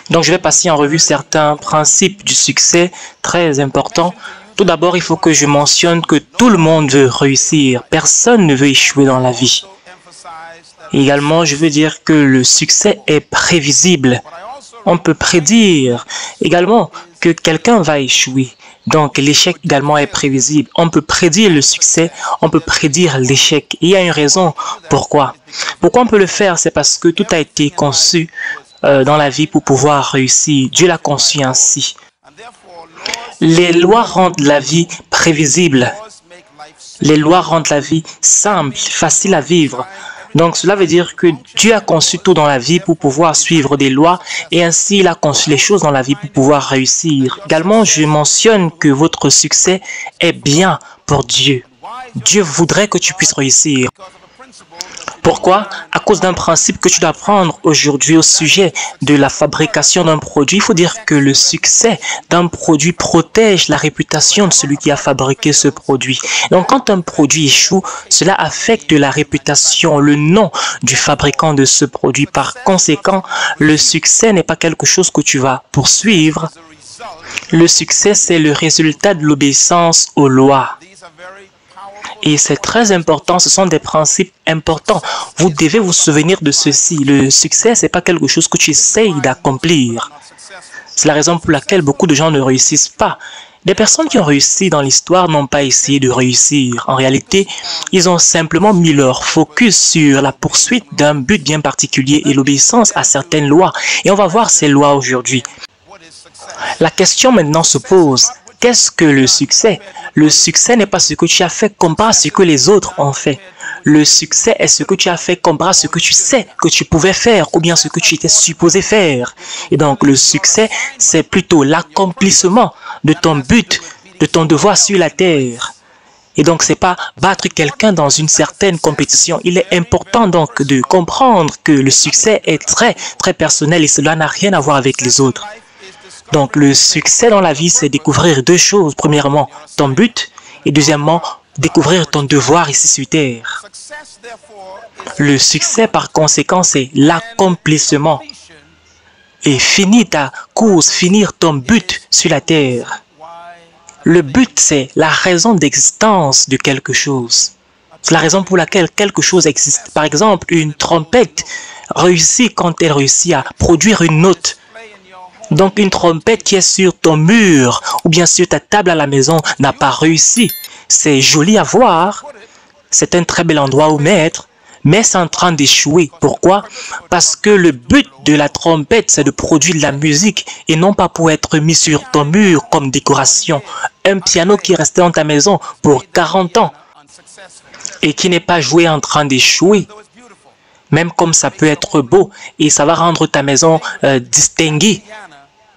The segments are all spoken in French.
Donc, je vais passer en revue certains principes du succès très importants. Tout d'abord, il faut que je mentionne que tout le monde veut réussir. Personne ne veut échouer dans la vie. Également, je veux dire que le succès est prévisible. On peut prédire également que quelqu'un va échouer. Donc, l'échec également est prévisible. On peut prédire le succès, on peut prédire l'échec. Il y a une raison pourquoi. Pourquoi on peut le faire? C'est parce que tout a été conçu dans la vie pour pouvoir réussir. Dieu l'a conçu ainsi. Les lois rendent la vie prévisible. Les lois rendent la vie simple, facile à vivre. Donc, cela veut dire que Dieu a conçu tout dans la vie pour pouvoir suivre des lois et ainsi il a conçu les choses dans la vie pour pouvoir réussir. Également, je mentionne que votre succès est bien pour Dieu. Dieu voudrait que tu puisses réussir. Pourquoi? À cause d'un principe que tu dois apprendre aujourd'hui au sujet de la fabrication d'un produit. Il faut dire que le succès d'un produit protège la réputation de celui qui a fabriqué ce produit. Donc, quand un produit échoue, cela affecte la réputation, le nom du fabricant de ce produit. Par conséquent, le succès n'est pas quelque chose que tu vas poursuivre. Le succès, c'est le résultat de l'obéissance aux lois. Et c'est très important, ce sont des principes importants. Vous devez vous souvenir de ceci. Le succès, ce n'est pas quelque chose que tu essayes d'accomplir. C'est la raison pour laquelle beaucoup de gens ne réussissent pas. Les personnes qui ont réussi dans l'histoire n'ont pas essayé de réussir. En réalité, ils ont simplement mis leur focus sur la poursuite d'un but bien particulier et l'obéissance à certaines lois. Et on va voir ces lois aujourd'hui. La question maintenant se pose. Qu'est-ce que le succès? Le succès n'est pas ce que tu as fait comparé à ce que les autres ont fait. Le succès est ce que tu as fait comparé à ce que tu sais que tu pouvais faire ou bien ce que tu étais supposé faire. Et donc le succès, c'est plutôt l'accomplissement de ton but, de ton devoir sur la terre. Et donc, ce n'est pas battre quelqu'un dans une certaine compétition. Il est important donc de comprendre que le succès est très, très personnel et cela n'a rien à voir avec les autres. Donc, le succès dans la vie, c'est découvrir deux choses. Premièrement, ton but et deuxièmement, découvrir ton devoir ici sur terre. Le succès, par conséquent, c'est l'accomplissement. Et finir ta course, finir ton but sur la terre. Le but, c'est la raison d'existence de quelque chose. C'est la raison pour laquelle quelque chose existe. Par exemple, une trompette réussit quand elle réussit à produire une note. Donc, une trompette qui est sur ton mur ou bien sur ta table à la maison n'a pas réussi. C'est joli à voir, c'est un très bel endroit où mettre, mais c'est en train d'échouer. Pourquoi? Parce que le but de la trompette, c'est de produire de la musique et non pas pour être mis sur ton mur comme décoration. Un piano qui est resté dans ta maison pour 40 ans et qui n'est pas joué en train d'échouer. Même comme ça peut être beau et ça va rendre ta maison distinguée.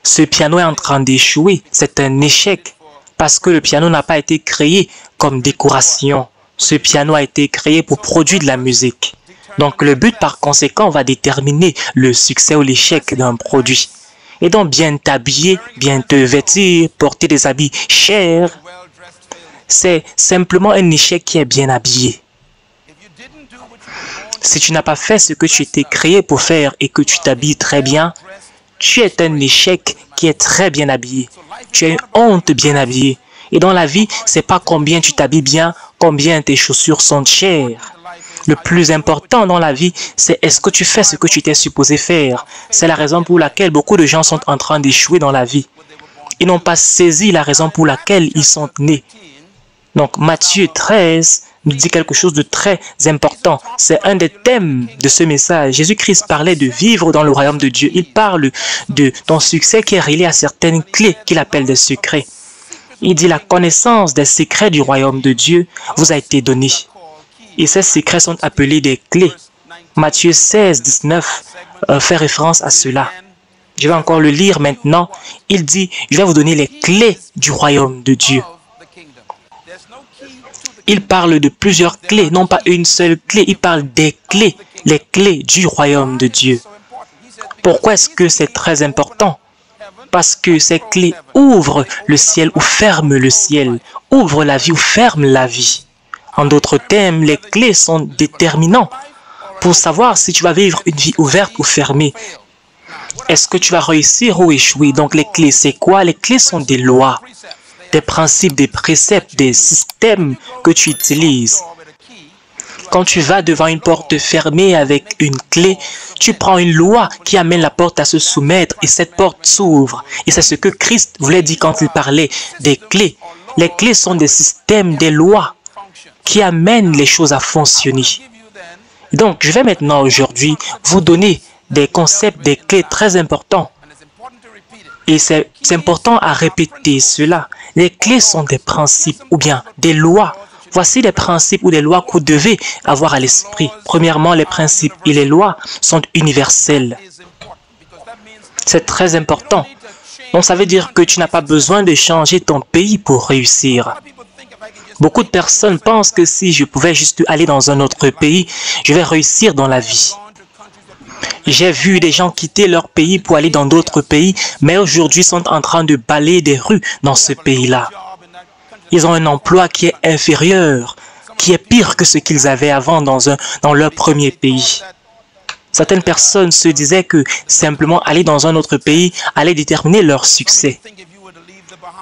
Ce piano est en train d'échouer. C'est un échec parce que le piano n'a pas été créé comme décoration. Ce piano a été créé pour produire de la musique. Donc le but par conséquent va déterminer le succès ou l'échec d'un produit. Et donc bien t'habiller, bien te vêtir, porter des habits chers, c'est simplement un échec qui est bien habillé. Si tu n'as pas fait ce que tu étais créé pour faire et que tu t'habilles très bien, tu es un échec qui est très bien habillé. Tu as une honte bien habillée. Et dans la vie, ce n'est pas combien tu t'habilles bien, combien tes chaussures sont chères. Le plus important dans la vie, c'est est-ce que tu fais ce que tu t'es supposé faire. C'est la raison pour laquelle beaucoup de gens sont en train d'échouer dans la vie. Ils n'ont pas saisi la raison pour laquelle ils sont nés. Donc Matthieu 13 nous dit quelque chose de très important. C'est un des thèmes de ce message. Jésus-Christ parlait de vivre dans le royaume de Dieu. Il parle de ton succès qui est relié à certaines clés qu'il appelle des secrets. Il dit la connaissance des secrets du royaume de Dieu vous a été donnée. Et ces secrets sont appelés des clés. Matthieu 16, 19 fait référence à cela. Je vais encore le lire maintenant. Il dit, je vais vous donner les clés du royaume de Dieu. Il parle de plusieurs clés, non pas une seule clé. Il parle des clés, les clés du royaume de Dieu. Pourquoi est-ce que c'est très important? Parce que ces clés ouvrent le ciel ou ferment le ciel, ouvrent la vie ou ferment la vie. En d'autres termes, les clés sont déterminantes pour savoir si tu vas vivre une vie ouverte ou fermée. Est-ce que tu vas réussir ou échouer? Donc les clés, c'est quoi? Les clés sont des lois, des principes, des préceptes, des systèmes que tu utilises. Quand tu vas devant une porte fermée avec une clé, tu prends une loi qui amène la porte à se soumettre et cette porte s'ouvre. Et c'est ce que Christ voulait dire quand il parlait des clés. Les clés sont des systèmes, des lois qui amènent les choses à fonctionner. Donc, je vais maintenant aujourd'hui vous donner des concepts, des clés très importants. Et c'est important à répéter cela. Les clés sont des principes ou bien des lois. Voici les principes ou des lois que vous devez avoir à l'esprit. Premièrement, les principes et les lois sont universels. C'est très important. Donc, ça veut dire que tu n'as pas besoin de changer ton pays pour réussir. Beaucoup de personnes pensent que si je pouvais juste aller dans un autre pays, je vais réussir dans la vie. J'ai vu des gens quitter leur pays pour aller dans d'autres pays, mais aujourd'hui sont en train de balayer des rues dans ce pays-là. Ils ont un emploi qui est inférieur, qui est pire que ce qu'ils avaient avant dans leur premier pays. Certaines personnes se disaient que simplement aller dans un autre pays allait déterminer leur succès.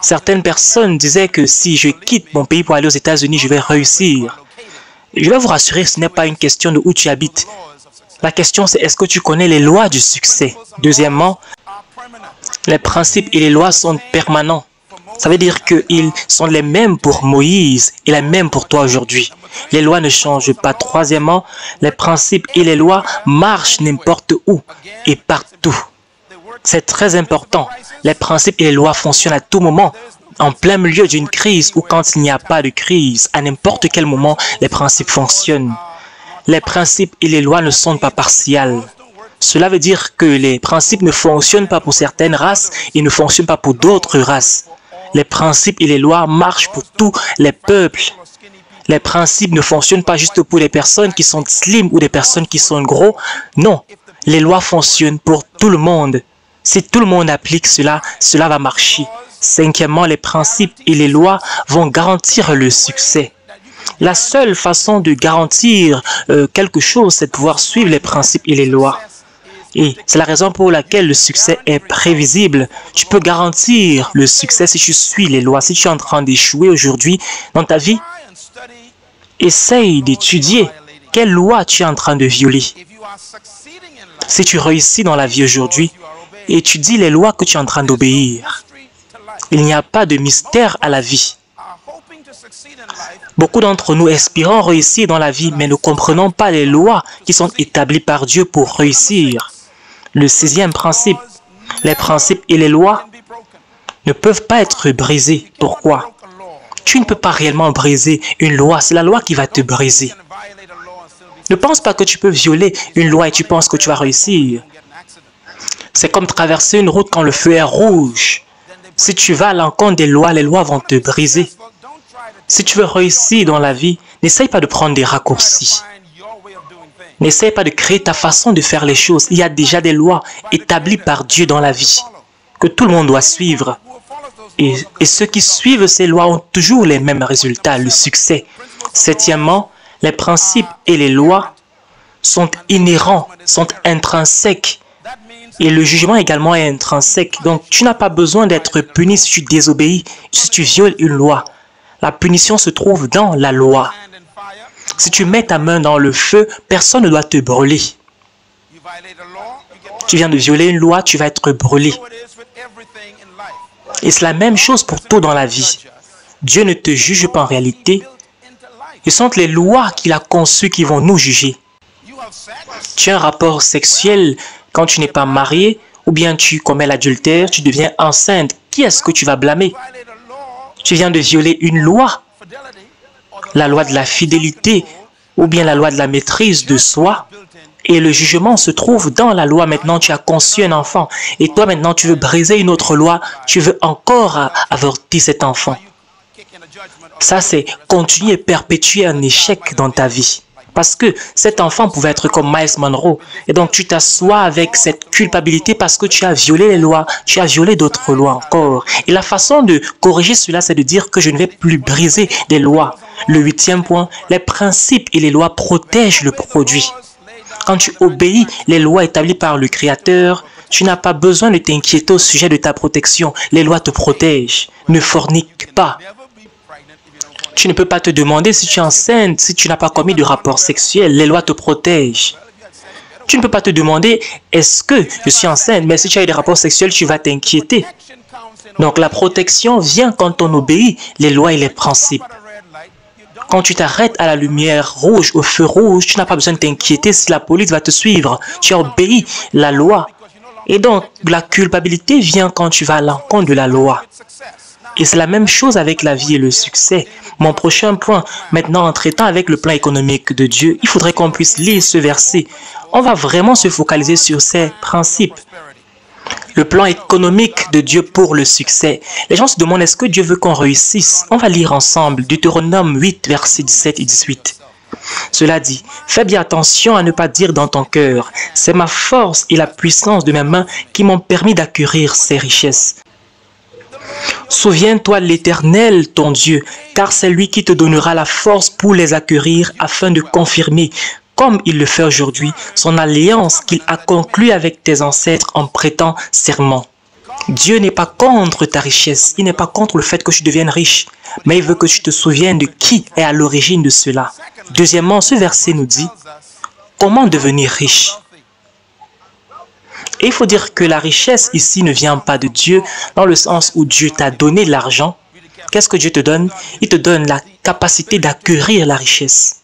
Certaines personnes disaient que si je quitte mon pays pour aller aux États-Unis, je vais réussir. Je vais vous rassurer, ce n'est pas une question de où tu habites. La question, c'est est-ce que tu connais les lois du succès? Deuxièmement, les principes et les lois sont permanents. Ça veut dire qu'ils sont les mêmes pour Moïse et les mêmes pour toi aujourd'hui. Les lois ne changent pas. Troisièmement, les principes et les lois marchent n'importe où et partout. C'est très important. Les principes et les lois fonctionnent à tout moment. En plein milieu d'une crise ou quand il n'y a pas de crise, à n'importe quel moment, les principes fonctionnent. Les principes et les lois ne sont pas partiels. Cela veut dire que les principes ne fonctionnent pas pour certaines races et ne fonctionnent pas pour d'autres races. Les principes et les lois marchent pour tous les peuples. Les principes ne fonctionnent pas juste pour les personnes qui sont slim ou des personnes qui sont gros. Non, les lois fonctionnent pour tout le monde. Si tout le monde applique cela, cela va marcher. Cinquièmement, les principes et les lois vont garantir le succès. La seule façon de garantir quelque chose, c'est de pouvoir suivre les principes et les lois. Et c'est la raison pour laquelle le succès est prévisible. Tu peux garantir le succès si tu suis les lois. Si tu es en train d'échouer aujourd'hui dans ta vie, essaye d'étudier quelle loi tu es en train de violer. Si tu réussis dans la vie aujourd'hui, étudie les lois que tu es en train d'obéir. Il n'y a pas de mystère à la vie. Beaucoup d'entre nous espérons réussir dans la vie, mais ne comprenons pas les lois qui sont établies par Dieu pour réussir. Le sixième principe, les principes et les lois ne peuvent pas être brisés. Pourquoi? Tu ne peux pas réellement briser une loi, c'est la loi qui va te briser. Ne pense pas que tu peux violer une loi et tu penses que tu vas réussir. C'est comme traverser une route quand le feu est rouge. Si tu vas à l'encontre des lois, les lois vont te briser. Si tu veux réussir dans la vie, n'essaye pas de prendre des raccourcis. N'essaye pas de créer ta façon de faire les choses. Il y a déjà des lois établies par Dieu dans la vie que tout le monde doit suivre. Et ceux qui suivent ces lois ont toujours les mêmes résultats, le succès. Septièmement, les principes et les lois sont inhérents, sont intrinsèques. Et le jugement également est intrinsèque. Donc, tu n'as pas besoin d'être puni si tu désobéis, si tu violes une loi. La punition se trouve dans la loi. Si tu mets ta main dans le feu, personne ne doit te brûler. Tu viens de violer une loi, tu vas être brûlé. Et c'est la même chose pour tout dans la vie. Dieu ne te juge pas en réalité. Ce sont les lois qu'il a conçues qui vont nous juger. Tu as un rapport sexuel quand tu n'es pas marié, ou bien tu commets l'adultère, tu deviens enceinte. Qui est-ce que tu vas blâmer? Tu viens de violer une loi, la loi de la fidélité, ou bien la loi de la maîtrise de soi. Et le jugement se trouve dans la loi. Maintenant, tu as conçu un enfant. Et toi, maintenant, tu veux briser une autre loi. Tu veux encore avorter cet enfant. Ça, c'est continuer et perpétuer un échec dans ta vie. Parce que cet enfant pouvait être comme Miles Monroe. Et donc, tu t'assois avec cette culpabilité parce que tu as violé les lois. Tu as violé d'autres lois encore. Et la façon de corriger cela, c'est de dire que je ne vais plus briser des lois. Le huitième point, les principes et les lois protègent le produit. Quand tu obéis les lois établies par le Créateur, Tu n'as pas besoin de t'inquiéter au sujet de ta protection. Les lois te protègent. Ne fornique pas. Tu ne peux pas te demander si tu es enceinte, si tu n'as pas commis de rapport sexuel. Les lois te protègent. Tu ne peux pas te demander, est-ce que je suis enceinte, mais si tu as eu des rapports sexuels, tu vas t'inquiéter. Donc la protection vient quand on obéit les lois et les principes. Quand tu t'arrêtes à la lumière rouge, au feu rouge, tu n'as pas besoin de t'inquiéter si la police va te suivre. Tu as obéi la loi. Et donc, la culpabilité vient quand tu vas à l'encontre de la loi. Et c'est la même chose avec la vie et le succès. Mon prochain point, maintenant en traitant avec le plan économique de Dieu, il faudrait qu'on puisse lire ce verset. On va vraiment se focaliser sur ces principes. Le plan économique de Dieu pour le succès. Les gens se demandent, est-ce que Dieu veut qu'on réussisse? On va lire ensemble Deutéronome 8, versets 17 et 18. Cela dit, fais bien attention à ne pas dire dans ton cœur, c'est ma force et la puissance de mes mains qui m'ont permis d'acquérir ces richesses. Souviens-toi de l'Éternel, ton Dieu, car c'est lui qui te donnera la force pour les acquérir afin de confirmer, comme il le fait aujourd'hui, son alliance qu'il a conclue avec tes ancêtres en prêtant serment. Dieu n'est pas contre ta richesse, il n'est pas contre le fait que tu deviennes riche, mais il veut que tu te souviennes de qui est à l'origine de cela. Deuxièmement, ce verset nous dit, comment devenir riche? Et il faut dire que la richesse ici ne vient pas de Dieu, dans le sens où Dieu t'a donné de l'argent. Qu'est-ce que Dieu te donne? Il te donne la capacité d'acquérir la richesse.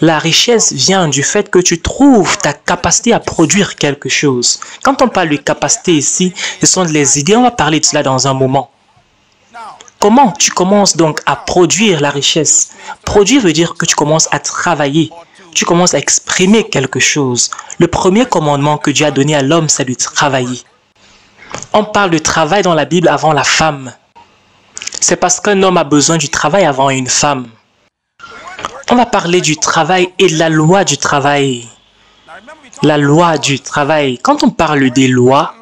La richesse vient du fait que tu trouves ta capacité à produire quelque chose. Quand on parle de capacité ici, ce sont les idées, on va parler de cela dans un moment. Comment tu commences donc à produire la richesse? Produire veut dire que tu commences à travailler. Tu commences à exprimer quelque chose. Le premier commandement que Dieu a donné à l'homme, c'est de travailler. On parle de travail dans la Bible avant la femme. C'est parce qu'un homme a besoin du travail avant une femme. On va parler du travail et de la loi du travail. La loi du travail. Quand on parle des lois,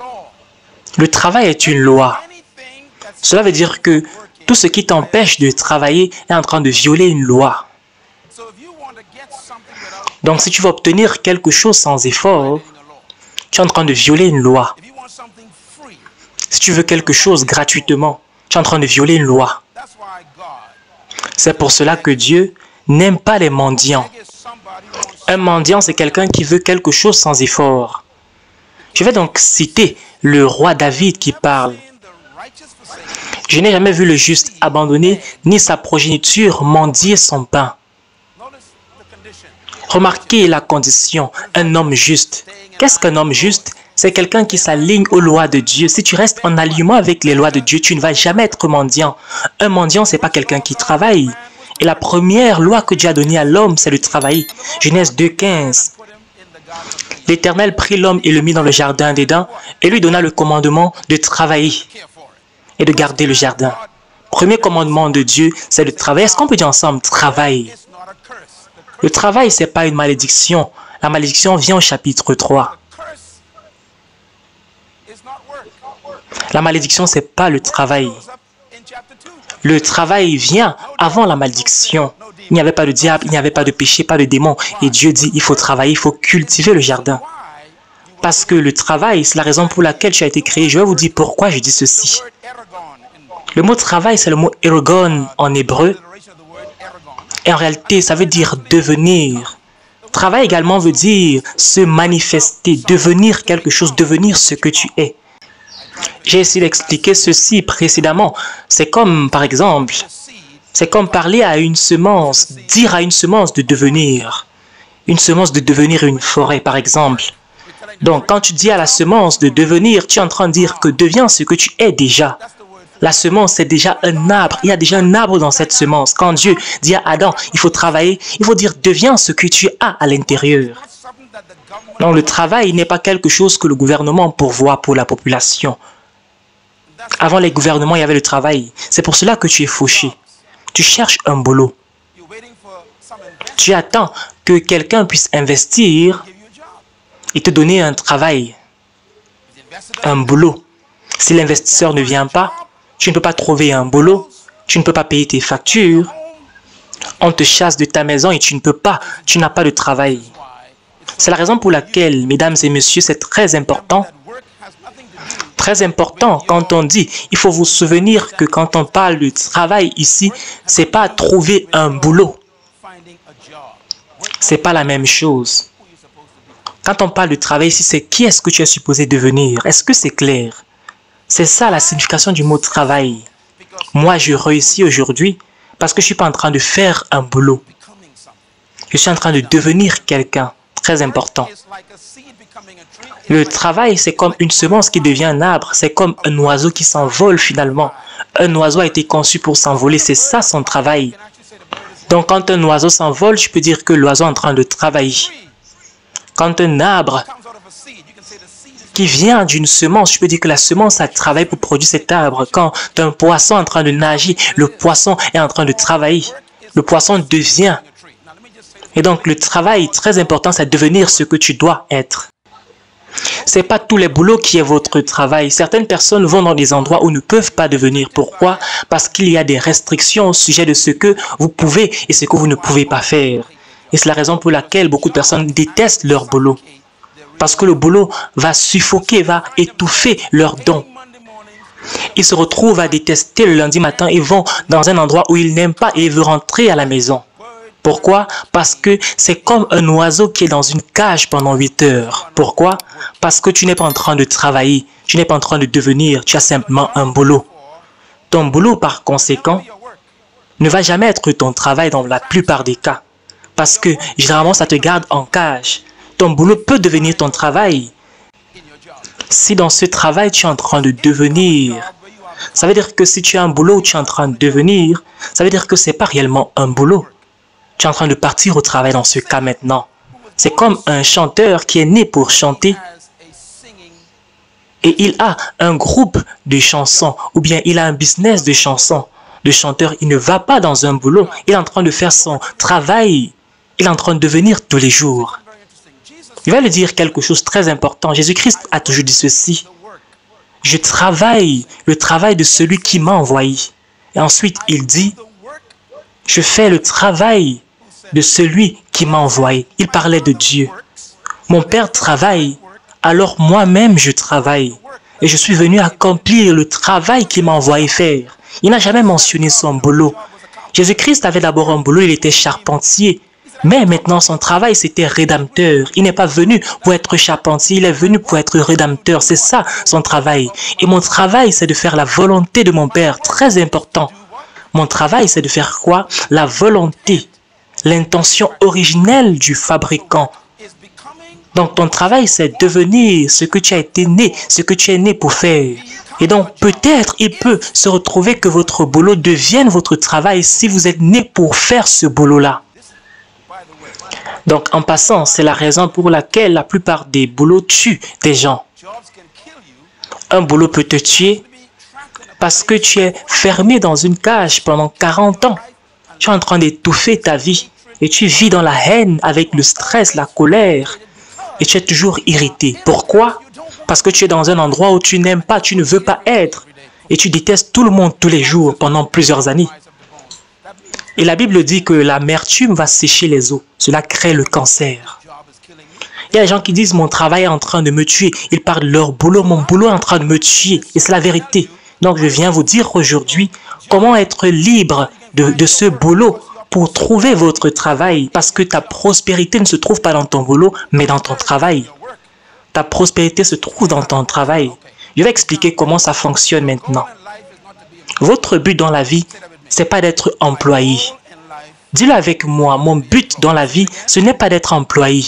le travail est une loi. Cela veut dire que tout ce qui t'empêche de travailler est en train de violer une loi. Donc si tu veux obtenir quelque chose sans effort, tu es en train de violer une loi. Si tu veux quelque chose gratuitement, tu es en train de violer une loi. C'est pour cela que Dieu n'aime pas les mendiants. Un mendiant, c'est quelqu'un qui veut quelque chose sans effort. Je vais donc citer le roi David qui parle. Je n'ai jamais vu le juste abandonner, ni sa progéniture mendier son pain. Remarquez la condition, un homme juste. Qu'est-ce qu'un homme juste? C'est quelqu'un qui s'aligne aux lois de Dieu. Si tu restes en alignement avec les lois de Dieu, tu ne vas jamais être mendiant. Un mendiant, ce n'est pas quelqu'un qui travaille. Et la première loi que Dieu a donnée à l'homme, c'est de travailler. Genèse 2,15. L'Éternel prit l'homme et le mit dans le jardin d'Éden et lui donna le commandement de travailler et de garder le jardin. Premier commandement de Dieu, c'est de travailler. Est-ce qu'on peut dire ensemble, travail? Le travail, ce n'est pas une malédiction. La malédiction vient au chapitre 3. La malédiction, ce n'est pas le travail. Le travail vient avant la malédiction. Il n'y avait pas de diable, il n'y avait pas de péché, pas de démon. Et Dieu dit, il faut travailler, il faut cultiver le jardin. Parce que le travail, c'est la raison pour laquelle tu as été créé. Je vais vous dire pourquoi je dis ceci. Le mot travail, c'est le mot ergon en hébreu. Et en réalité, ça veut dire devenir. Travail également veut dire se manifester, devenir quelque chose, devenir ce que tu es. J'ai essayé d'expliquer ceci précédemment. C'est comme, par exemple, c'est comme parler à une semence, dire à une semence de devenir. Une semence de devenir une forêt, par exemple. Donc, quand tu dis à la semence de devenir, tu es en train de dire que deviens ce que tu es déjà. La semence, c'est déjà un arbre. Il y a déjà un arbre dans cette semence. Quand Dieu dit à Adam, il faut travailler, il faut dire deviens ce que tu as à l'intérieur. Donc, le travail n'est pas quelque chose que le gouvernement pourvoit pour la population. Avant les gouvernements, il y avait le travail. C'est pour cela que tu es fauché. Tu cherches un boulot. Tu attends que quelqu'un puisse investir et te donner un travail, un boulot. Si l'investisseur ne vient pas, tu ne peux pas trouver un boulot, tu ne peux pas payer tes factures, on te chasse de ta maison et tu ne peux pas, tu n'as pas de travail. C'est la raison pour laquelle, mesdames et messieurs, c'est très important. Très important quand on dit, il faut vous souvenir que quand on parle de travail ici, c'est pas trouver un boulot. C'est pas la même chose. Quand on parle de travail ici, c'est qui est-ce que tu es supposé devenir? Est-ce que c'est clair? C'est ça la signification du mot travail. Moi, je réussis aujourd'hui parce que je ne suis pas en train de faire un boulot. Je suis en train de devenir quelqu'un. Très important. Le travail, c'est comme une semence qui devient un arbre. C'est comme un oiseau qui s'envole finalement. Un oiseau a été conçu pour s'envoler. C'est ça son travail. Donc, quand un oiseau s'envole, je peux dire que l'oiseau est en train de travailler. Quand un arbre qui vient d'une semence, je peux dire que la semence a travaillé pour produire cet arbre. Quand un poisson est en train de nager, le poisson est en train de travailler. Le poisson devient. Et donc, le travail, très important, c'est devenir ce que tu dois être. Ce n'est pas tous les boulots qui est votre travail. Certaines personnes vont dans des endroits où ne peuvent pas devenir. Pourquoi? Parce qu'il y a des restrictions au sujet de ce que vous pouvez et ce que vous ne pouvez pas faire. Et c'est la raison pour laquelle beaucoup de personnes détestent leur boulot. Parce que le boulot va suffoquer, va étouffer leurs dons. Ils se retrouvent à détester le lundi matin et vont dans un endroit où ils n'aiment pas et ils veulent rentrer à la maison. Pourquoi? Parce que c'est comme un oiseau qui est dans une cage pendant 8 heures. Pourquoi? Parce que tu n'es pas en train de travailler, tu n'es pas en train de devenir, tu as simplement un boulot. Ton boulot, par conséquent, ne va jamais être ton travail dans la plupart des cas. Parce que généralement, ça te garde en cage. Ton boulot peut devenir ton travail. Si dans ce travail, tu es en train de devenir, ça veut dire que si tu as un boulot où tu es en train de devenir, ça veut dire que ce n'est pas réellement un boulot. Tu es en train de partir au travail dans ce cas maintenant. C'est comme un chanteur qui est né pour chanter et il a un groupe de chansons ou bien il a un business de chansons. Le chanteur, il ne va pas dans un boulot. Il est en train de faire son travail. Il est en train de devenir tous les jours. Il va lui dire quelque chose de très important. Jésus-Christ a toujours dit ceci. Je travaille le travail de celui qui m'a envoyé. Et ensuite, il dit, je fais le travail de celui qui m'a envoyé. Il parlait de Dieu. Mon Père travaille, alors moi-même je travaille. Et je suis venu accomplir le travail qu'il m'a envoyé faire. Il n'a jamais mentionné son boulot. Jésus-Christ avait d'abord un boulot, il était charpentier. Mais maintenant, son travail, c'était rédempteur. Il n'est pas venu pour être charpentier, il est venu pour être rédempteur. C'est ça, son travail. Et mon travail, c'est de faire la volonté de mon Père. Très important. Mon travail, c'est de faire quoi? La volonté, l'intention originelle du fabricant. Donc, ton travail, c'est devenir ce que tu as été né, ce que tu es né pour faire. Et donc, peut-être, il peut se retrouver que votre boulot devienne votre travail si vous êtes né pour faire ce boulot-là. Donc, en passant, c'est la raison pour laquelle la plupart des boulots tuent des gens. Un boulot peut te tuer parce que tu es fermé dans une cage pendant 40 ans. Tu es en train d'étouffer ta vie et tu vis dans la haine avec le stress, la colère et tu es toujours irrité. Pourquoi? Parce que tu es dans un endroit où tu n'aimes pas, tu ne veux pas être et tu détestes tout le monde tous les jours pendant plusieurs années. Et la Bible dit que l'amertume va sécher les os. Cela crée le cancer. Il y a des gens qui disent « mon travail est en train de me tuer ». Ils parlent de leur boulot « mon boulot est en train de me tuer ». Et c'est la vérité. Donc je viens vous dire aujourd'hui comment être libre de ce boulot pour trouver votre travail. Parce que ta prospérité ne se trouve pas dans ton boulot, mais dans ton travail. Ta prospérité se trouve dans ton travail. Je vais expliquer comment ça fonctionne maintenant. Votre but dans la vie, c'est pas d'être employé. Dis-le avec moi, mon but dans la vie, ce n'est pas d'être employé.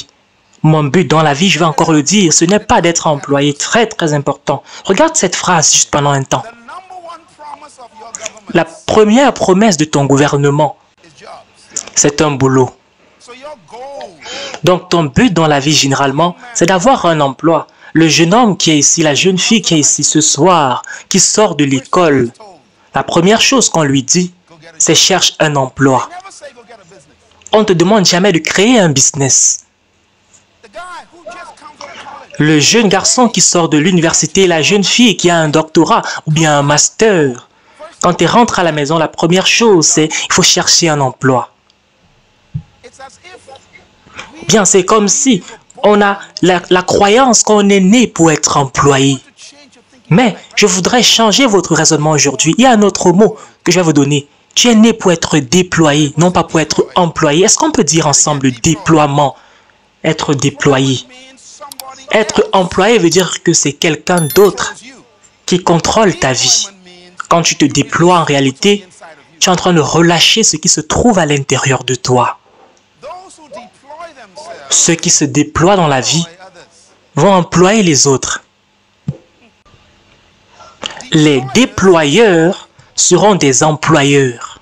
Mon but dans la vie, je vais encore le dire, ce n'est pas d'être employé. Très, très important. Regarde cette phrase juste pendant un temps. La première promesse de ton gouvernement, c'est un boulot. Donc, ton but dans la vie, généralement, c'est d'avoir un emploi. Le jeune homme qui est ici, la jeune fille qui est ici ce soir, qui sort de l'école, la première chose qu'on lui dit, c'est cherche un emploi. On ne te demande jamais de créer un business. Le jeune garçon qui sort de l'université, la jeune fille qui a un doctorat ou bien un master, quand tu rentres à la maison, la première chose, c'est il faut chercher un emploi. Bien, c'est comme si On a la croyance qu'on est né pour être employé. Mais je voudrais changer votre raisonnement aujourd'hui. Il y a un autre mot que je vais vous donner. Tu es né pour être déployé, non pas pour être employé. Est-ce qu'on peut dire ensemble déploiement? Être déployé. Être employé veut dire que c'est quelqu'un d'autre qui contrôle ta vie. Quand tu te déploies en réalité, tu es en train de relâcher ce qui se trouve à l'intérieur de toi. Ceux qui se déploient dans la vie vont employer les autres. Les déployeurs seront des employeurs.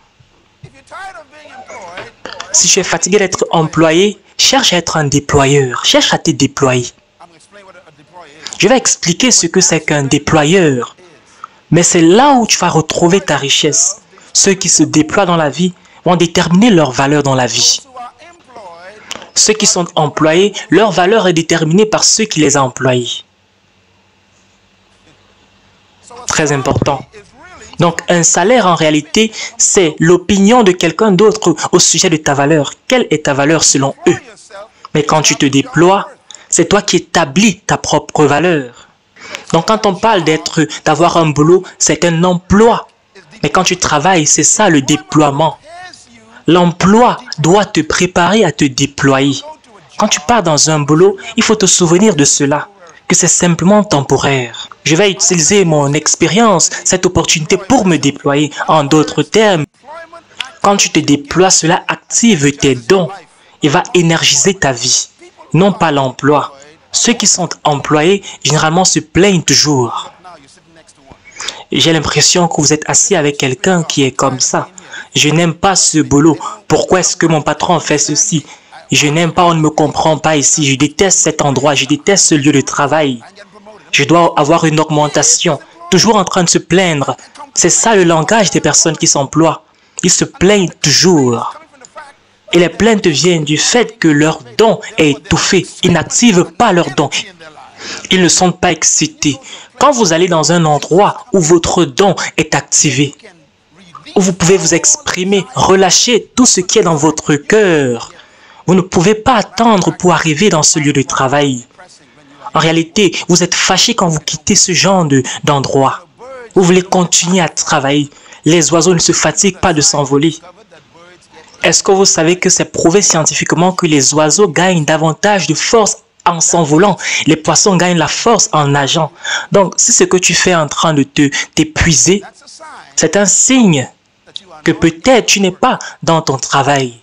Si tu es fatigué d'être employé, cherche à être un déployeur. Cherche à te déployer. Je vais expliquer ce que c'est qu'un déployeur. Mais c'est là où tu vas retrouver ta richesse. Ceux qui se déploient dans la vie vont déterminer leur valeur dans la vie. Ceux qui sont employés, leur valeur est déterminée par ceux qui les ont employés. Très important. Donc, un salaire, en réalité, c'est l'opinion de quelqu'un d'autre au sujet de ta valeur. Quelle est ta valeur selon eux? Mais quand tu te déploies, c'est toi qui établis ta propre valeur. Donc, quand on parle d'avoir un boulot, c'est un emploi. Mais quand tu travailles, c'est ça le déploiement. L'emploi doit te préparer à te déployer. Quand tu pars dans un boulot, il faut te souvenir de cela, que c'est simplement temporaire. Je vais utiliser mon expérience, cette opportunité pour me déployer. En d'autres termes, quand tu te déploies, cela active tes dons et va énergiser ta vie, non pas l'emploi. Ceux qui sont employés, généralement, se plaignent toujours. J'ai l'impression que vous êtes assis avec quelqu'un qui est comme ça. Je n'aime pas ce boulot. Pourquoi est-ce que mon patron fait ceci? Je n'aime pas, on ne me comprend pas ici. Je déteste cet endroit, je déteste ce lieu de travail. Je dois avoir une augmentation. Toujours en train de se plaindre. C'est ça le langage des personnes qui s'emploient. Ils se plaignent toujours. Et les plaintes viennent du fait que leur don est étouffé. Ils n'activent pas leur don. Ils ne sont pas excités. Quand vous allez dans un endroit où votre don est activé, où vous pouvez vous exprimer, relâcher tout ce qui est dans votre cœur, vous ne pouvez pas attendre pour arriver dans ce lieu de travail. En réalité, vous êtes fâché quand vous quittez ce genre d'endroit. Vous voulez continuer à travailler. Les oiseaux ne se fatiguent pas de s'envoler. Est-ce que vous savez que c'est prouvé scientifiquement que les oiseaux gagnent davantage de force en s'envolant? Les poissons gagnent la force en nageant. Donc, si ce que tu fais est en train de t'épuiser, c'est un signe que peut-être tu n'es pas dans ton travail.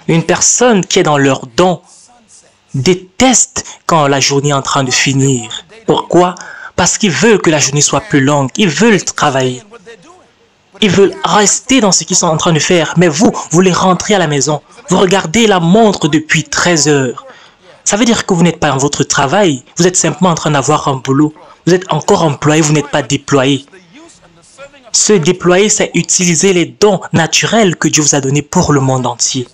Une personne qui est dans leur don déteste quand la journée est en train de finir. Pourquoi? Parce qu'ils veulent que la journée soit plus longue. Ils veulent travailler. Ils veulent rester dans ce qu'ils sont en train de faire. Mais vous voulez rentrer à la maison. Vous regardez la montre depuis 13 heures. Ça veut dire que vous n'êtes pas dans votre travail. Vous êtes simplement en train d'avoir un boulot. Vous êtes encore employé, vous n'êtes pas déployé. Se déployer, c'est utiliser les dons naturels que Dieu vous a donnés pour le monde entier.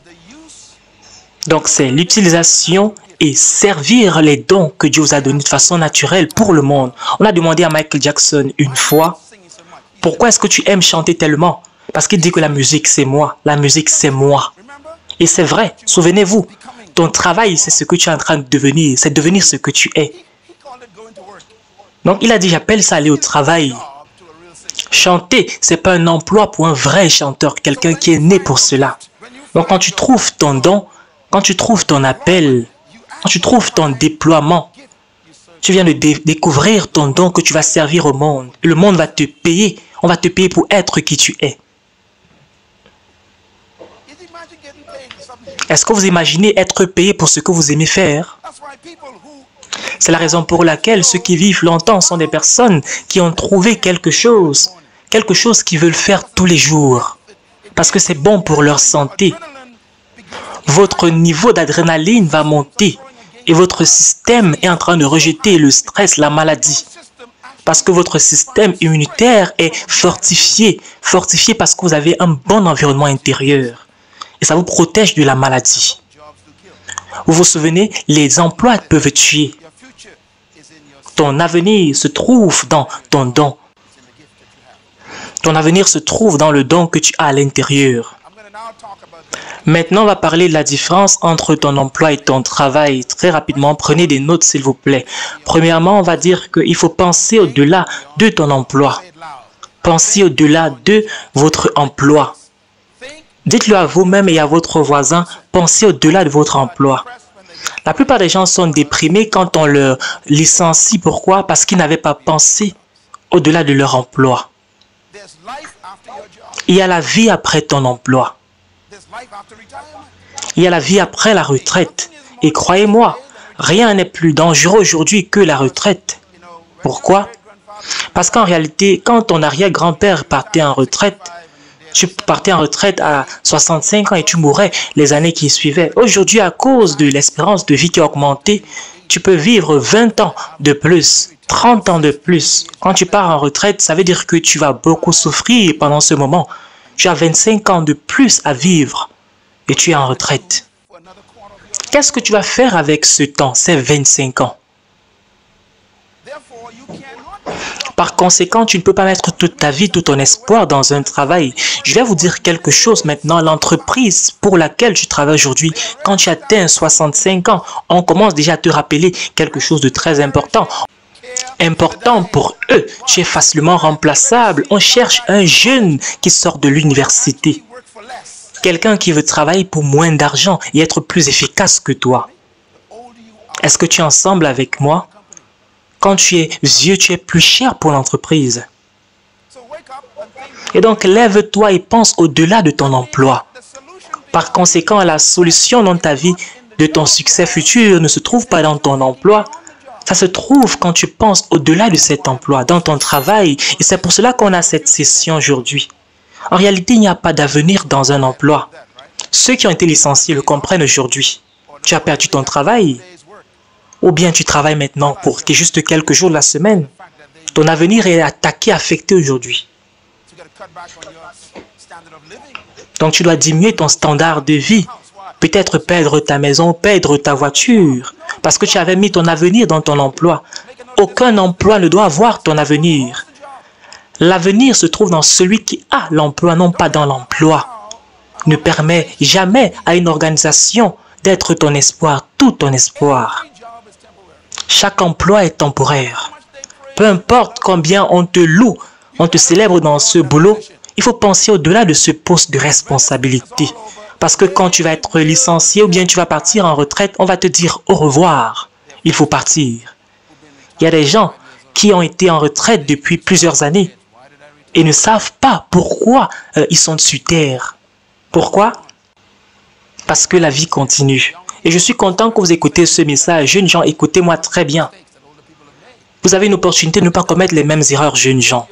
Donc, c'est l'utilisation et servir les dons que Dieu vous a donnés de façon naturelle pour le monde. On a demandé à Michael Jackson une fois, pourquoi est-ce que tu aimes chanter tellement? Parce qu'il dit que la musique, c'est moi. La musique, c'est moi. Et c'est vrai, souvenez-vous, ton travail, c'est ce que tu es en train de devenir. C'est devenir ce que tu es. Donc, il a dit, j'appelle ça aller au travail. Chanter, ce n'est pas un emploi pour un vrai chanteur, quelqu'un qui est né pour cela. Donc, quand tu trouves ton don, quand tu trouves ton appel, quand tu trouves ton déploiement, tu viens de découvrir ton don que tu vas servir au monde. Le monde va te payer. On va te payer pour être qui tu es. Est-ce que vous imaginez être payé pour ce que vous aimez faire? C'est la raison pour laquelle ceux qui vivent longtemps sont des personnes qui ont trouvé quelque chose qu'ils veulent faire tous les jours. Parce que c'est bon pour leur santé. Votre niveau d'adrénaline va monter et votre système est en train de rejeter le stress, la maladie. Parce que votre système immunitaire est fortifié. Fortifié parce que vous avez un bon environnement intérieur. Et ça vous protège de la maladie. Vous vous souvenez, les emplois peuvent tuer. Ton avenir se trouve dans ton don. Ton avenir se trouve dans le don que tu as à l'intérieur. Maintenant, on va parler de la différence entre ton emploi et ton travail. Très rapidement, prenez des notes s'il vous plaît. Premièrement, on va dire qu'il faut penser au-delà de ton emploi. Pensez au-delà de votre emploi. Dites-le à vous-même et à votre voisin, pensez au-delà de votre emploi. La plupart des gens sont déprimés quand on leur licencie. Pourquoi? Parce qu'ils n'avaient pas pensé au-delà de leur emploi. Il y a la vie après ton emploi. Il y a la vie après la retraite. Et croyez-moi, rien n'est plus dangereux aujourd'hui que la retraite. Pourquoi? Parce qu'en réalité, quand ton arrière-grand-père partait en retraite, tu partais en retraite à 65 ans et tu mourais les années qui suivaient. Aujourd'hui, à cause de l'espérance de vie qui a augmenté, tu peux vivre 20 ans de plus, 30 ans de plus. Quand tu pars en retraite, ça veut dire que tu vas beaucoup souffrir pendant ce moment. Tu as 25 ans de plus à vivre et tu es en retraite. Qu'est-ce que tu vas faire avec ce temps, ces 25 ans? Par conséquent, tu ne peux pas mettre toute ta vie, tout ton espoir dans un travail. Je vais vous dire quelque chose maintenant. L'entreprise pour laquelle tu travailles aujourd'hui, quand tu atteins 65 ans, on commence déjà à te rappeler quelque chose de très important. Important pour eux, tu es facilement remplaçable. On cherche un jeune qui sort de l'université. Quelqu'un qui veut travailler pour moins d'argent et être plus efficace que toi. Est-ce que tu es ensemble avec moi? Quand tu es vieux, tu es plus cher pour l'entreprise. Et donc, lève-toi et pense au-delà de ton emploi. Par conséquent, la solution dans ta vie de ton succès futur ne se trouve pas dans ton emploi. Ça se trouve quand tu penses au-delà de cet emploi, dans ton travail. Et c'est pour cela qu'on a cette session aujourd'hui. En réalité, il n'y a pas d'avenir dans un emploi. Ceux qui ont été licenciés le comprennent aujourd'hui. Tu as perdu ton travail. Ou bien tu travailles maintenant pour juste quelques jours de la semaine. Ton avenir est attaqué, affecté aujourd'hui. Donc tu dois diminuer ton standard de vie. Peut-être perdre ta maison, perdre ta voiture. Parce que tu avais mis ton avenir dans ton emploi. Aucun emploi ne doit avoir ton avenir. L'avenir se trouve dans celui qui a l'emploi, non pas dans l'emploi. Ne permet jamais à une organisation d'être ton espoir, tout ton espoir. Chaque emploi est temporaire. Peu importe combien on te loue, on te célèbre dans ce boulot, il faut penser au-delà de ce poste de responsabilité. Parce que quand tu vas être licencié ou bien tu vas partir en retraite, on va te dire au revoir. Il faut partir. Il y a des gens qui ont été en retraite depuis plusieurs années et ne savent pas pourquoi ils sont sur terre. Pourquoi? Parce que la vie continue. Et je suis content que vous écoutez ce message. Jeunes gens, écoutez-moi très bien. Vous avez une opportunité de ne pas commettre les mêmes erreurs, jeunes gens.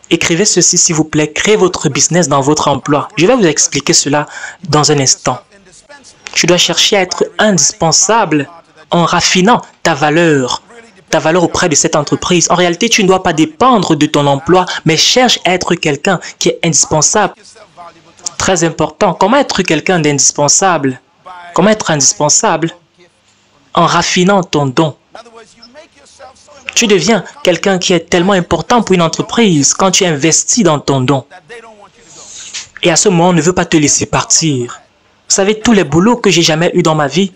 Écrivez ceci, s'il vous plaît. Créez votre business dans votre emploi. Je vais vous expliquer cela dans un instant. Tu dois chercher à être indispensable en raffinant ta valeur auprès de cette entreprise. En réalité, tu ne dois pas dépendre de ton emploi, mais cherche à être quelqu'un qui est indispensable. Très important. Comment être quelqu'un d'indispensable? Comment être indispensable? En raffinant ton don. Tu deviens quelqu'un qui est tellement important pour une entreprise quand tu investis dans ton don. Et à ce moment, on ne veut pas te laisser partir. Vous savez, tous les boulots que j'ai jamais eu dans ma vie,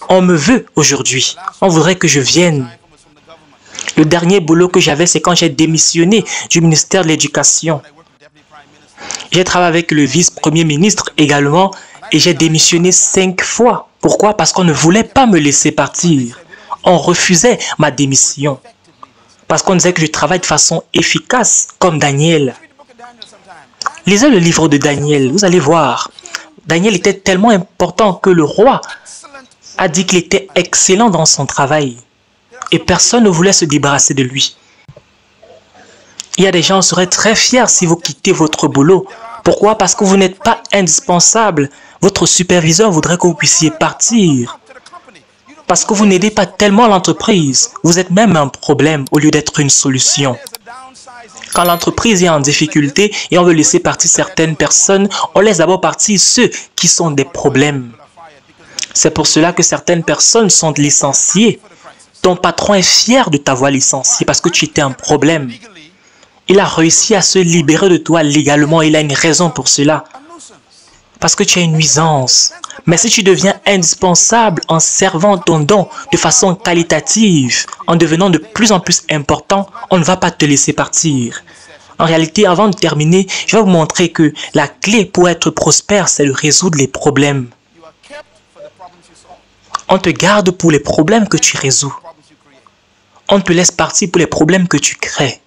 on me veut aujourd'hui. On voudrait que je vienne. Le dernier boulot que j'avais, c'est quand j'ai démissionné du ministère de l'Éducation. J'ai travaillé avec le vice-premier ministre également et j'ai démissionné 5 fois. Pourquoi? Parce qu'on ne voulait pas me laisser partir. On refusait ma démission. Parce qu'on disait que je travaille de façon efficace, comme Daniel. Lisez le livre de Daniel, vous allez voir. Daniel était tellement important que le roi a dit qu'il était excellent dans son travail. Et personne ne voulait se débarrasser de lui. Il y a des gens qui seraient très fiers si vous quittez votre boulot. Pourquoi? Parce que vous n'êtes pas indispensable. Votre superviseur voudrait que vous puissiez partir. Parce que vous n'aidez pas tellement l'entreprise. Vous êtes même un problème au lieu d'être une solution. Quand l'entreprise est en difficulté et on veut laisser partir certaines personnes, on laisse d'abord partir ceux qui sont des problèmes. C'est pour cela que certaines personnes sont licenciées. Ton patron est fier de t'avoir licencié parce que tu étais un problème. Il a réussi à se libérer de toi légalement. Il a une raison pour cela. parce que tu es une nuisance. Mais si tu deviens indispensable en servant ton don de façon qualitative, en devenant de plus en plus important, on ne va pas te laisser partir. En réalité, avant de terminer, je vais vous montrer que la clé pour être prospère, c'est de résoudre les problèmes. On te garde pour les problèmes que tu résous. On te laisse partir pour les problèmes que tu crées.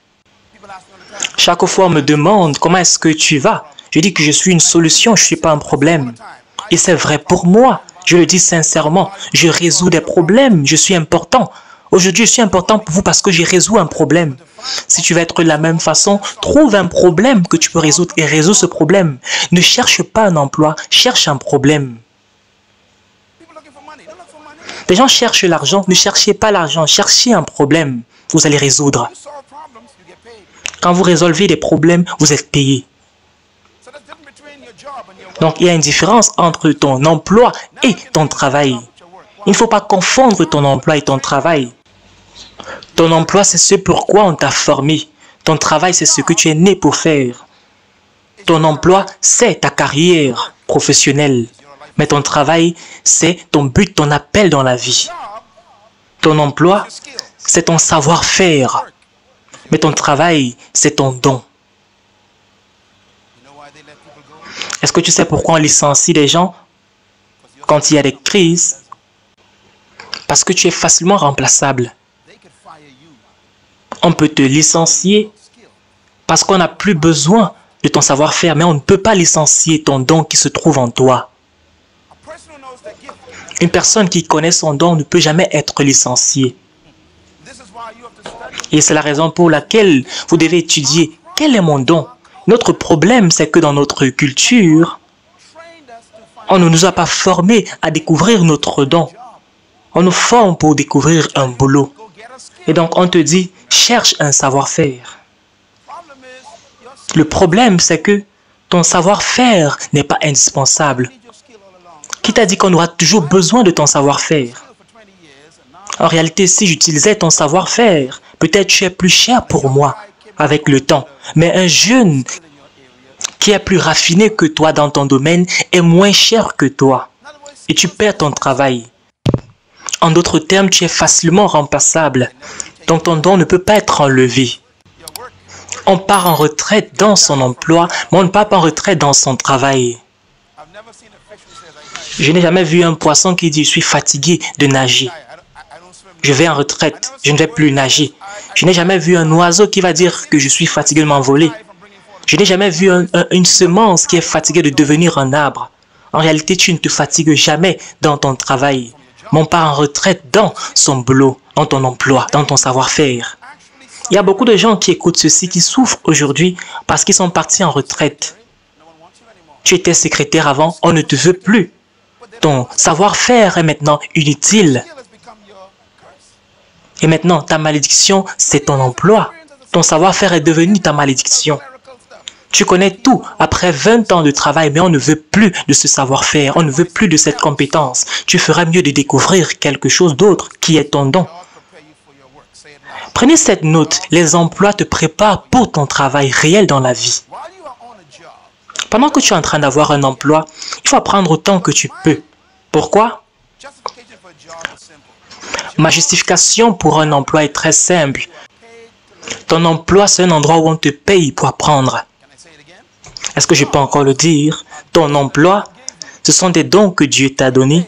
Chaque fois, on me demande comment est-ce que tu vas. Je dis que je suis une solution, je ne suis pas un problème. Et c'est vrai pour moi. Je le dis sincèrement. Je résous des problèmes. Je suis important. Aujourd'hui, je suis important pour vous parce que je résous un problème. Si tu veux être de la même façon, trouve un problème que tu peux résoudre et résous ce problème. Ne cherche pas un emploi, cherche un problème. Les gens cherchent l'argent, ne cherchez pas l'argent, cherchez un problème. Vous allez résoudre. Quand vous résolvez des problèmes, vous êtes payé. Donc, il y a une différence entre ton emploi et ton travail. Il ne faut pas confondre ton emploi et ton travail. Ton emploi, c'est ce pourquoi on t'a formé. Ton travail, c'est ce que tu es né pour faire. Ton emploi, c'est ta carrière professionnelle. Mais ton travail, c'est ton but, ton appel dans la vie. Ton emploi, c'est ton savoir-faire. Mais ton travail, c'est ton don. Est-ce que tu sais pourquoi on licencie les gens quand il y a des crises? Parce que tu es facilement remplaçable. On peut te licencier parce qu'on n'a plus besoin de ton savoir-faire, mais on ne peut pas licencier ton don qui se trouve en toi. Une personne qui connaît son don ne peut jamais être licenciée. Et c'est la raison pour laquelle vous devez étudier quel est mon don. Notre problème, c'est que dans notre culture, on ne nous a pas formés à découvrir notre don. On nous forme pour découvrir un boulot. Et donc, on te dit, cherche un savoir-faire. Le problème, c'est que ton savoir-faire n'est pas indispensable. Qui t'a dit qu'on aura toujours besoin de ton savoir-faire? En réalité, si j'utilisais ton savoir-faire, peut-être tu es plus cher pour moi avec le temps. Mais un jeune qui est plus raffiné que toi dans ton domaine est moins cher que toi. Et tu perds ton travail. En d'autres termes, tu es facilement remplaçable. Donc ton don ne peut pas être enlevé. On part en retraite dans son emploi, mais on ne part pas en retraite dans son travail. Je n'ai jamais vu un poisson qui dit « je suis fatigué de nager ». Je vais en retraite, je ne vais plus nager. Je n'ai jamais vu un oiseau qui va dire que je suis fatigué de m'envoler. Je n'ai jamais vu une semence qui est fatiguée de devenir un arbre. En réalité, tu ne te fatigues jamais dans ton travail. Mais on part en retraite dans son boulot, dans ton emploi, dans ton savoir-faire. Il y a beaucoup de gens qui écoutent ceci, qui souffrent aujourd'hui parce qu'ils sont partis en retraite. Tu étais secrétaire avant, on ne te veut plus. Ton savoir-faire est maintenant inutile. Et maintenant, ta malédiction, c'est ton emploi. Ton savoir-faire est devenu ta malédiction. Tu connais tout après 20 ans de travail, mais on ne veut plus de ce savoir-faire, on ne veut plus de cette compétence. Tu feras mieux de découvrir quelque chose d'autre qui est ton don. Prenez cette note, les emplois te préparent pour ton travail réel dans la vie. Pendant que tu es en train d'avoir un emploi, il faut apprendre autant que tu peux. Pourquoi? Ma justification pour un emploi est très simple. Ton emploi, c'est un endroit où on te paye pour apprendre. Est-ce que je peux encore le dire? Ton emploi, ce sont des dons que Dieu t'a donnés.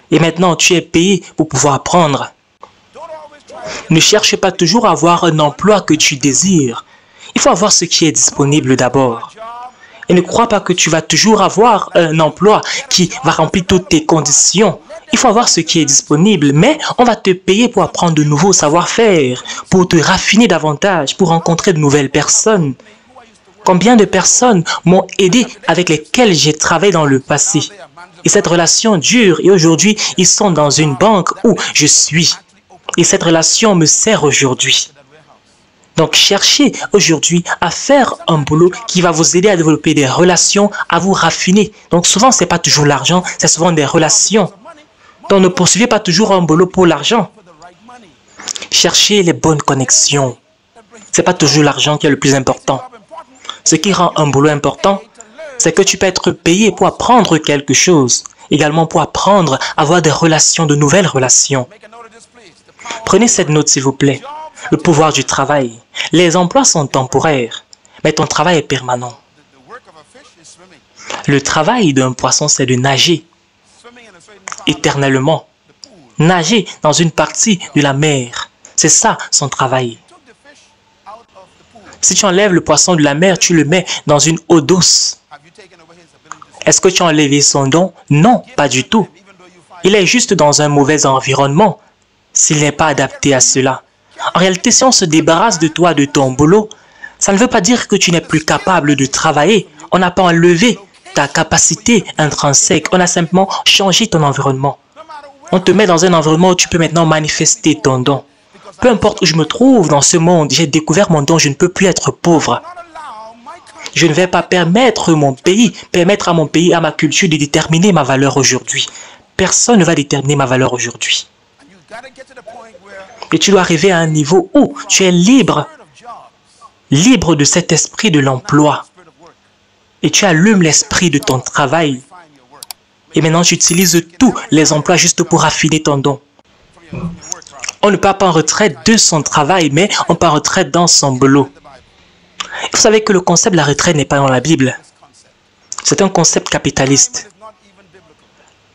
Et maintenant, tu es payé pour pouvoir apprendre. Ne cherche pas toujours à avoir un emploi que tu désires. Il faut avoir ce qui est disponible d'abord. Et ne crois pas que tu vas toujours avoir un emploi qui va remplir toutes tes conditions. Il faut avoir ce qui est disponible, mais on va te payer pour apprendre de nouveaux savoir-faire, pour te raffiner davantage, pour rencontrer de nouvelles personnes. Combien de personnes m'ont aidé avec lesquelles j'ai travaillé dans le passé? Et cette relation dure et aujourd'hui, ils sont dans une banque où je suis. Et cette relation me sert aujourd'hui. Donc, cherchez aujourd'hui à faire un boulot qui va vous aider à développer des relations, à vous raffiner. Donc, souvent, ce n'est pas toujours l'argent, c'est souvent des relations. Donc, ne poursuivez pas toujours un boulot pour l'argent. Cherchez les bonnes connexions. Ce n'est pas toujours l'argent qui est le plus important. Ce qui rend un boulot important, C'est que tu peux être payé pour apprendre quelque chose, également pour apprendre à avoir des relations, de nouvelles relations. Prenez cette note s'il vous plaît. Le pouvoir du travail. Les emplois sont temporaires, mais ton travail est permanent. Le travail d'un poisson, c'est de nager éternellement. Nager dans une partie de la mer. C'est ça son travail. Si tu enlèves le poisson de la mer, tu le mets dans une eau douce. Est-ce que tu as enlevé son don? Non, pas du tout. Il est juste dans un mauvais environnement s'il n'est pas adapté à cela. En réalité, si on se débarrasse de toi, de ton boulot, ça ne veut pas dire que tu n'es plus capable de travailler. On n'a pas enlevé ta capacité intrinsèque. On a simplement changé ton environnement. On te met dans un environnement où tu peux maintenant manifester ton don. Peu importe où je me trouve dans ce monde, j'ai découvert mon don, je ne peux plus être pauvre. Je ne vais pas permettre à mon pays, à ma culture de déterminer ma valeur aujourd'hui. Personne ne va déterminer ma valeur aujourd'hui. Et tu dois arriver à un niveau où tu es libre, libre de cet esprit de l'emploi. Et tu allumes l'esprit de ton travail. Et maintenant, tu utilises tous les emplois juste pour affiner ton don. On ne part pas en retraite de son travail, mais on part en retraite dans son boulot. Vous savez que le concept de la retraite n'est pas dans la Bible. C'est un concept capitaliste.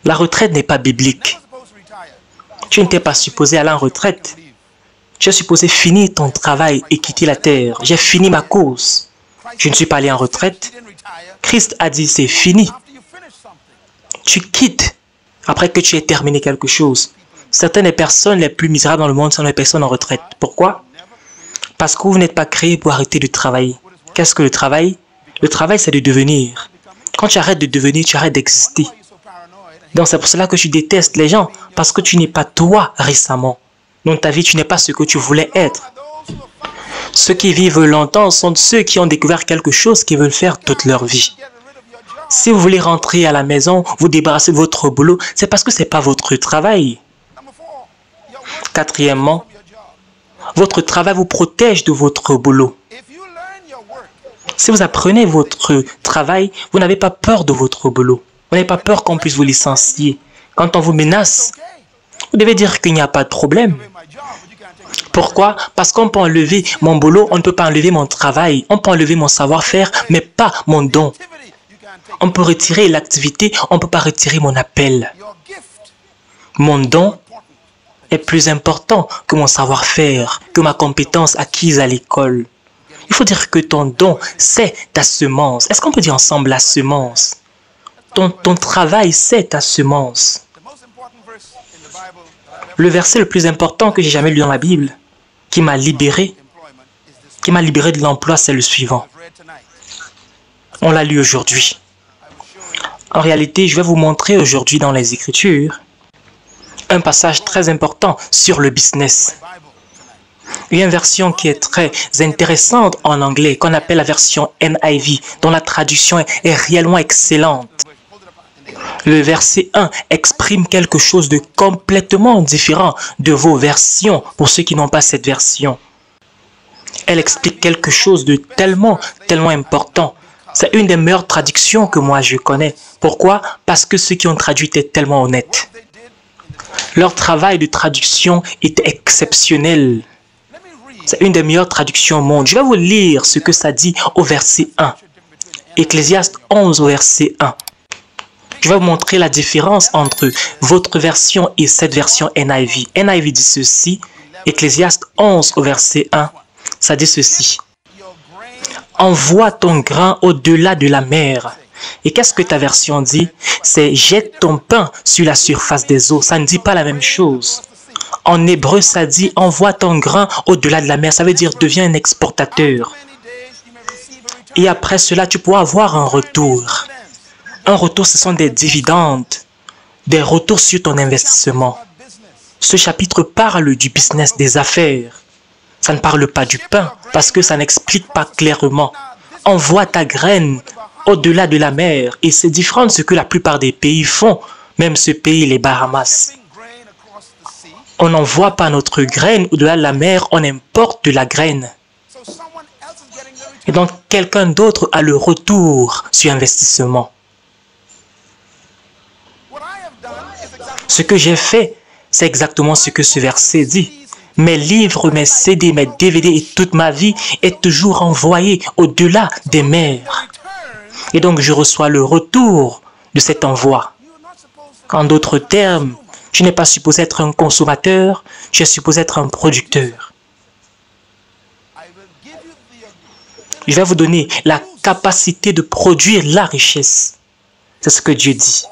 La retraite n'est pas biblique. Tu n'étais pas supposé aller en retraite. Tu es supposé finir ton travail et quitter la terre. J'ai fini ma course. Je ne suis pas allé en retraite. Christ a dit c'est fini. Tu quittes après que tu aies terminé quelque chose. Certaines personnes les plus misérables dans le monde sont les personnes en retraite. Pourquoi? Parce que vous n'êtes pas créé pour arrêter de travailler. Qu'est-ce que le travail? Le travail, c'est de devenir. Quand tu arrêtes de devenir, tu arrêtes d'exister. Donc c'est pour cela que tu détestes les gens, parce que tu n'es pas toi récemment. Dans ta vie, tu n'es pas ce que tu voulais être. Ceux qui vivent longtemps sont ceux qui ont découvert quelque chose qu'ils veulent faire toute leur vie. Si vous voulez rentrer à la maison, vous débarrasser de votre boulot, c'est parce que ce n'est pas votre travail. Quatrièmement, votre travail vous protège de votre boulot. Si vous apprenez votre travail, vous n'avez pas peur de votre boulot. Vous n'avez pas peur qu'on puisse vous licencier. Quand on vous menace, vous devez dire qu'il n'y a pas de problème. Pourquoi? Parce qu'on peut enlever mon boulot, on ne peut pas enlever mon travail. On peut enlever mon savoir-faire, mais pas mon don. On peut retirer l'activité, on ne peut pas retirer mon appel. Mon don est plus important que mon savoir-faire, que ma compétence acquise à l'école. Il faut dire que ton don, c'est ta semence. Est-ce qu'on peut dire ensemble la semence? Ton travail, c'est ta semence. Le verset le plus important que j'ai jamais lu dans la Bible, qui m'a libéré de l'emploi, c'est le suivant. On l'a lu aujourd'hui. En réalité, je vais vous montrer aujourd'hui dans les Écritures un passage très important sur le business. Il y a une version qui est très intéressante en anglais, qu'on appelle la version NIV, dont la traduction est réellement excellente. Le verset 1 exprime quelque chose de complètement différent de vos versions, pour ceux qui n'ont pas cette version. Elle explique quelque chose de tellement important. C'est une des meilleures traductions que moi je connais. Pourquoi? Parce que ceux qui ont traduit étaient tellement honnêtes. Leur travail de traduction était exceptionnel. C'est une des meilleures traductions au monde. Je vais vous lire ce que ça dit au verset 1. Ecclésiaste 11 au verset 1. Je vais vous montrer la différence entre votre version et cette version NIV. NIV dit ceci, Ecclésiaste 11 au verset 1, ça dit ceci. Envoie ton grain au-delà de la mer. Et qu'est-ce que ta version dit? C'est jette ton pain sur la surface des eaux. Ça ne dit pas la même chose. En hébreu, ça dit envoie ton grain au-delà de la mer. Ça veut dire deviens un exportateur. Et après cela, tu pourras avoir un retour. Un retour, ce sont des dividendes, des retours sur ton investissement. Ce chapitre parle du business, des affaires. Ça ne parle pas du pain, parce que ça n'explique pas clairement. Envoie ta graine au-delà de la mer. Et c'est différent de ce que la plupart des pays font, même ce pays, les Bahamas. On n'envoie pas notre graine au-delà de la mer, on importe de la graine. Et donc, quelqu'un d'autre a le retour sur investissement. Ce que j'ai fait, c'est exactement ce que ce verset dit. Mes livres, mes CD, mes DVD et toute ma vie est toujours envoyée au-delà des mers. Et donc, je reçois le retour de cet envoi. En d'autres termes, je n'ai pas supposé être un consommateur, je suis supposé être un producteur. Je vais vous donner la capacité de produire la richesse. C'est ce que Dieu dit.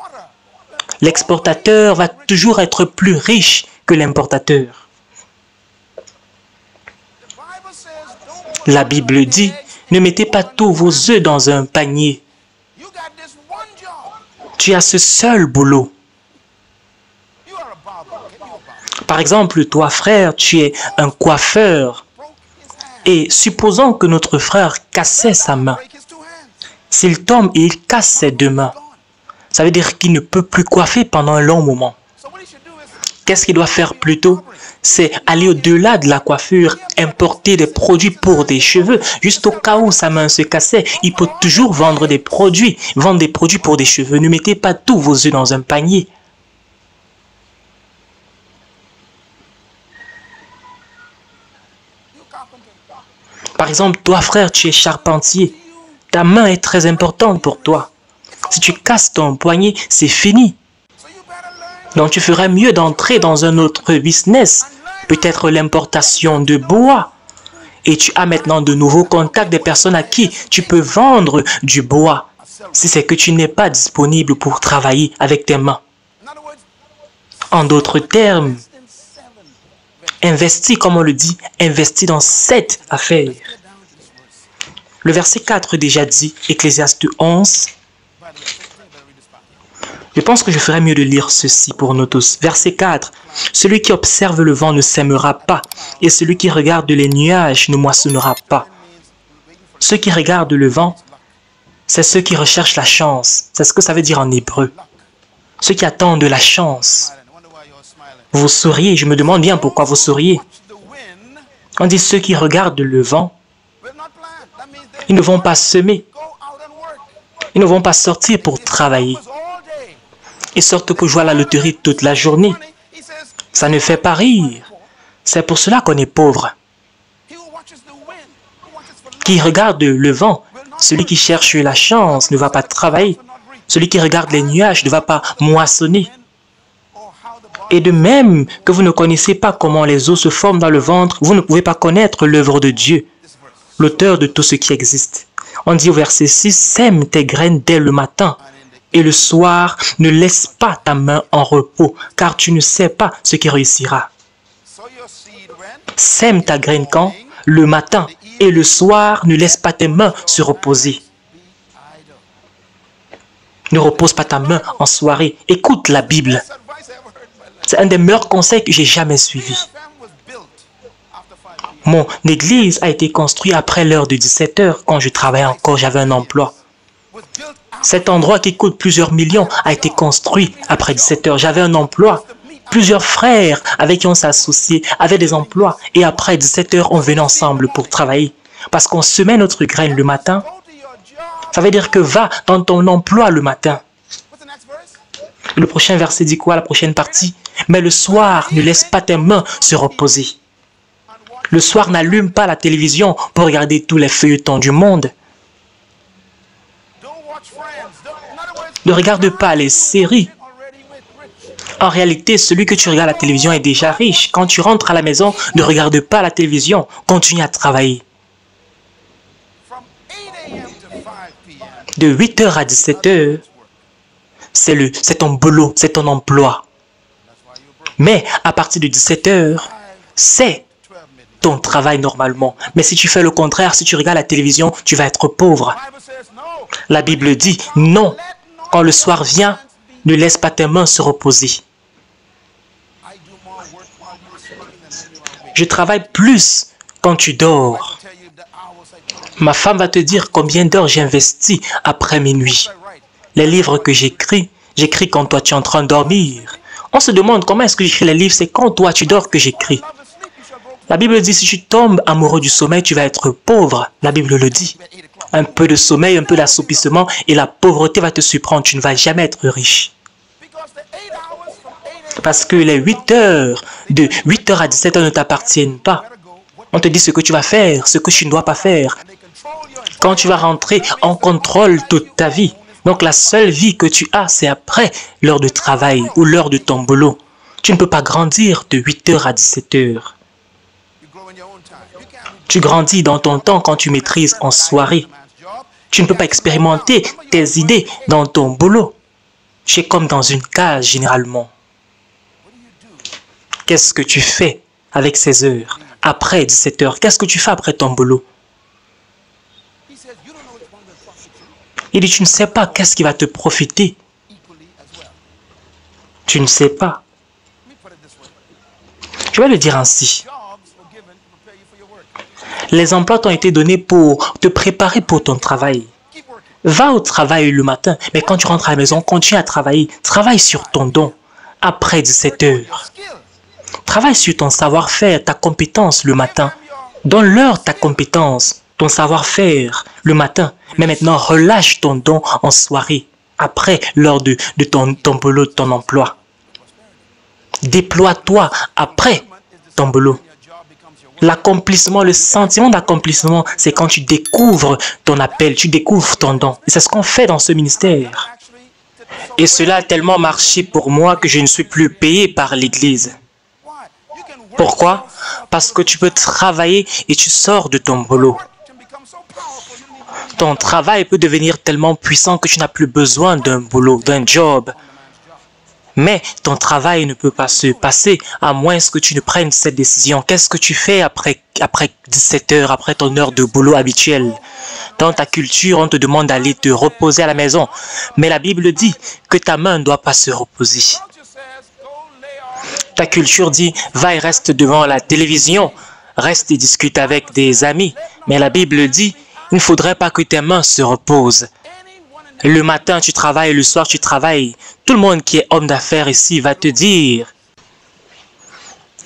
L'exportateur va toujours être plus riche que l'importateur. La Bible dit, ne mettez pas tous vos œufs dans un panier. Tu as ce seul boulot. Par exemple, toi, frère, tu es un coiffeur. Et supposons que notre frère cassait sa main. S'il tombe et il casse ses deux mains, ça veut dire qu'il ne peut plus coiffer pendant un long moment. Qu'est-ce qu'il doit faire plutôt? C'est aller au-delà de la coiffure, importer des produits pour des cheveux. Juste au cas où sa main se cassait, il peut toujours vendre des produits pour des cheveux. Ne mettez pas tous vos œufs dans un panier. Par exemple, toi frère, tu es charpentier. Ta main est très importante pour toi. Si tu casses ton poignet, c'est fini. Donc tu ferais mieux d'entrer dans un autre business, peut-être l'importation de bois. Et tu as maintenant de nouveaux contacts des personnes à qui tu peux vendre du bois, si c'est que tu n'es pas disponible pour travailler avec tes mains. En d'autres termes, investis, comme on le dit, investis dans cette affaire. Le verset 4 déjà dit, Ecclésiaste 11. Je pense que je ferais mieux de lire ceci pour nous tous. Verset 4. Celui qui observe le vent ne sèmera pas, et celui qui regarde les nuages ne moissonnera pas. Ceux qui regardent le vent, c'est ceux qui recherchent la chance. C'est ce que ça veut dire en hébreu. Ceux qui attendent la chance. Vous souriez, je me demande bien pourquoi vous souriez. On dit ceux qui regardent le vent, ils ne vont pas semer. Ils ne vont pas sortir pour travailler. Ils sortent pour jouer à la loterie toute la journée. Ça ne fait pas rire. C'est pour cela qu'on est pauvre. Qui regarde le vent, celui qui cherche la chance ne va pas travailler. Celui qui regarde les nuages ne va pas moissonner. Et de même que vous ne connaissez pas comment les os se forment dans le ventre, vous ne pouvez pas connaître l'œuvre de Dieu, l'auteur de tout ce qui existe. On dit au verset 6, « Sème tes graines dès le matin, et le soir, ne laisse pas ta main en repos, car tu ne sais pas ce qui réussira. » Sème ta graine quand? Le matin, et le soir, ne laisse pas tes mains se reposer. Ne repose pas ta main en soirée. Écoute la Bible. C'est un des meilleurs conseils que j'ai jamais suivi. Mon église a été construite après l'heure de 17 h quand je travaillais encore, j'avais un emploi. Cet endroit qui coûte plusieurs millions a été construit après 17 h. J'avais un emploi. Plusieurs frères avec qui on s'associait avaient des emplois. Et après 17 h, on venait ensemble pour travailler. Parce qu'on semait notre graine le matin. Ça veut dire que va dans ton emploi le matin. Le prochain verset dit quoi, la prochaine partie? Mais le soir, ne laisse pas tes mains se reposer. Le soir, n'allume pas la télévision pour regarder tous les feuilletons du monde. Ne regarde pas les séries. En réalité, celui que tu regardes à la télévision est déjà riche. Quand tu rentres à la maison, ne regarde pas la télévision. Continue à travailler. De 8 h à 17 h, c'est ton boulot, c'est ton emploi. Mais à partir de 17 h, c'est ton travail normalement. Mais si tu fais le contraire, si tu regardes la télévision, tu vas être pauvre. La Bible dit, non, quand le soir vient, ne laisse pas tes mains se reposer. Je travaille plus quand tu dors. Ma femme va te dire combien d'heures j'investis après minuit. Les livres que j'écris quand toi tu es en train de dormir. On se demande comment est-ce que j'écris les livres, c'est quand toi tu dors que j'écris. La Bible dit, si tu tombes amoureux du sommeil, tu vas être pauvre. La Bible le dit. Un peu de sommeil, un peu d'assoupissement et la pauvreté va te surprendre. Tu ne vas jamais être riche. Parce que les 8 heures, de 8 heures à 17 heures ne t'appartiennent pas. On te dit ce que tu vas faire, ce que tu ne dois pas faire. Quand tu vas rentrer, on contrôle toute ta vie. Donc la seule vie que tu as, c'est après l'heure de travail ou l'heure de ton boulot. Tu ne peux pas grandir de 8 heures à 17 heures. Tu grandis dans ton temps quand tu maîtrises en soirée. Tu ne peux pas expérimenter tes idées dans ton boulot. Tu es comme dans une cage généralement. Qu'est-ce que tu fais avec ces heures? Après 17 heures, qu'est-ce que tu fais après ton boulot? Il dit, tu ne sais pas qu'est-ce qui va te profiter. Tu ne sais pas. Je vais le dire ainsi. Les emplois t'ont été donnés pour te préparer pour ton travail. Va au travail le matin, mais quand tu rentres à la maison, continue à travailler. Travaille sur ton don après 17 heures. Travaille sur ton savoir-faire, ta compétence le matin. Donne-leur ta compétence, ton savoir-faire le matin. Mais maintenant, relâche ton don en soirée, après l'heure de ton boulot, de ton emploi. Déploie-toi après ton boulot. L'accomplissement, le sentiment d'accomplissement, c'est quand tu découvres ton appel, tu découvres ton don. Et c'est ce qu'on fait dans ce ministère. Et cela a tellement marché pour moi que je ne suis plus payé par l'Église. Pourquoi? Parce que tu peux travailler et tu sors de ton boulot. Ton travail peut devenir tellement puissant que tu n'as plus besoin d'un boulot, d'un job. Mais ton travail ne peut pas se passer à moins que tu ne prennes cette décision. Qu'est-ce que tu fais après 17 heures, après ton heure de boulot habituelle? Dans ta culture, on te demande d'aller te reposer à la maison. Mais la Bible dit que ta main ne doit pas se reposer. Ta culture dit, va et reste devant la télévision, reste et discute avec des amis. Mais la Bible dit, il ne faudrait pas que tes mains se reposent. Le matin, tu travailles, le soir, tu travailles. Tout le monde qui est homme d'affaires ici va te dire,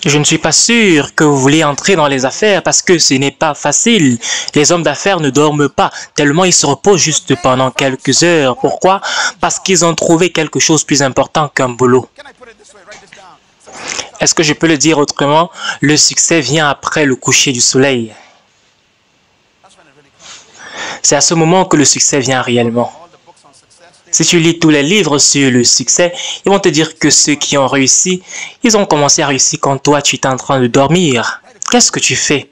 je ne suis pas sûr que vous voulez entrer dans les affaires parce que ce n'est pas facile. Les hommes d'affaires ne dorment pas, tellement ils se reposent juste pendant quelques heures. Pourquoi? Parce qu'ils ont trouvé quelque chose de plus important qu'un boulot. Est-ce que je peux le dire autrement? Le succès vient après le coucher du soleil. C'est à ce moment que le succès vient réellement. Si tu lis tous les livres sur le succès, ils vont te dire que ceux qui ont réussi, ils ont commencé à réussir quand toi, tu es en train de dormir. Qu'est-ce que tu fais?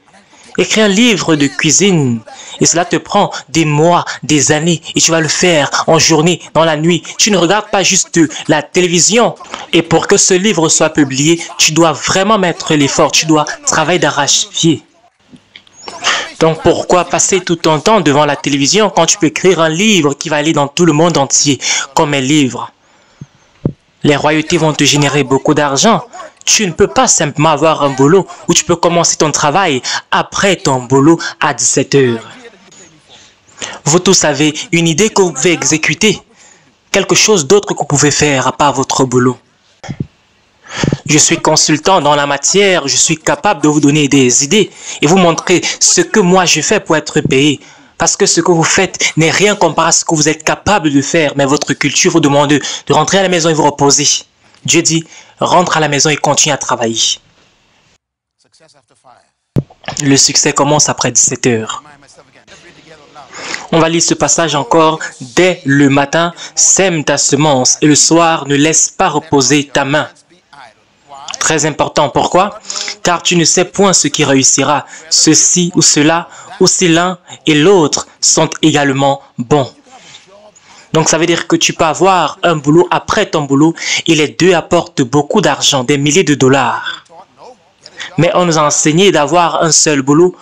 Écris un livre de cuisine et cela te prend des mois, des années et tu vas le faire en journée, dans la nuit. Tu ne regardes pas juste la télévision. Et pour que ce livre soit publié, tu dois vraiment mettre l'effort, tu dois travailler d'arrache-pied. Donc pourquoi passer tout ton temps devant la télévision quand tu peux écrire un livre qui va aller dans tout le monde entier comme un livre? Les royautés vont te générer beaucoup d'argent. Tu ne peux pas simplement avoir un boulot où tu peux commencer ton travail après ton boulot à 17 heures. Vous tous avez une idée que vous pouvez exécuter, quelque chose d'autre que vous pouvez faire à part votre boulot. Je suis consultant dans la matière, je suis capable de vous donner des idées et vous montrer ce que moi je fais pour être payé. Parce que ce que vous faites n'est rien comparé à ce que vous êtes capable de faire, mais votre culture vous demande de rentrer à la maison et vous reposer. Dieu dit, rentre à la maison et continue à travailler. Le succès commence après 17 heures. On va lire ce passage encore. Dès le matin, sème ta semence et le soir, ne laisse pas reposer ta main. Très important. Pourquoi? Car tu ne sais point ce qui réussira. Ceci ou cela, ou si l'un et l'autre sont également bons. Donc ça veut dire que tu peux avoir un boulot après ton boulot et les deux apportent beaucoup d'argent, des milliers de dollars. Mais on nous a enseigné d'avoir un seul boulot,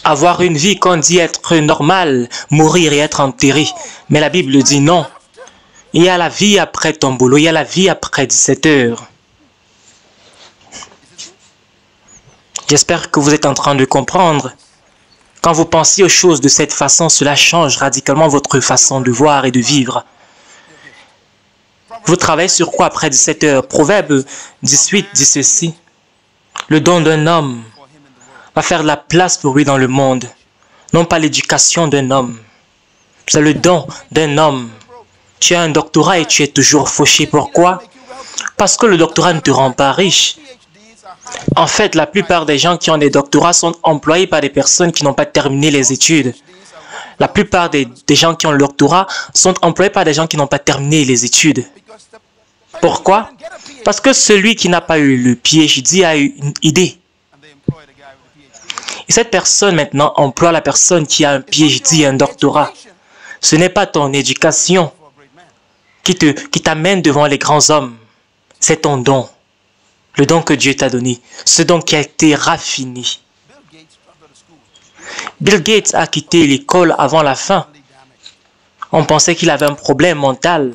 avoir une vie qu'on dit être normale, mourir et être enterré. Mais la Bible dit non. Il y a la vie après ton boulot, il y a la vie après 17 heures. J'espère que vous êtes en train de comprendre. Quand vous pensez aux choses de cette façon, cela change radicalement votre façon de voir et de vivre. Vous travaillez sur quoi après 17 heures? Proverbe 18 dit ceci. Le don d'un homme va faire de la place pour lui dans le monde, non pas l'éducation d'un homme. C'est le don d'un homme. Tu as un doctorat et tu es toujours fauché. Pourquoi? Parce que le doctorat ne te rend pas riche. En fait, la plupart des gens qui ont des doctorats sont employés par des personnes qui n'ont pas terminé les études. La plupart des gens qui ont le doctorat sont employés par des gens qui n'ont pas terminé les études. Pourquoi? Parce que celui qui n'a pas eu le PhD a eu une idée. Et cette personne maintenant emploie la personne qui a un PhD et un doctorat. Ce n'est pas ton éducation qui t'amène devant les grands hommes. C'est ton don. Le don que Dieu t'a donné. Ce don qui a été raffiné. Bill Gates a quitté l'école avant la fin. On pensait qu'il avait un problème mental.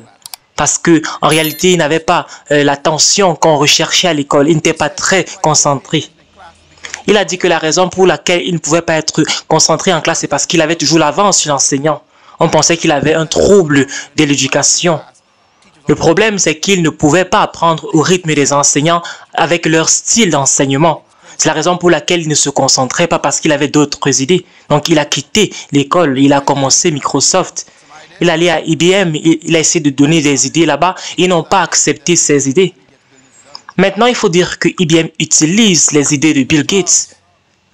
Parce qu'en réalité, il n'avait pas l'attention qu'on recherchait à l'école. Il n'était pas très concentré. Il a dit que la raison pour laquelle il ne pouvait pas être concentré en classe, c'est parce qu'il avait toujours l'avance sur l'enseignant. On pensait qu'il avait un trouble de l'éducation. Le problème, c'est qu'il ne pouvait pas apprendre au rythme des enseignants avec leur style d'enseignement. C'est la raison pour laquelle il ne se concentrait pas parce qu'il avait d'autres idées. Donc, il a quitté l'école, il a commencé Microsoft. Il allait à IBM, il a essayé de donner des idées là-bas. Ils n'ont pas accepté ces idées. Maintenant, il faut dire que IBM utilise les idées de Bill Gates.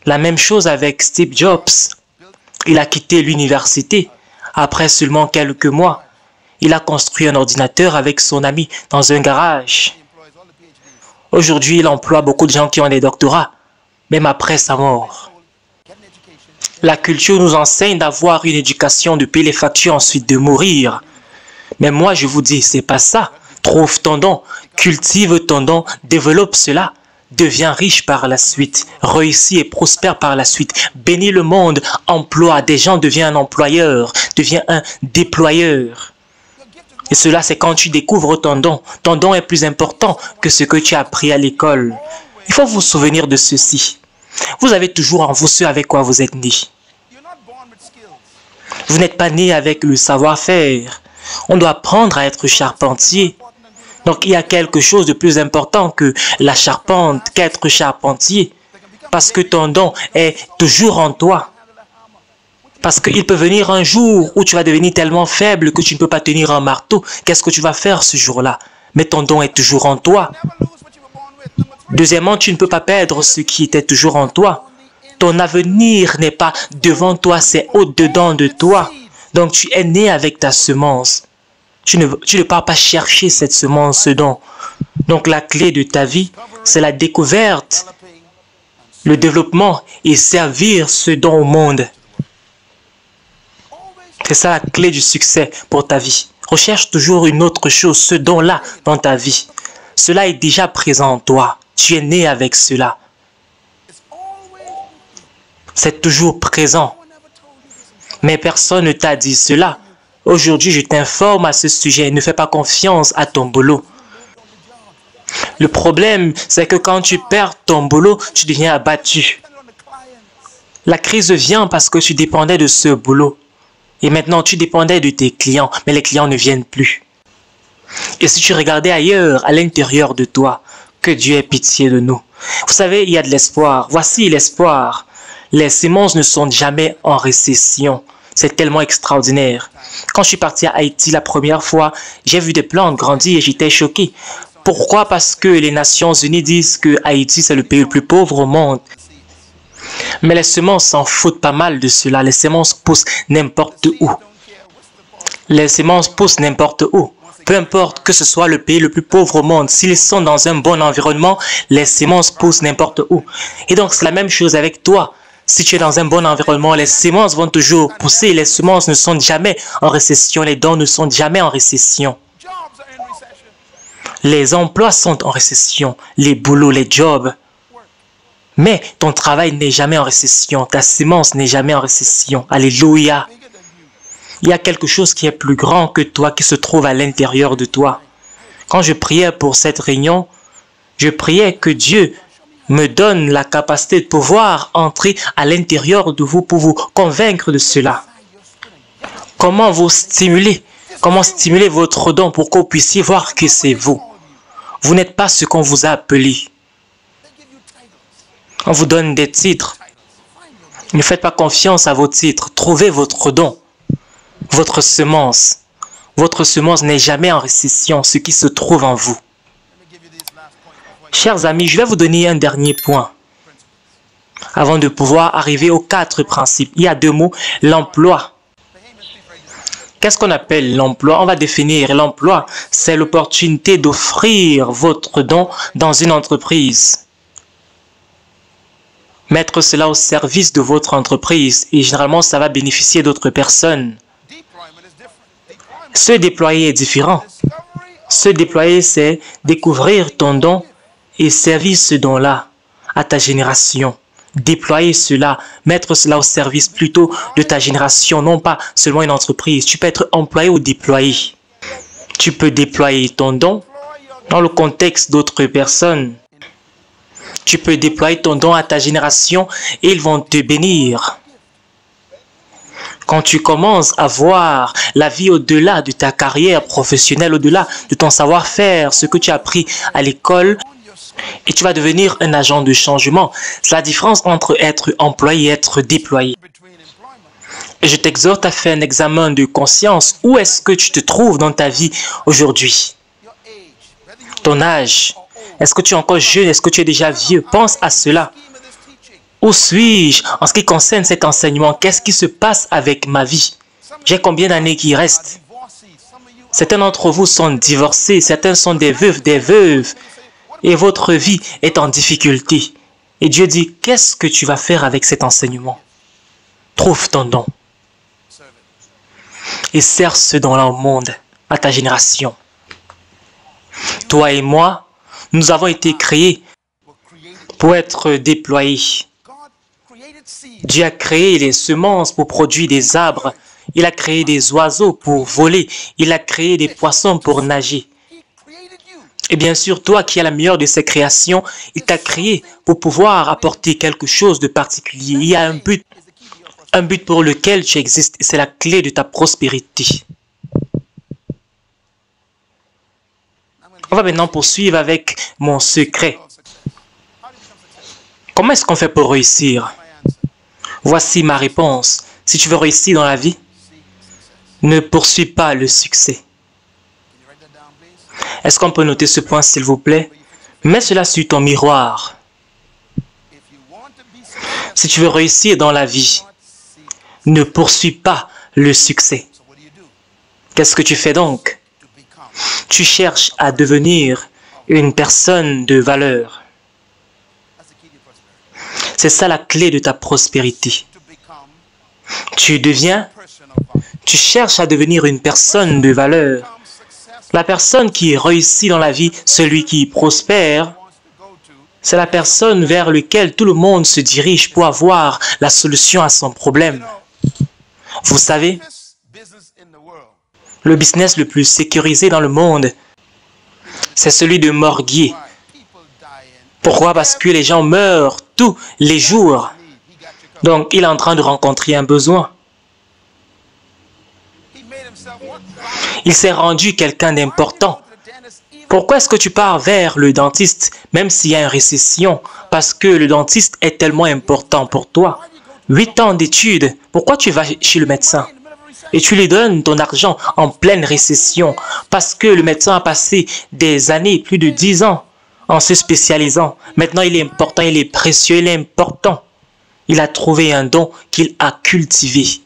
La même chose avec Steve Jobs. Il a quitté l'université. Après seulement quelques mois, il a construit un ordinateur avec son ami dans un garage. Aujourd'hui, il emploie beaucoup de gens qui ont des doctorats, même après sa mort. La culture nous enseigne d'avoir une éducation, de payer les factures, ensuite de mourir. Mais moi, je vous dis, c'est pas ça. Trouve ton don, cultive ton don, développe cela. Deviens riche par la suite, réussis et prospère par la suite. Bénis le monde, emploie des gens, deviens un employeur, deviens un déployeur. Et cela, c'est quand tu découvres ton don. Ton don est plus important que ce que tu as appris à l'école. Il faut vous souvenir de ceci. Vous avez toujours en vous ce avec quoi vous êtes né. Vous n'êtes pas né avec le savoir-faire. On doit apprendre à être charpentier. Donc, il y a quelque chose de plus important que la charpente, qu'être charpentier. Parce que ton don est toujours en toi. Parce qu'il peut venir un jour où tu vas devenir tellement faible que tu ne peux pas tenir un marteau. Qu'est-ce que tu vas faire ce jour-là? Mais ton don est toujours en toi. Deuxièmement, tu ne peux pas perdre ce qui était toujours en toi. Ton avenir n'est pas devant toi, c'est au-dedans de toi. Donc, tu es né avec ta semence. Tu ne pars pas chercher cette semence, ce don. Donc, la clé de ta vie, c'est la découverte, le développement et servir ce don au monde. C'est ça la clé du succès pour ta vie. Recherche toujours une autre chose, ce don-là dans ta vie. Cela est déjà présent en toi. Tu es né avec cela. C'est toujours présent. Mais personne ne t'a dit cela. Aujourd'hui, je t'informe à ce sujet. Ne fais pas confiance à ton boulot. Le problème, c'est que quand tu perds ton boulot, tu deviens abattu. La crise vient parce que tu dépendais de ce boulot. Et maintenant, tu dépendais de tes clients, mais les clients ne viennent plus. Et si tu regardais ailleurs, à l'intérieur de toi, que Dieu ait pitié de nous. Vous savez, il y a de l'espoir. Voici l'espoir. Les semences ne sont jamais en récession. C'est tellement extraordinaire. Quand je suis parti à Haïti la première fois, j'ai vu des plantes grandir et j'étais choqué. Pourquoi? Parce que les Nations Unies disent que Haïti, c'est le pays le plus pauvre au monde. Mais les semences s'en foutent pas mal de cela. Les semences poussent n'importe où. Les semences poussent n'importe où. Peu importe que ce soit le pays le plus pauvre au monde, s'ils sont dans un bon environnement, les semences poussent n'importe où. Et donc, c'est la même chose avec toi. Si tu es dans un bon environnement, les semences vont toujours pousser. Les semences ne sont jamais en récession. Les dons ne sont jamais en récession. Les emplois sont en récession. Les boulots, les jobs. Mais ton travail n'est jamais en récession. Ta semence n'est jamais en récession. Alléluia. Il y a quelque chose qui est plus grand que toi, qui se trouve à l'intérieur de toi. Quand je priais pour cette réunion, je priais que Dieu me donne la capacité de pouvoir entrer à l'intérieur de vous pour vous convaincre de cela. Comment vous stimuler? Comment stimuler votre don pour que vous puissiez voir que c'est vous? Vous n'êtes pas ce qu'on vous a appelé. On vous donne des titres. Ne faites pas confiance à vos titres. Trouvez votre don, votre semence. Votre semence n'est jamais en récession, ce qui se trouve en vous. Chers amis, je vais vous donner un dernier point avant de pouvoir arriver aux 4 principes. Il y a 2 mots, l'emploi. Qu'est-ce qu'on appelle l'emploi? On va définir l'emploi. C'est l'opportunité d'offrir votre don dans une entreprise. Mettre cela au service de votre entreprise et généralement ça va bénéficier d'autres personnes. Se déployer est différent. Se déployer, c'est découvrir ton don et servir ce don-là à ta génération. Déployer cela, mettre cela au service plutôt de ta génération, non pas seulement une entreprise. Tu peux être employé ou déployé. Tu peux déployer ton don dans le contexte d'autres personnes. Tu peux déployer ton don à ta génération et ils vont te bénir. Quand tu commences à voir la vie au-delà de ta carrière professionnelle, au-delà de ton savoir-faire, ce que tu as appris à l'école, et tu vas devenir un agent de changement. C'est la différence entre être employé et être déployé. Et je t'exhorte à faire un examen de conscience. Où est-ce que tu te trouves dans ta vie aujourd'hui? Ton âge. Est-ce que tu es encore jeune? Est-ce que tu es déjà vieux? Pense à cela. Où suis-je en ce qui concerne cet enseignement? Qu'est-ce qui se passe avec ma vie? J'ai combien d'années qui restent? Certains d'entre vous sont divorcés, certains sont des veufs, des veuves. Et votre vie est en difficulté. Et Dieu dit, qu'est-ce que tu vas faire avec cet enseignement? Trouve ton don. Et sers ce don-là au monde, à ta génération. Toi et moi, nous avons été créés pour être déployés. Dieu a créé les semences pour produire des arbres. Il a créé des oiseaux pour voler. Il a créé des poissons pour nager. Et bien sûr, toi qui es la meilleure de ses créations, il t'a créé pour pouvoir apporter quelque chose de particulier. Il y a un but pour lequel tu existes et c'est la clé de ta prospérité. On va maintenant poursuivre avec mon secret. Comment est-ce qu'on fait pour réussir? Voici ma réponse. Si tu veux réussir dans la vie, ne poursuis pas le succès. Est-ce qu'on peut noter ce point, s'il vous plaît? Mets cela sur ton miroir. Si tu veux réussir dans la vie, ne poursuis pas le succès. Qu'est-ce que tu fais donc? Tu cherches à devenir une personne de valeur. C'est ça la clé de ta prospérité. Tu cherches à devenir une personne de valeur. La personne qui réussit dans la vie, celui qui prospère, c'est la personne vers laquelle tout le monde se dirige pour avoir la solution à son problème. Vous savez, le business le plus sécurisé dans le monde, c'est celui de morguier. Pourquoi? Parce que les gens meurent tous les jours. Donc, il est en train de rencontrer un besoin. Il s'est rendu quelqu'un d'important. Pourquoi est-ce que tu pars vers le dentiste, même s'il y a une récession? Parce que le dentiste est tellement important pour toi. 8 ans d'études, pourquoi tu vas chez le médecin? Et tu lui donnes ton argent en pleine récession. Parce que le médecin a passé des années, plus de 10 ans, en se spécialisant. Maintenant, il est important, il est précieux, il est important. Il a trouvé un don qu'il a cultivé.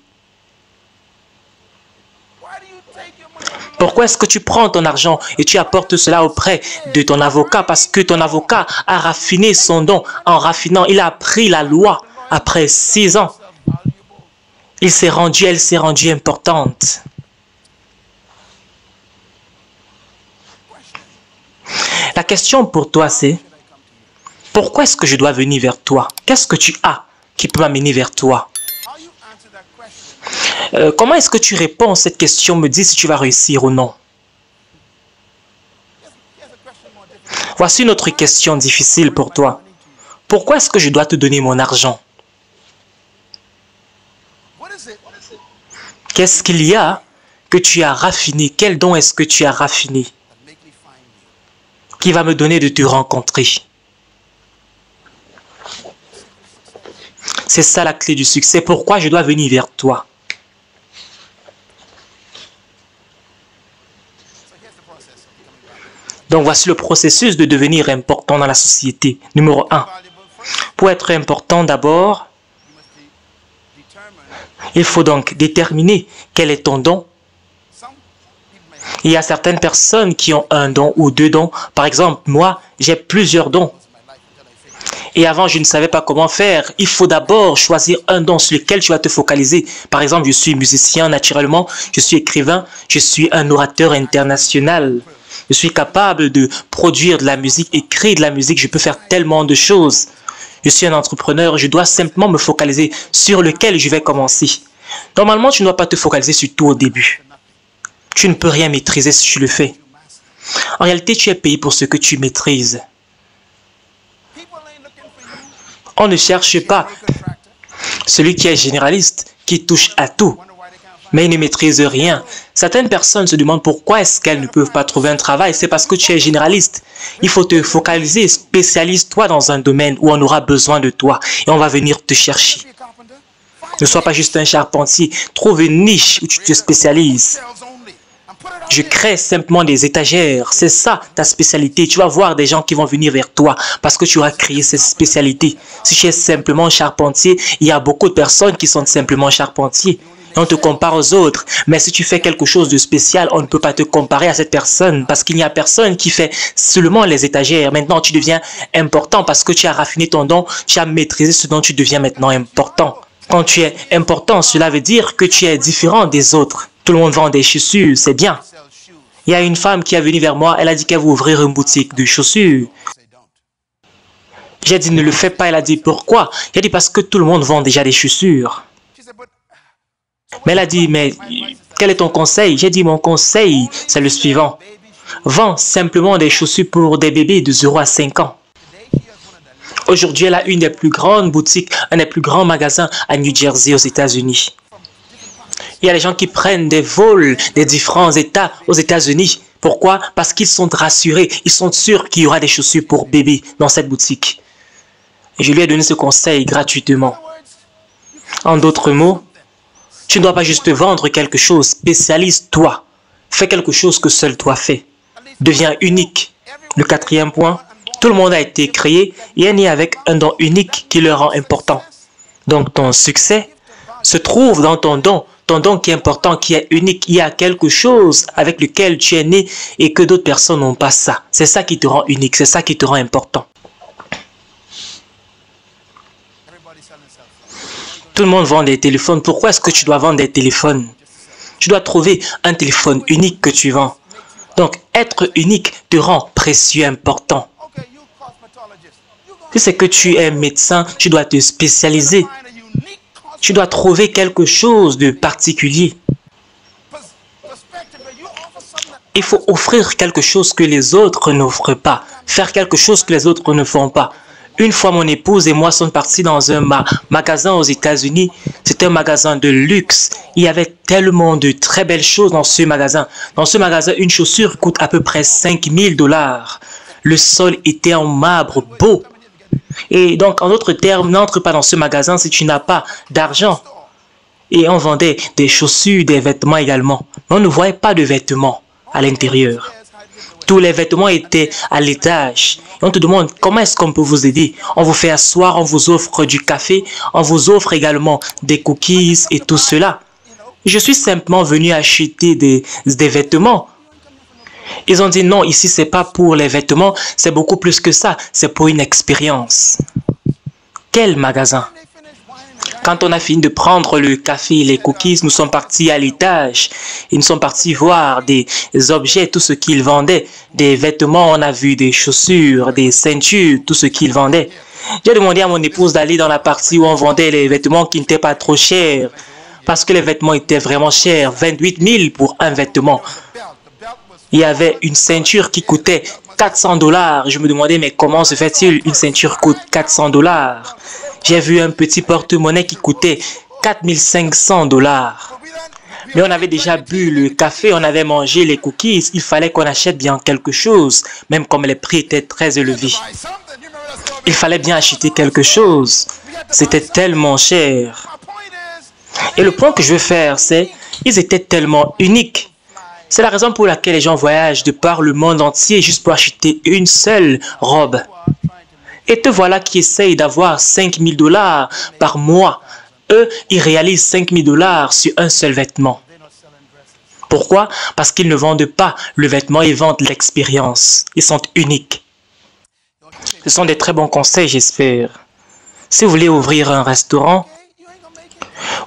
Pourquoi est-ce que tu prends ton argent et tu apportes cela auprès de ton avocat? Parce que ton avocat a raffiné son don. En raffinant, il a appris la loi après 6 ans. Elle s'est rendue importante. La question pour toi, c'est pourquoi est-ce que je dois venir vers toi? Qu'est-ce que tu as qui peut m'amener vers toi? Comment est-ce que tu réponds à cette question? Me dis si tu vas réussir ou non. Voici une autre question difficile pour toi. Pourquoi est-ce que je dois te donner mon argent? Qu'est-ce qu'il y a que tu as raffiné? Quel don est-ce que tu as raffiné qui va me donner de te rencontrer? C'est ça la clé du succès. Pourquoi je dois venir vers toi? Donc voici le processus de devenir important dans la société. Numéro 1. Pour être important d'abord, il faut donc déterminer quel est ton don. Il y a certaines personnes qui ont un don ou deux dons. Par exemple, moi, j'ai plusieurs dons. Et avant, je ne savais pas comment faire. Il faut d'abord choisir un don sur lequel tu vas te focaliser. Par exemple, je suis musicien naturellement, je suis écrivain, je suis un orateur international. Je suis capable de produire de la musique, écrire de la musique, je peux faire tellement de choses. Je suis un entrepreneur, je dois simplement me focaliser sur lequel je vais commencer. Normalement, tu ne dois pas te focaliser sur tout au début. Tu ne peux rien maîtriser si tu le fais. En réalité, tu es payé pour ce que tu maîtrises. On ne cherche pas celui qui est généraliste, qui touche à tout, mais il ne maîtrise rien. Certaines personnes se demandent pourquoi est-ce qu'elles ne peuvent pas trouver un travail. C'est parce que tu es généraliste. Il faut te focaliser, spécialise-toi dans un domaine où on aura besoin de toi et on va venir te chercher. Ne sois pas juste un charpentier. Trouve une niche où tu te spécialises. Je crée simplement des étagères. C'est ça ta spécialité. Tu vas voir des gens qui vont venir vers toi parce que tu auras créé cette spécialité. Si tu es simplement charpentier, il y a beaucoup de personnes qui sont simplement charpentiers. Et on te compare aux autres. Mais si tu fais quelque chose de spécial, on ne peut pas te comparer à cette personne parce qu'il n'y a personne qui fait seulement les étagères. Maintenant, tu deviens important parce que tu as raffiné ton don, tu as maîtrisé ce dont tu deviens maintenant important. Quand tu es important, cela veut dire que tu es différent des autres. Tout le monde vend des chaussures, c'est bien. Il y a une femme qui est venue vers moi, elle a dit qu'elle veut ouvrir une boutique de chaussures. J'ai dit ne le fais pas, elle a dit pourquoi? J'ai dit parce que tout le monde vend déjà des chaussures. Mais elle a dit mais quel est ton conseil? J'ai dit mon conseil c'est le suivant. Vends simplement des chaussures pour des bébés de 0 à 5 ans. Aujourd'hui, elle a une des plus grandes boutiques, un des plus grands magasins à New Jersey aux États-Unis. Il y a des gens qui prennent des vols des différents États aux États-Unis. Pourquoi? Parce qu'ils sont rassurés. Ils sont sûrs qu'il y aura des chaussures pour bébés dans cette boutique. Et je lui ai donné ce conseil gratuitement. En d'autres mots, tu ne dois pas juste vendre quelque chose. Spécialise-toi. Fais quelque chose que seul toi fais. Deviens unique. Le quatrième point, tout le monde a été créé et est né avec un don unique qui le rend important. Donc ton succès se trouve dans ton don qui est important, qui est unique. Il y a quelque chose avec lequel tu es né et que d'autres personnes n'ont pas ça. C'est ça qui te rend unique, c'est ça qui te rend important. Tout le monde vend des téléphones. Pourquoi est-ce que tu dois vendre des téléphones? Tu dois trouver un téléphone unique que tu vends. Donc, être unique te rend précieux, important. Si c'est que tu es médecin, tu dois te spécialiser. Tu dois trouver quelque chose de particulier. Il faut offrir quelque chose que les autres n'offrent pas. Faire quelque chose que les autres ne font pas. Une fois, mon épouse et moi sommes partis dans un magasin aux États-Unis. C'était un magasin de luxe. Il y avait tellement de très belles choses dans ce magasin. Dans ce magasin, une chaussure coûte à peu près 5 000 $. Le sol était en marbre beau. Et donc, en d'autres termes, n'entre pas dans ce magasin si tu n'as pas d'argent. Et on vendait des chaussures, des vêtements également. Mais on ne voyait pas de vêtements à l'intérieur. Tous les vêtements étaient à l'étage. Et on te demande comment est-ce qu'on peut vous aider. On vous fait asseoir, on vous offre du café, on vous offre également des cookies et tout cela. Je suis simplement venu acheter des vêtements. Ils ont dit non, ici c'est pas pour les vêtements, c'est beaucoup plus que ça, c'est pour une expérience. Quel magasin? Quand on a fini de prendre le café et les cookies, nous sommes partis à l'étage. Et nous sommes partis voir des objets, tout ce qu'ils vendaient. Des vêtements, on a vu des chaussures, des ceintures, tout ce qu'ils vendaient. J'ai demandé à mon épouse d'aller dans la partie où on vendait les vêtements qui n'étaient pas trop chers. Parce que les vêtements étaient vraiment chers, 28 000 pour un vêtement. Il y avait une ceinture qui coûtait 400 $. Je me demandais, mais comment se fait-il une ceinture coûte 400 $? J'ai vu un petit porte-monnaie qui coûtait 4 500 $. Mais on avait déjà bu le café, on avait mangé les cookies. Il fallait qu'on achète bien quelque chose, même comme les prix étaient très élevés. Il fallait bien acheter quelque chose. C'était tellement cher. Et le point que je veux faire, c'est ils étaient tellement uniques. C'est la raison pour laquelle les gens voyagent de par le monde entier juste pour acheter une seule robe. Et te voilà qui essayent d'avoir 5 000 $ par mois. Eux, ils réalisent 5 000 $ sur un seul vêtement. Pourquoi? Parce qu'ils ne vendent pas le vêtement, ils vendent l'expérience. Ils sont uniques. Ce sont des très bons conseils, j'espère. Si vous voulez ouvrir un restaurant,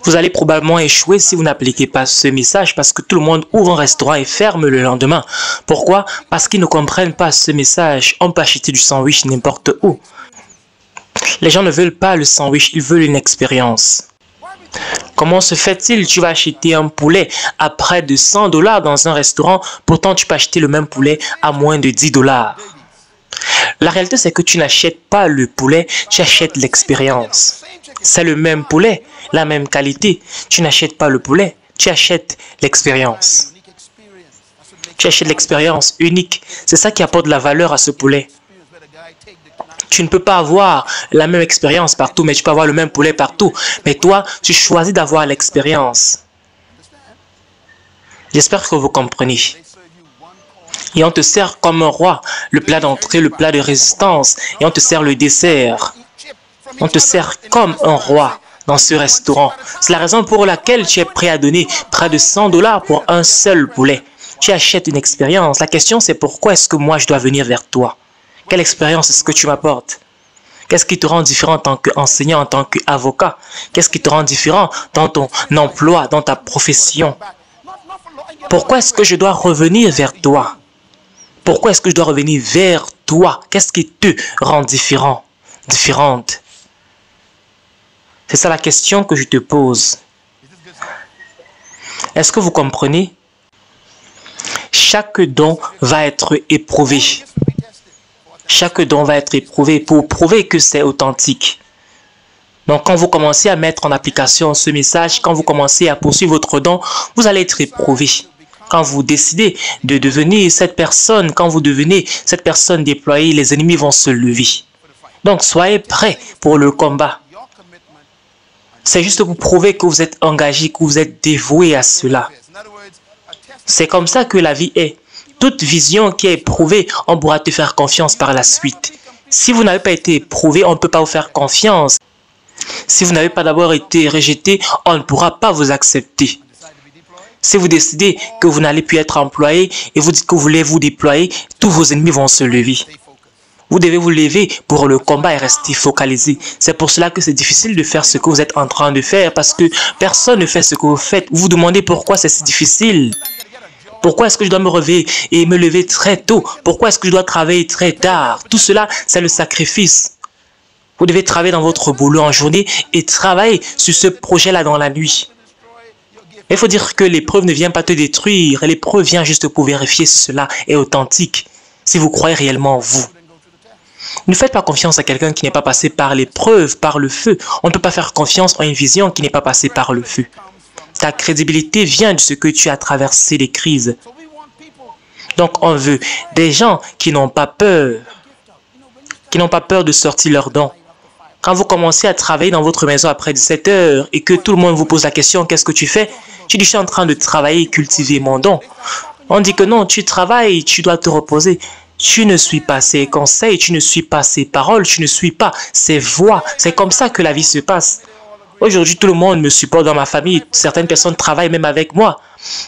vous allez probablement échouer si vous n'appliquez pas ce message parce que tout le monde ouvre un restaurant et ferme le lendemain. Pourquoi? Parce qu'ils ne comprennent pas ce message. On peut acheter du sandwich n'importe où. Les gens ne veulent pas le sandwich, ils veulent une expérience. Comment se fait-il? Tu vas acheter un poulet à près de 100 $ dans un restaurant, pourtant tu peux acheter le même poulet à moins de 10 $. La réalité, c'est que tu n'achètes pas le poulet, tu achètes l'expérience. C'est le même poulet, la même qualité. Tu n'achètes pas le poulet, tu achètes l'expérience. Tu achètes l'expérience unique. C'est ça qui apporte de la valeur à ce poulet. Tu ne peux pas avoir la même expérience partout, mais tu peux avoir le même poulet partout. Mais toi, tu choisis d'avoir l'expérience. J'espère que vous comprenez. Et on te sert comme un roi, le plat d'entrée, le plat de résistance, et on te sert le dessert. On te sert comme un roi dans ce restaurant. C'est la raison pour laquelle tu es prêt à donner près de 100 $ pour un seul poulet. Tu achètes une expérience. La question c'est pourquoi est-ce que moi je dois venir vers toi? Quelle expérience est-ce que tu m'apportes? Qu'est-ce qui te rend différent en tant qu'enseignant, en tant qu'avocat? Qu'est-ce qui te rend différent dans ton emploi, dans ta profession? Pourquoi est-ce que je dois revenir vers toi? Pourquoi est-ce que je dois revenir vers toi? Qu'est-ce qui te rend différent, différente? C'est ça la question que je te pose. Est-ce que vous comprenez? Chaque don va être éprouvé. Chaque don va être éprouvé pour prouver que c'est authentique. Donc, quand vous commencez à mettre en application ce message, quand vous commencez à poursuivre votre don, vous allez être éprouvé. Quand vous décidez de devenir cette personne, quand vous devenez cette personne déployée, les ennemis vont se lever. Donc, soyez prêts pour le combat. C'est juste pour prouver que vous êtes engagé, que vous êtes dévoué à cela. C'est comme ça que la vie est. Toute vision qui est éprouvée, on pourra te faire confiance par la suite. Si vous n'avez pas été éprouvé, on ne peut pas vous faire confiance. Si vous n'avez pas d'abord été rejeté, on ne pourra pas vous accepter. Si vous décidez que vous n'allez plus être employé et vous dites que vous voulez vous déployer, tous vos ennemis vont se lever. Vous devez vous lever pour le combat et rester focalisé. C'est pour cela que c'est difficile de faire ce que vous êtes en train de faire parce que personne ne fait ce que vous faites. Vous vous demandez pourquoi c'est si difficile. Pourquoi est-ce que je dois me réveiller et me lever très tôt? Pourquoi est-ce que je dois travailler très tard? Tout cela, c'est le sacrifice. Vous devez travailler dans votre boulot en journée et travailler sur ce projet-là dans la nuit. Il faut dire que l'épreuve ne vient pas te détruire. L'épreuve vient juste pour vérifier si cela est authentique, si vous croyez réellement en vous. Ne faites pas confiance à quelqu'un qui n'est pas passé par l'épreuve, par le feu. On ne peut pas faire confiance en une vision qui n'est pas passée par le feu. Ta crédibilité vient de ce que tu as traversé les crises. Donc on veut des gens qui n'ont pas peur, de sortir leurs dons. Quand vous commencez à travailler dans votre maison après 17 heures et que tout le monde vous pose la question, qu'est-ce que tu fais? Tu dis, je suis en train de travailler et cultiver mon don. On dit que non, tu travailles, tu dois te reposer. Tu ne suis pas ses conseils, tu ne suis pas ses paroles, tu ne suis pas ses voix. C'est comme ça que la vie se passe. Aujourd'hui, tout le monde me supporte dans ma famille. Certaines personnes travaillent même avec moi.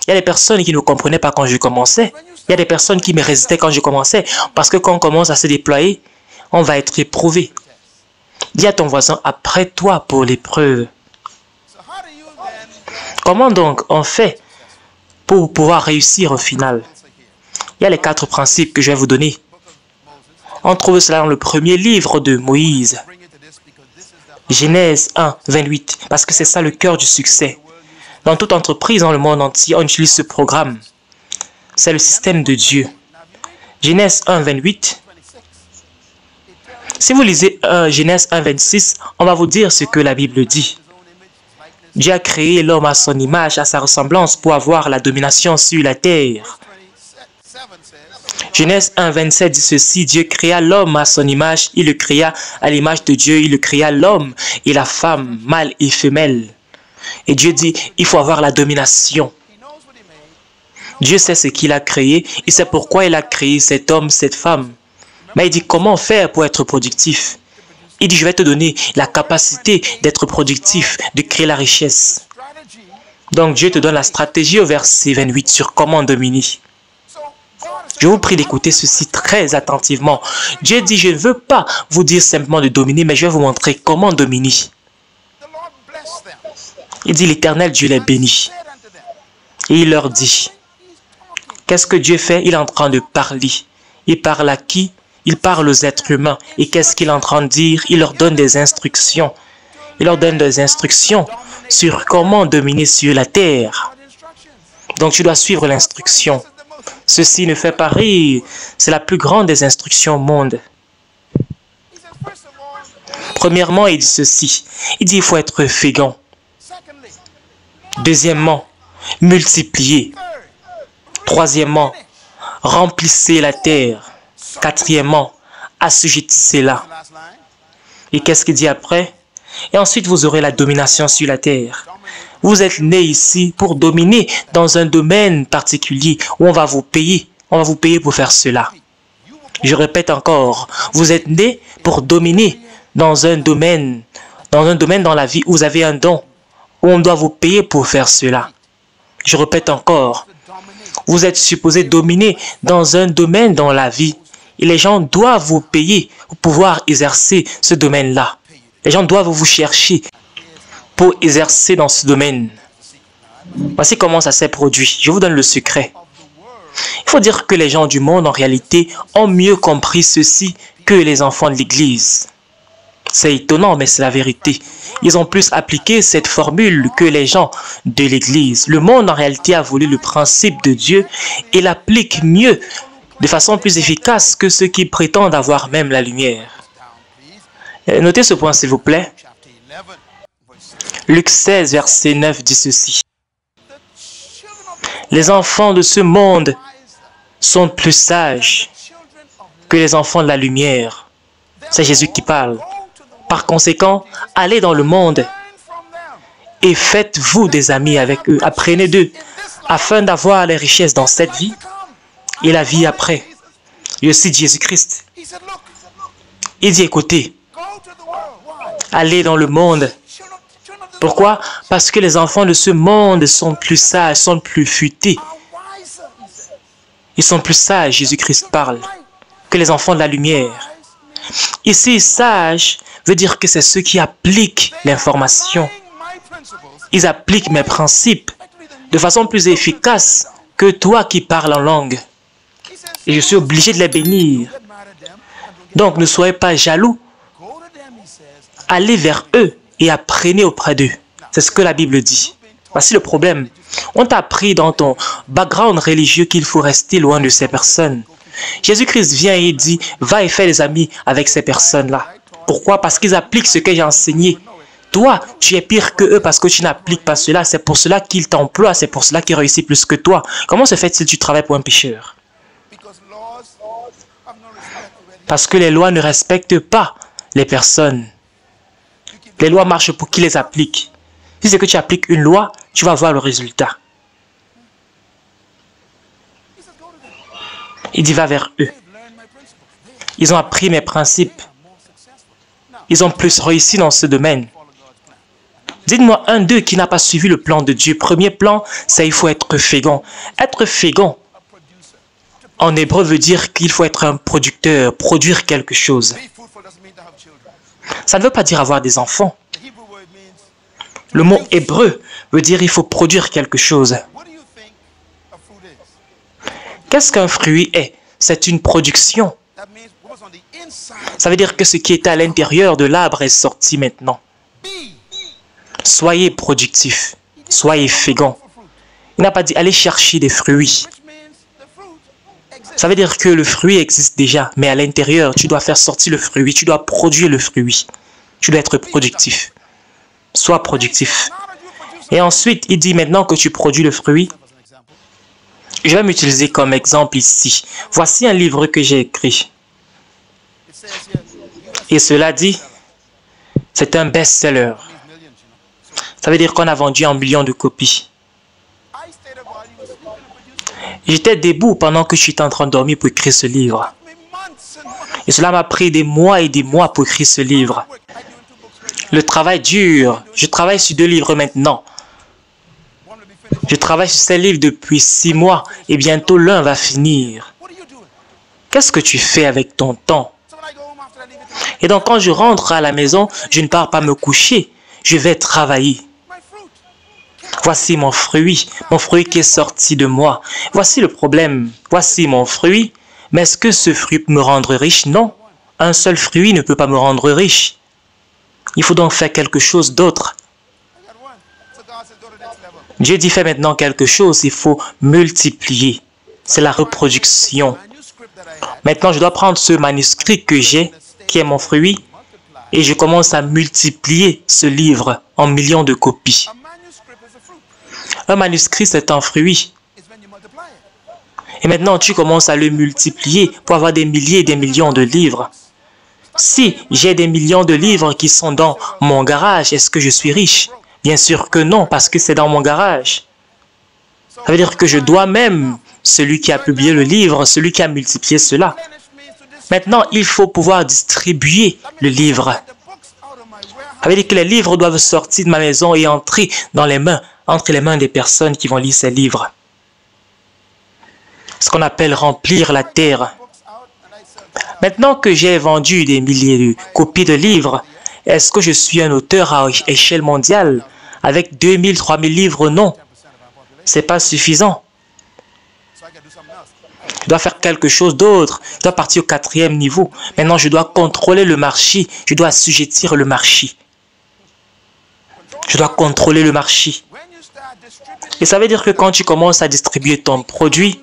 Il y a des personnes qui ne comprenaient pas quand je commençais. Il y a des personnes qui me résistaient quand je commençais. Parce que quand on commence à se déployer, on va être éprouvé. Dis à ton voisin, après toi pour l'épreuve. Comment donc on fait pour pouvoir réussir au final? Il y a les 4 principes que je vais vous donner. On trouve cela dans le premier livre de Moïse. Genèse 1, 28, parce que c'est ça le cœur du succès. Dans toute entreprise dans le monde entier, on utilise ce programme. C'est le système de Dieu. Genèse 1, 28. Si vous lisez Genèse 1, 26, on va vous dire ce que la Bible dit. Dieu a créé l'homme à son image, à sa ressemblance, pour avoir la domination sur la terre. Genèse 1, 27 dit ceci, Dieu créa l'homme à son image, il le créa à l'image de Dieu, il le créa l'homme et la femme, mâle et femelle. Et Dieu dit, il faut avoir la domination. Dieu sait ce qu'il a créé, il sait pourquoi il a créé cet homme, cette femme. Mais il dit, comment faire pour être productif? Il dit, je vais te donner la capacité d'être productif, de créer la richesse. Donc Dieu te donne la stratégie au verset 28 sur comment dominer. Je vous prie d'écouter ceci très attentivement. Dieu dit, je ne veux pas vous dire simplement de dominer, mais je vais vous montrer comment dominer. Il dit, l'Éternel Dieu les bénit. Et il leur dit, qu'est-ce que Dieu fait? Il est en train de parler. Il parle à qui? Il parle aux êtres humains. Et qu'est-ce qu'il est en train de dire? Il leur donne des instructions. Il leur donne des instructions sur comment dominer sur la terre. Donc tu dois suivre l'instruction. Ceci ne fait pas rire. C'est la plus grande des instructions au monde. Premièrement, il dit ceci. Il dit il faut être fécond. Deuxièmement, multiplier. Troisièmement, remplissez la terre. Quatrièmement, assujettissez-la. Et qu'est-ce qu'il dit après? Et ensuite, vous aurez la domination sur la terre. Vous êtes né ici pour dominer dans un domaine particulier où on va vous payer. On va vous payer pour faire cela. Je répète encore, vous êtes né pour dominer dans un domaine dans la vie où vous avez un don, où on doit vous payer pour faire cela. Je répète encore, vous êtes supposé dominer dans un domaine dans la vie et les gens doivent vous payer pour pouvoir exercer ce domaine-là. Les gens doivent vous chercher pour exercer dans ce domaine. Voici comment ça s'est produit. Je vous donne le secret. Il faut dire que les gens du monde, en réalité, ont mieux compris ceci que les enfants de l'Église. C'est étonnant, mais c'est la vérité. Ils ont plus appliqué cette formule que les gens de l'Église. Le monde, en réalité, a voulu le principe de Dieu et l'applique mieux, de façon plus efficace que ceux qui prétendent avoir même la lumière. Notez ce point, s'il vous plaît. Luc 16, verset 9 dit ceci. Les enfants de ce monde sont plus sages que les enfants de la lumière. C'est Jésus qui parle. Par conséquent, allez dans le monde et faites-vous des amis avec eux. Apprenez d'eux afin d'avoir les richesses dans cette vie et la vie après. Et aussi Jésus-Christ. Il dit, écoutez, allez dans le monde. Pourquoi? Parce que les enfants de ce monde sont plus sages, sont plus futés. Ils sont plus sages, Jésus-Christ parle, que les enfants de la lumière. Ici, sage veut dire que c'est ceux qui appliquent l'information. Ils appliquent mes principes de façon plus efficace que toi qui parles en langue. Et je suis obligé de les bénir. Donc, ne soyez pas jaloux. Allez vers eux et apprenez auprès d'eux. C'est ce que la Bible dit. Voici le problème. On t'a appris dans ton background religieux qu'il faut rester loin de ces personnes. Jésus-Christ vient et dit, va et fais des amis avec ces personnes-là. Pourquoi? Parce qu'ils appliquent ce que j'ai enseigné. Toi, tu es pire que eux parce que tu n'appliques pas cela. C'est pour cela qu'ils t'emploient, c'est pour cela qu'ils réussissent plus que toi. Comment se fait-il que tu travailles pour un pécheur? Parce que les lois ne respectent pas les personnes. Les lois marchent pour qui les applique. Si c'est que tu appliques une loi, tu vas voir le résultat. Il dit, va vers eux. Ils ont appris mes principes. Ils ont plus réussi dans ce domaine. Dites-moi un d'eux qui n'a pas suivi le plan de Dieu. Premier plan, c'est il faut être fécond. Être fécond, en hébreu, veut dire qu'il faut être un producteur, produire quelque chose. Ça ne veut pas dire avoir des enfants. Le mot hébreu veut dire il faut produire quelque chose. Qu'est-ce qu'un fruit est? C'est une production. Ça veut dire que ce qui était à l'intérieur de l'arbre est sorti maintenant. Soyez productif, soyez fécond. Il n'a pas dit allez chercher des fruits. Ça veut dire que le fruit existe déjà, mais à l'intérieur, tu dois faire sortir le fruit, tu dois produire le fruit. Tu dois être productif. Sois productif. Et ensuite, il dit maintenant que tu produis le fruit, Je vais m'utiliser comme exemple ici. Voici un livre que j'ai écrit. Et cela dit, c'est un best-seller. Ça veut dire qu'on a vendu 1 million de copies. J'étais debout pendant que je suis en train de dormir pour écrire ce livre. Et cela m'a pris des mois et des mois pour écrire ce livre. Le travail dure. Je travaille sur 2 livres maintenant. Je travaille sur ces livres depuis 6 mois et bientôt l'un va finir. Qu'est-ce que tu fais avec ton temps? Et donc quand je rentre à la maison, je ne pars pas me coucher. Je vais travailler. Voici mon fruit qui est sorti de moi. Voici le problème. Voici mon fruit. Mais est-ce que ce fruit peut me rendre riche? Non. Un seul fruit ne peut pas me rendre riche. Il faut donc faire quelque chose d'autre. Dieu dit, fais maintenant quelque chose, il faut multiplier. C'est la reproduction. Maintenant, je dois prendre ce manuscrit que j'ai, qui est mon fruit, et je commence à multiplier ce livre en millions de copies. Un manuscrit, c'est un fruit. Et maintenant, tu commences à le multiplier pour avoir des milliers et des millions de livres. Si j'ai des millions de livres qui sont dans mon garage, est-ce que je suis riche? Bien sûr que non, parce que c'est dans mon garage. Ça veut dire que je dois même celui qui a publié le livre, celui qui a multiplié cela. Maintenant, il faut pouvoir distribuer le livre. Ça veut dire que les livres doivent sortir de ma maison et entrer dans les mains, entre les mains des personnes qui vont lire ces livres. Ce qu'on appelle remplir la terre. Maintenant que j'ai vendu des milliers de copies de livres, est-ce que je suis un auteur à échelle mondiale? Avec 2000, 3000 livres, non. Ce n'est pas suffisant. Je dois faire quelque chose d'autre. Je dois partir au 4e niveau. Maintenant, je dois contrôler le marché. Je dois assujettir le marché. Je dois contrôler le marché. Et ça veut dire que quand tu commences à distribuer ton produit,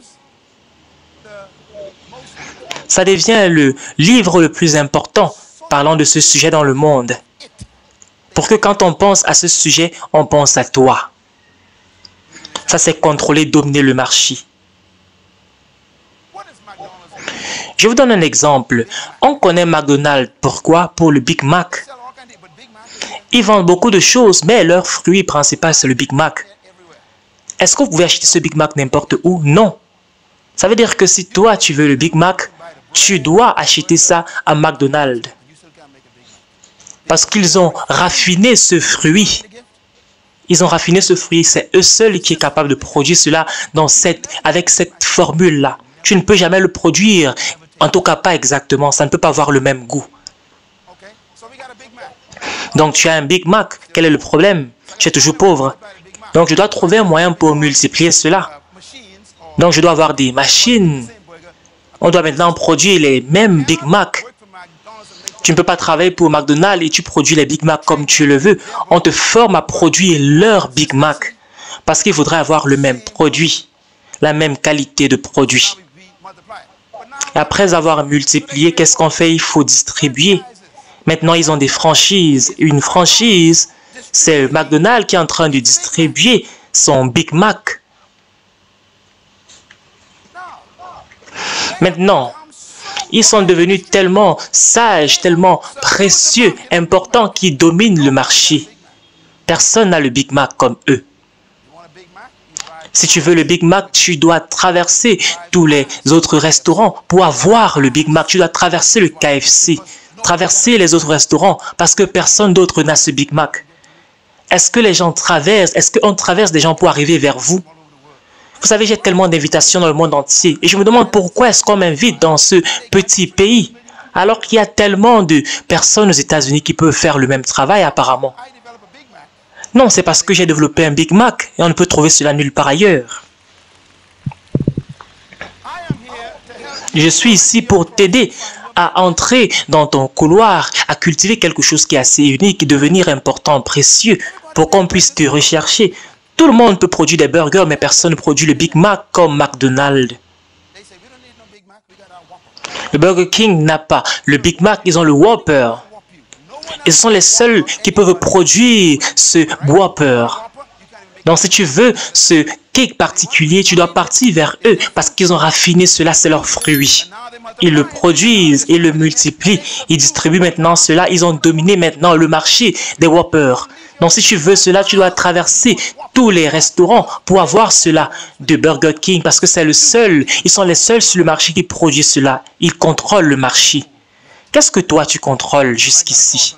ça devient le livre le plus important parlant de ce sujet dans le monde. Pour que quand on pense à ce sujet, on pense à toi. Ça, c'est contrôler, dominer le marché. Je vous donne un exemple. On connaît McDonald's. Pourquoi? Pour le Big Mac. Ils vendent beaucoup de choses, mais leur fruit principal, c'est le Big Mac. Est-ce que vous pouvez acheter ce Big Mac n'importe où? Non. Ça veut dire que si toi, tu veux le Big Mac, tu dois acheter ça à McDonald's. Parce qu'ils ont raffiné ce fruit. Ils ont raffiné ce fruit. C'est eux seuls qui sont capables de produire cela avec cette formule-là. Tu ne peux jamais le produire. En tout cas, pas exactement. Ça ne peut pas avoir le même goût. Donc, tu as un Big Mac. Quel est le problème? Tu es toujours pauvre. Donc, je dois trouver un moyen pour multiplier cela. Donc, je dois avoir des machines. On doit maintenant produire les mêmes Big Mac. Tu ne peux pas travailler pour McDonald's et tu produis les Big Mac comme tu le veux. On te forme à produire leur Big Mac. Parce qu'il faudrait avoir le même produit, la même qualité de produit. Et après avoir multiplié, qu'est-ce qu'on fait? Il faut distribuer. Maintenant, ils ont des franchises. Une franchise, c'est McDonald's qui est en train de distribuer son Big Mac. Maintenant, ils sont devenus tellement sages, tellement précieux, importants qu'ils dominent le marché. Personne n'a le Big Mac comme eux. Si tu veux le Big Mac, tu dois traverser tous les autres restaurants pour avoir le Big Mac. Tu dois traverser le KFC, traverser les autres restaurants parce que personne d'autre n'a ce Big Mac. Est-ce que les gens traversent? Est-ce qu'on traverse des gens pour arriver vers vous? Vous savez, j'ai tellement d'invitations dans le monde entier. Et je me demande pourquoi est-ce qu'on m'invite dans ce petit pays, alors qu'il y a tellement de personnes aux États-Unis qui peuvent faire le même travail apparemment. Non, c'est parce que j'ai développé un Big Mac et on ne peut trouver cela nulle part ailleurs. Je suis ici pour t'aider à entrer dans ton couloir, à cultiver quelque chose qui est assez unique et devenir important, précieux, pour qu'on puisse te rechercher. Tout le monde peut produire des burgers, mais personne ne produit le Big Mac comme McDonald's. Le Burger King n'a pas le Big Mac, ils ont le Whopper. Ils sont les seuls qui peuvent produire ce Whopper. Donc si tu veux ce cake particulier, tu dois partir vers eux parce qu'ils ont raffiné cela, c'est leur fruit. Ils le produisent, ils le multiplient, ils distribuent maintenant cela, ils ont dominé maintenant le marché des Whoppers. Donc si tu veux cela, tu dois traverser tous les restaurants pour avoir cela de Burger King parce que c'est le seul, ils sont les seuls sur le marché qui produisent cela. Ils contrôlent le marché. Qu'est-ce que toi tu contrôles jusqu'ici?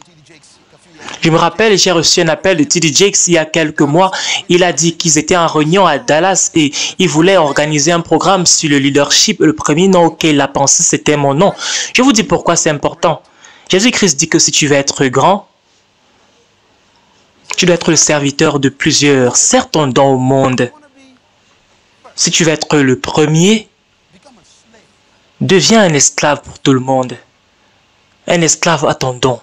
Je me rappelle, j'ai reçu un appel de TD Jakes il y a quelques mois. Il a dit qu'ils étaient en réunion à Dallas et ils voulaient organiser un programme sur le leadership. Le premier nom auquel il a pensé, c'était mon nom. Je vous dis pourquoi c'est important. Jésus-Christ dit que si tu veux être grand, tu dois être le serviteur de plusieurs. Sers ton don au monde. Si tu veux être le premier, deviens un esclave pour tout le monde. Un esclave à ton don.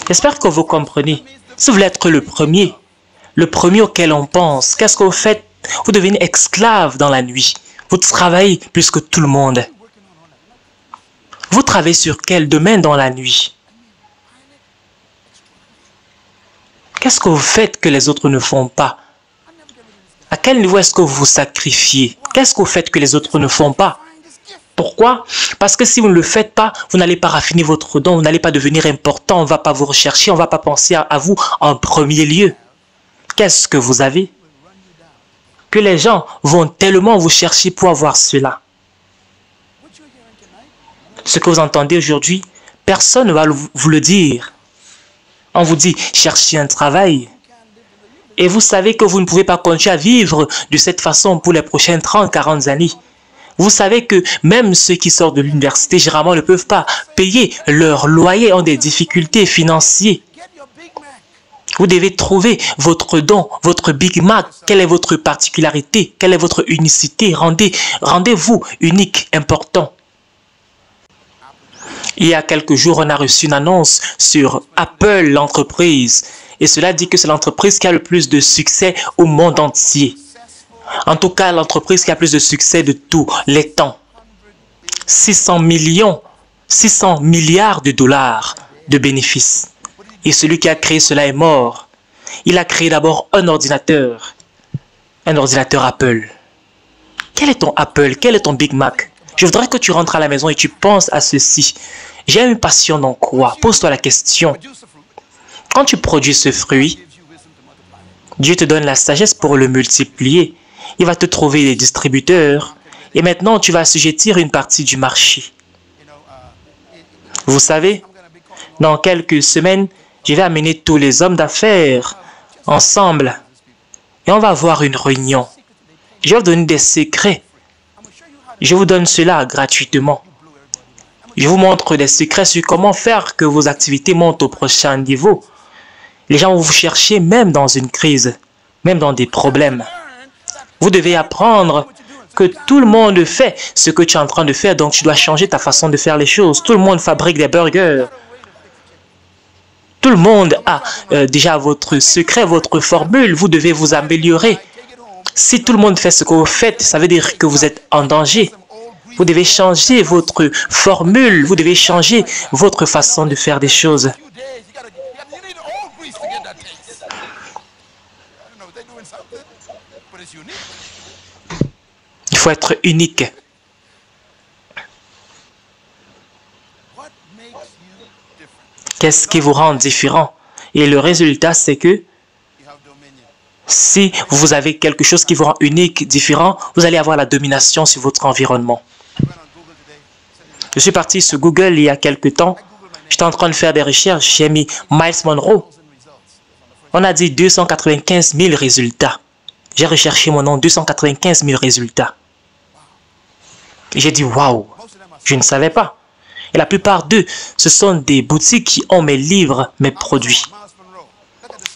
J'espère que vous comprenez. Si vous voulez être le premier auquel on pense, qu'est-ce que vous faites? Vous devenez esclave dans la nuit. Vous travaillez plus que tout le monde. Vous travaillez sur quel domaine dans la nuit? Qu'est-ce que vous faites que les autres ne font pas? À quel niveau est-ce que vous vous sacrifiez? Qu'est-ce que vous faites que les autres ne font pas? Pourquoi? Parce que si vous ne le faites pas, vous n'allez pas raffiner votre don, vous n'allez pas devenir important, on ne va pas vous rechercher, on ne va pas penser à vous en premier lieu. Qu'est-ce que vous avez? Que les gens vont tellement vous chercher pour avoir cela. Ce que vous entendez aujourd'hui, personne ne va vous le dire. On vous dit, cherchez un travail. Et vous savez que vous ne pouvez pas continuer à vivre de cette façon pour les prochaines 30, 40 années. Vous savez que même ceux qui sortent de l'université, généralement, ne peuvent pas payer leur loyer, ont des difficultés financières. Vous devez trouver votre don, votre Big Mac. Quelle est votre particularité? Quelle est votre unicité? Rendez-vous unique, important. Il y a quelques jours, on a reçu une annonce sur Apple, l'entreprise. Et cela dit que c'est l'entreprise qui a le plus de succès au monde entier. En tout cas, l'entreprise qui a plus de succès de tous les temps. 600 milliards de dollars de bénéfices. Et celui qui a créé cela est mort. Il a créé d'abord un ordinateur Apple. Quel est ton Apple? Quel est ton Big Mac? Je voudrais que tu rentres à la maison et tu penses à ceci. J'ai une passion dans quoi? Pose-toi la question. Quand tu produis ce fruit, Dieu te donne la sagesse pour le multiplier. Il va te trouver des distributeurs. Et maintenant, tu vas assujettir une partie du marché. Vous savez, dans quelques semaines, je vais amener tous les hommes d'affaires ensemble. Et on va avoir une réunion. Je vais vous donner des secrets. Je vous donne cela gratuitement. Je vous montre des secrets sur comment faire que vos activités montent au prochain niveau. Les gens vont vous chercher même dans une crise, même dans des problèmes. Vous devez apprendre que tout le monde fait ce que tu es en train de faire, donc tu dois changer ta façon de faire les choses. Tout le monde fabrique des burgers. Tout le monde a déjà votre secret, votre formule. Vous devez vous améliorer. Si tout le monde fait ce que vous faites, ça veut dire que vous êtes en danger. Vous devez changer votre formule. Vous devez changer votre façon de faire des choses. Il faut être unique. Qu'est-ce qui vous rend différent? Et le résultat, c'est que si vous avez quelque chose qui vous rend unique, différent, vous allez avoir la domination sur votre environnement. Je suis parti sur Google il y a quelques temps. J'étais en train de faire des recherches. J'ai mis Miles Monroe. On a dit 295 000 résultats. J'ai recherché mon nom, 295 000 résultats. J'ai dit, waouh, je ne savais pas. Et la plupart d'eux, ce sont des boutiques qui ont mes livres, mes produits.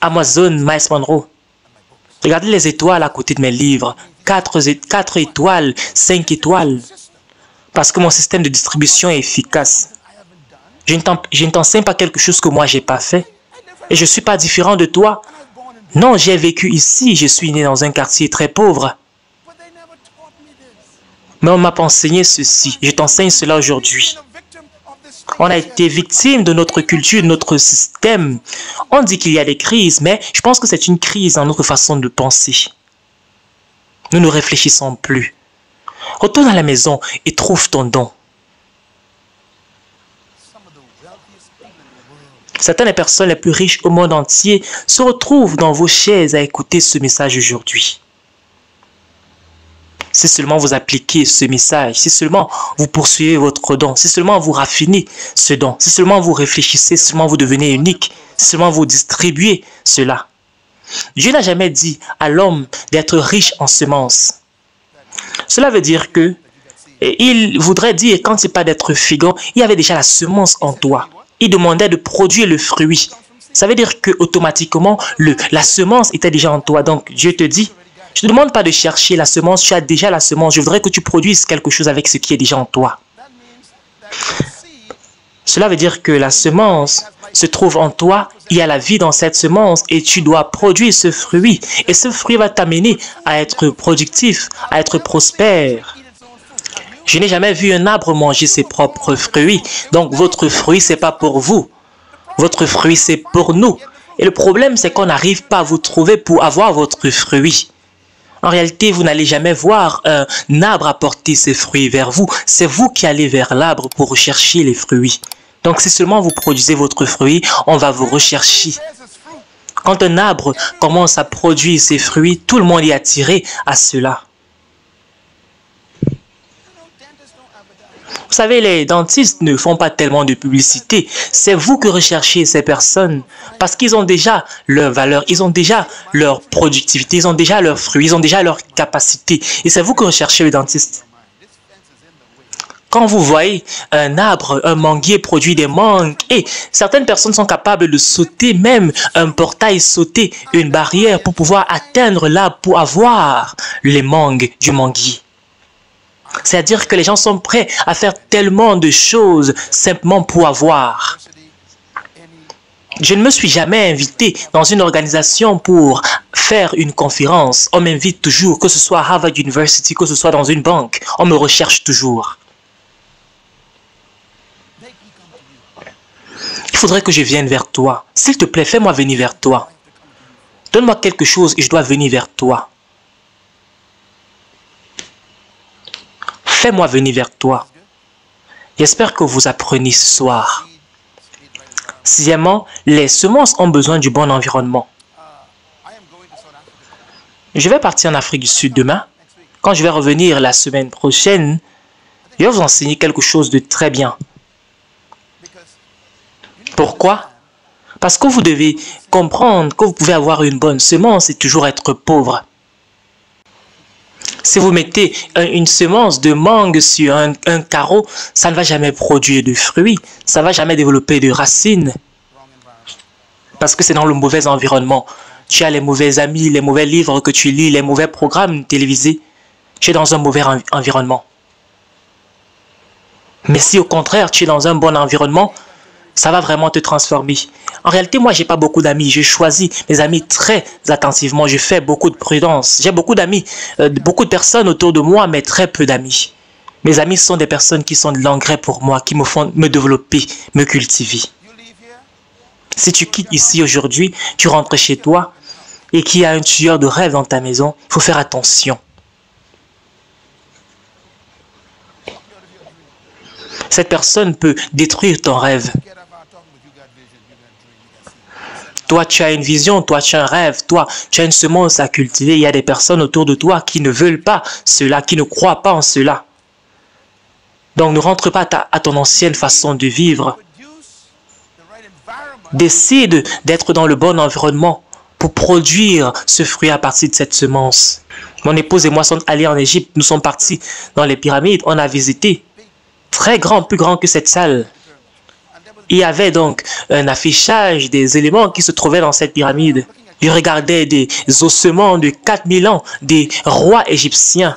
Amazon, Miles Monroe. Regardez les étoiles à côté de mes livres. 4 étoiles, 5 étoiles. Parce que mon système de distribution est efficace. Je ne t'enseigne pas quelque chose que moi, je n'ai pas fait. Et je ne suis pas différent de toi. Non, j'ai vécu ici. Je suis né dans un quartier très pauvre. Mais on ne m'a pas enseigné ceci. Je t'enseigne cela aujourd'hui. On a été victime de notre culture, de notre système. On dit qu'il y a des crises, mais je pense que c'est une crise dans notre façon de penser. Nous ne réfléchissons plus. Retourne à la maison et trouve ton don. Certaines des personnes les plus riches au monde entier se retrouvent dans vos chaises à écouter ce message aujourd'hui. Si seulement vous appliquez ce message, si seulement vous poursuivez votre don, si seulement vous raffinez ce don, si seulement vous réfléchissez, si seulement vous devenez unique, si seulement vous distribuez cela. Dieu n'a jamais dit à l'homme d'être riche en semences. Cela veut dire que, il voudrait dire, quand il parle d'être fécond, il y avait déjà la semence en toi. Il demandait de produire le fruit. Ça veut dire que automatiquement, la semence était déjà en toi. Donc Dieu te dit, je ne te demande pas de chercher la semence, tu as déjà la semence. Je voudrais que tu produises quelque chose avec ce qui est déjà en toi. Cela veut dire que la semence se trouve en toi, il y a la vie dans cette semence et tu dois produire ce fruit. Et ce fruit va t'amener à être productif, à être prospère. Je n'ai jamais vu un arbre manger ses propres fruits. Donc votre fruit, ce n'est pas pour vous. Votre fruit, c'est pour nous. Et le problème, c'est qu'on n'arrive pas à vous trouver pour avoir votre fruit. En réalité, vous n'allez jamais voir un arbre apporter ses fruits vers vous. C'est vous qui allez vers l'arbre pour rechercher les fruits. Donc, si seulement vous produisez votre fruit, on va vous rechercher. Quand un arbre commence à produire ses fruits, tout le monde est attiré à cela. Vous savez, les dentistes ne font pas tellement de publicité. C'est vous que recherchez ces personnes parce qu'ils ont déjà leur valeur, ils ont déjà leur productivité, ils ont déjà leurs fruits, ils ont déjà leur capacité. Et c'est vous que recherchez le dentiste. Quand vous voyez un arbre, un manguier produit des mangues, et certaines personnes sont capables de sauter même un portail, sauter une barrière pour pouvoir atteindre l'arbre, pour avoir les mangues du manguier. C'est-à-dire que les gens sont prêts à faire tellement de choses simplement pour avoir. Je ne me suis jamais invité dans une organisation pour faire une conférence. On m'invite toujours, que ce soit à Harvard University, que ce soit dans une banque. On me recherche toujours. Il faudrait que je vienne vers toi. S'il te plaît, fais-moi venir vers toi. Donne-moi quelque chose et je dois venir vers toi. Fais-moi venir vers toi. J'espère que vous apprenez ce soir. Sixièmement, les semences ont besoin du bon environnement. Je vais partir en Afrique du Sud demain. Quand je vais revenir la semaine prochaine, je vais vous enseigner quelque chose de très bien. Pourquoi? Parce que vous devez comprendre que vous pouvez avoir une bonne semence et toujours être pauvre. Si vous mettez une semence de mangue sur un carreau, ça ne va jamais produire de fruits, ça ne va jamais développer de racines. Parce que c'est dans le mauvais environnement. Tu as les mauvais amis, les mauvais livres que tu lis, les mauvais programmes télévisés. Tu es dans un mauvais environnement. Mais si au contraire, tu es dans un bon environnement, ça va vraiment te transformer. En réalité, moi, je n'ai pas beaucoup d'amis. Je choisis mes amis très attentivement. Je fais beaucoup de prudence. J'ai beaucoup d'amis, beaucoup de personnes autour de moi, mais très peu d'amis. Mes amis sont des personnes qui sont de l'engrais pour moi, qui me font me développer, me cultiver. Si tu quittes ici aujourd'hui, tu rentres chez toi et qu'il y a un tueur de rêve dans ta maison, il faut faire attention. Cette personne peut détruire ton rêve. Toi, tu as une vision, toi, tu as un rêve, toi, tu as une semence à cultiver. Il y a des personnes autour de toi qui ne veulent pas cela, qui ne croient pas en cela. Donc, ne rentre pas à ton ancienne façon de vivre. Décide d'être dans le bon environnement pour produire ce fruit à partir de cette semence. Mon épouse et moi sommes allés en Égypte. Nous sommes partis dans les pyramides. On a visité. Très grand, plus grand que cette salle. Il y avait donc un affichage des éléments qui se trouvaient dans cette pyramide. Je regardais des ossements de 4000 ans des rois égyptiens.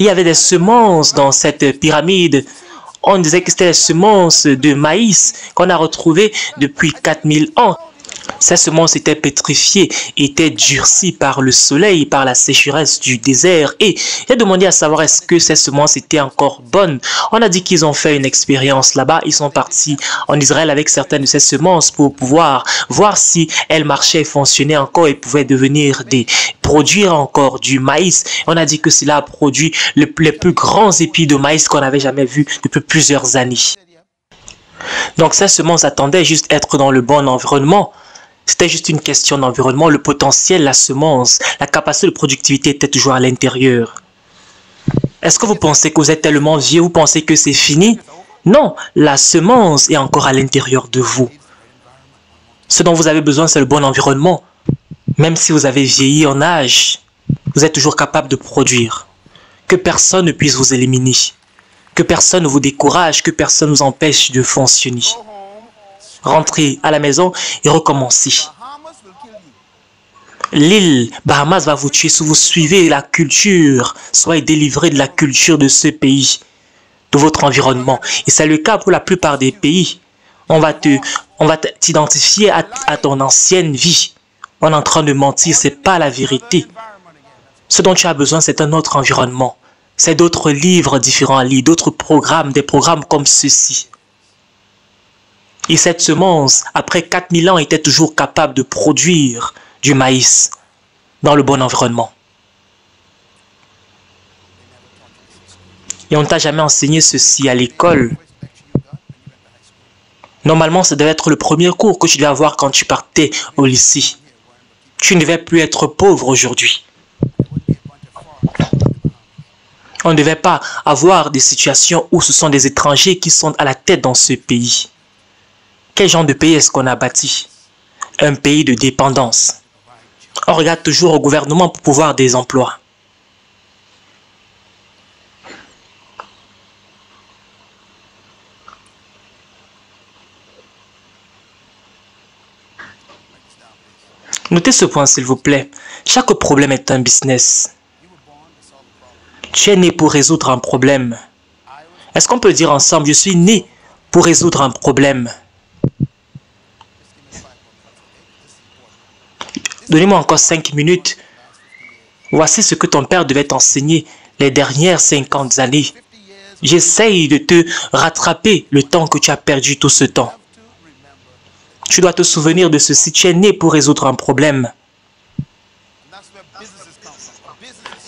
Il y avait des semences dans cette pyramide. On disait que c'était des semences de maïs qu'on a retrouvées depuis 4000 ans. Ces semences étaient pétrifiées, étaient durcies par le soleil, par la sécheresse du désert. Et j'ai demandé à savoir est-ce que ces semences étaient encore bonnes. On a dit qu'ils ont fait une expérience là-bas. Ils sont partis en Israël avec certaines de ces semences pour pouvoir voir si elles marchaient, fonctionnaient encore et pouvaient produire encore du maïs. On a dit que cela a produit les plus grands épis de maïs qu'on n'avait jamais vus depuis plusieurs années. Donc ces semences attendaient juste être dans le bon environnement. C'était juste une question d'environnement. Le potentiel, la semence, la capacité de productivité était toujours à l'intérieur. Est-ce que vous pensez que vous êtes tellement vieux, vous pensez que c'est fini? Non, la semence est encore à l'intérieur de vous. Ce dont vous avez besoin, c'est le bon environnement. Même si vous avez vieilli en âge, vous êtes toujours capable de produire. Que personne ne puisse vous éliminer. Que personne ne vous décourage, que personne ne vous empêche de fonctionner. Rentrez à la maison et recommencez. L'île Bahamas va vous tuer si vous suivez la culture. Soyez délivré de la culture de ce pays, de votre environnement. Et c'est le cas pour la plupart des pays. On va t'identifier à ton ancienne vie. On est en train de mentir, ce n'est pas la vérité. Ce dont tu as besoin, c'est un autre environnement. C'est d'autres livres différents à lire, d'autres programmes, des programmes comme ceci. Et cette semence, après 4000 ans, était toujours capable de produire du maïs dans le bon environnement. Et on ne t'a jamais enseigné ceci à l'école. Normalement, ça devait être le premier cours que tu devais avoir quand tu partais au lycée. Tu ne devais plus être pauvre aujourd'hui. On ne devait pas avoir des situations où ce sont des étrangers qui sont à la tête dans ce pays. Quel genre de pays est-ce qu'on a bâti? Un pays de dépendance. On regarde toujours au gouvernement pour pouvoir des emplois. Notez ce point s'il vous plaît. Chaque problème est un business. Tu es né pour résoudre un problème. Est-ce qu'on peut dire ensemble, je suis né pour résoudre un problème? Donnez-moi encore 5 minutes. Voici ce que ton père devait t'enseigner les dernières 50 années. J'essaye de te rattraper le temps que tu as perdu tout ce temps. Tu dois te souvenir de ceci. Tu es né pour résoudre un problème.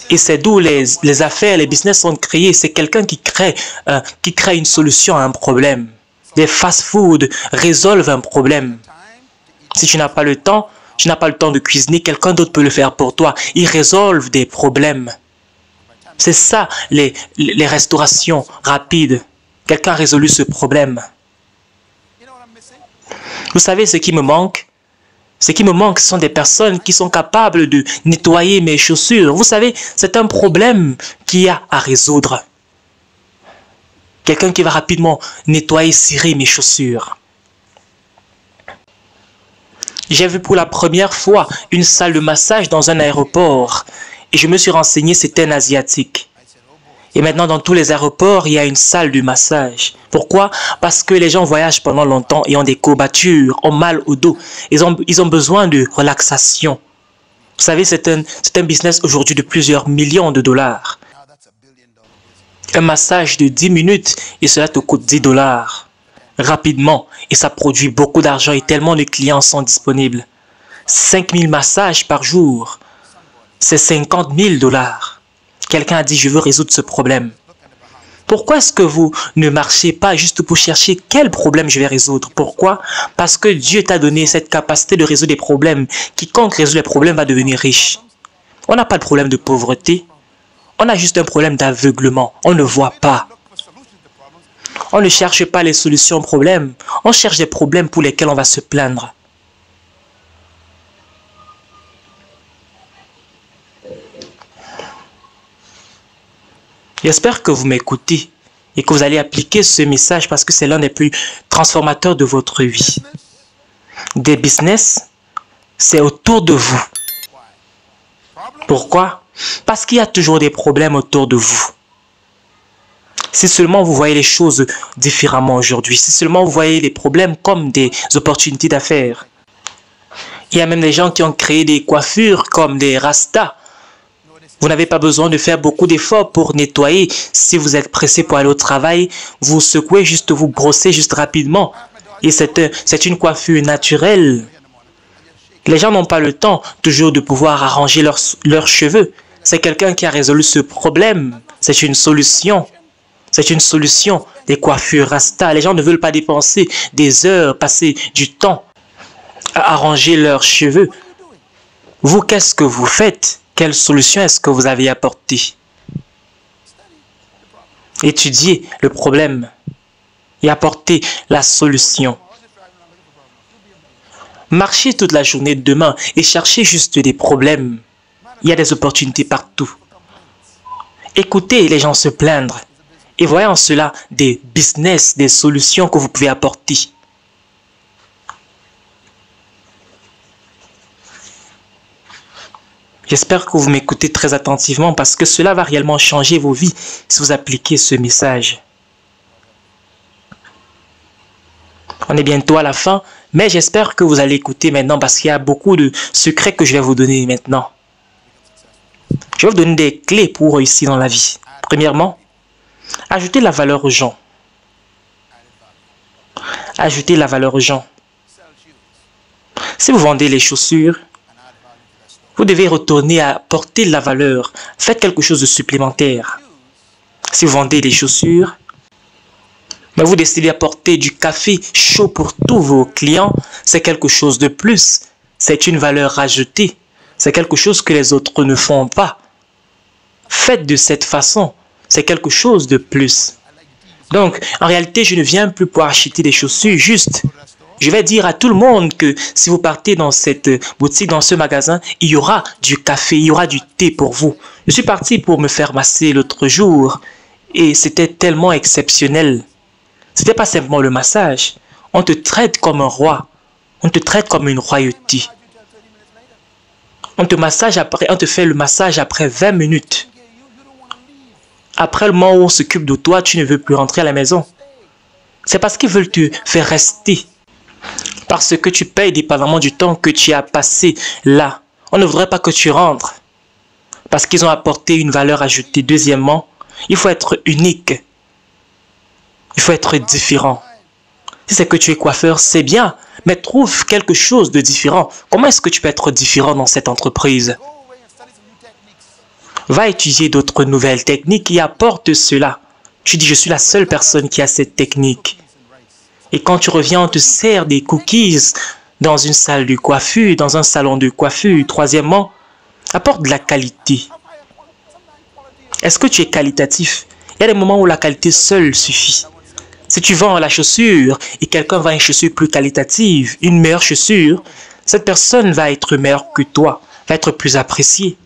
Et c'est d'où les affaires, les business sont créés. C'est quelqu'un qui crée une solution à un problème. Des fast-food résolvent un problème. Si tu n'as pas le temps, tu n'as pas le temps de cuisiner, quelqu'un d'autre peut le faire pour toi. Ils résolvent des problèmes. C'est ça, les restaurations rapides. Quelqu'un a résolu ce problème. Vous savez ce qui me manque? Ce qui me manque, ce sont des personnes qui sont capables de nettoyer mes chaussures. Vous savez, c'est un problème qu'il y a à résoudre. Quelqu'un qui va rapidement nettoyer, cirer mes chaussures. J'ai vu pour la première fois une salle de massage dans un aéroport. Et je me suis renseigné, c'était un Asiatique. Et maintenant, dans tous les aéroports, il y a une salle de massage. Pourquoi? Parce que les gens voyagent pendant longtemps et ont des courbatures, ont mal au dos. Ils ont besoin de relaxation. Vous savez, c'est un business aujourd'hui de plusieurs millions de dollars. Un massage de 10 minutes et cela te coûte 10 dollars. Rapidement. Et ça produit beaucoup d'argent et tellement de clients sont disponibles. 5000 massages par jour. C'est 50 000 dollars. Quelqu'un a dit, je veux résoudre ce problème. Pourquoi est-ce que vous ne marchez pas juste pour chercher quel problème je vais résoudre? Pourquoi? Parce que Dieu t'a donné cette capacité de résoudre des problèmes. Quiconque résout les problèmes va devenir riche. On n'a pas de problème de pauvreté. On a juste un problème d'aveuglement. On ne voit pas. On ne cherche pas les solutions aux problèmes. On cherche des problèmes pour lesquels on va se plaindre. J'espère que vous m'écoutez et que vous allez appliquer ce message parce que c'est l'un des plus transformateurs de votre vie. Des business, c'est autour de vous. Pourquoi? Parce qu'il y a toujours des problèmes autour de vous. Si seulement vous voyez les choses différemment aujourd'hui, si seulement vous voyez les problèmes comme des opportunités d'affaires. Il y a même des gens qui ont créé des coiffures comme des rastas. Vous n'avez pas besoin de faire beaucoup d'efforts pour nettoyer. Si vous êtes pressé pour aller au travail, vous secouez juste, vous brossez juste rapidement. Et c'est une coiffure naturelle. Les gens n'ont pas le temps toujours de pouvoir arranger leurs cheveux. C'est quelqu'un qui a résolu ce problème. C'est une solution. C'est une solution. Des coiffures rasta. Les gens ne veulent pas dépenser des heures, passer du temps à arranger leurs cheveux. Vous, qu'est-ce que vous faites? Quelle solution est-ce que vous avez apportée? Étudiez le problème et apportez la solution. Marchez toute la journée demain et cherchez juste des problèmes. Il y a des opportunités partout. Écoutez les gens se plaindre et voyez en cela des business, des solutions que vous pouvez apporter. J'espère que vous m'écoutez très attentivement parce que cela va réellement changer vos vies si vous appliquez ce message. On est bientôt à la fin, mais j'espère que vous allez écouter maintenant parce qu'il y a beaucoup de secrets que je vais vous donner maintenant. Je vais vous donner des clés pour réussir dans la vie. Premièrement, ajoutez la valeur aux gens. Ajoutez la valeur aux gens. Si vous vendez les chaussures, vous devez retourner à porter de la valeur. Faites quelque chose de supplémentaire. Si vous vendez des chaussures, mais vous décidez d'apporter du café chaud pour tous vos clients, c'est quelque chose de plus. C'est une valeur ajoutée. C'est quelque chose que les autres ne font pas. Faites de cette façon. C'est quelque chose de plus. Donc, en réalité, je ne viens plus pour acheter des chaussures, juste. Je vais dire à tout le monde que si vous partez dans cette boutique, dans ce magasin, il y aura du café, il y aura du thé pour vous. Je suis parti pour me faire masser l'autre jour et c'était tellement exceptionnel. C'était pas simplement le massage. On te traite comme un roi. On te traite comme une royauté. On te fait le massage après 20 minutes. Après le moment où on s'occupe de toi, tu ne veux plus rentrer à la maison. C'est parce qu'ils veulent te faire rester. Parce que tu payes dépendamment du temps que tu as passé là. On ne voudrait pas que tu rentres. Parce qu'ils ont apporté une valeur ajoutée. Deuxièmement, il faut être unique. Il faut être différent. Si c'est que tu es coiffeur, c'est bien. Mais trouve quelque chose de différent. Comment est-ce que tu peux être différent dans cette entreprise? Va étudier d'autres nouvelles techniques et apporte cela. Tu dis, je suis la seule personne qui a cette technique. Et quand tu reviens, on te sert des cookies dans une salle de coiffure, dans un salon de coiffure. Troisièmement, apporte de la qualité. Est-ce que tu es qualitatif? Il y a des moments où la qualité seule suffit. Si tu vends la chaussure et quelqu'un vend une chaussure plus qualitative, une meilleure chaussure, cette personne va être meilleure que toi, va être plus appréciée.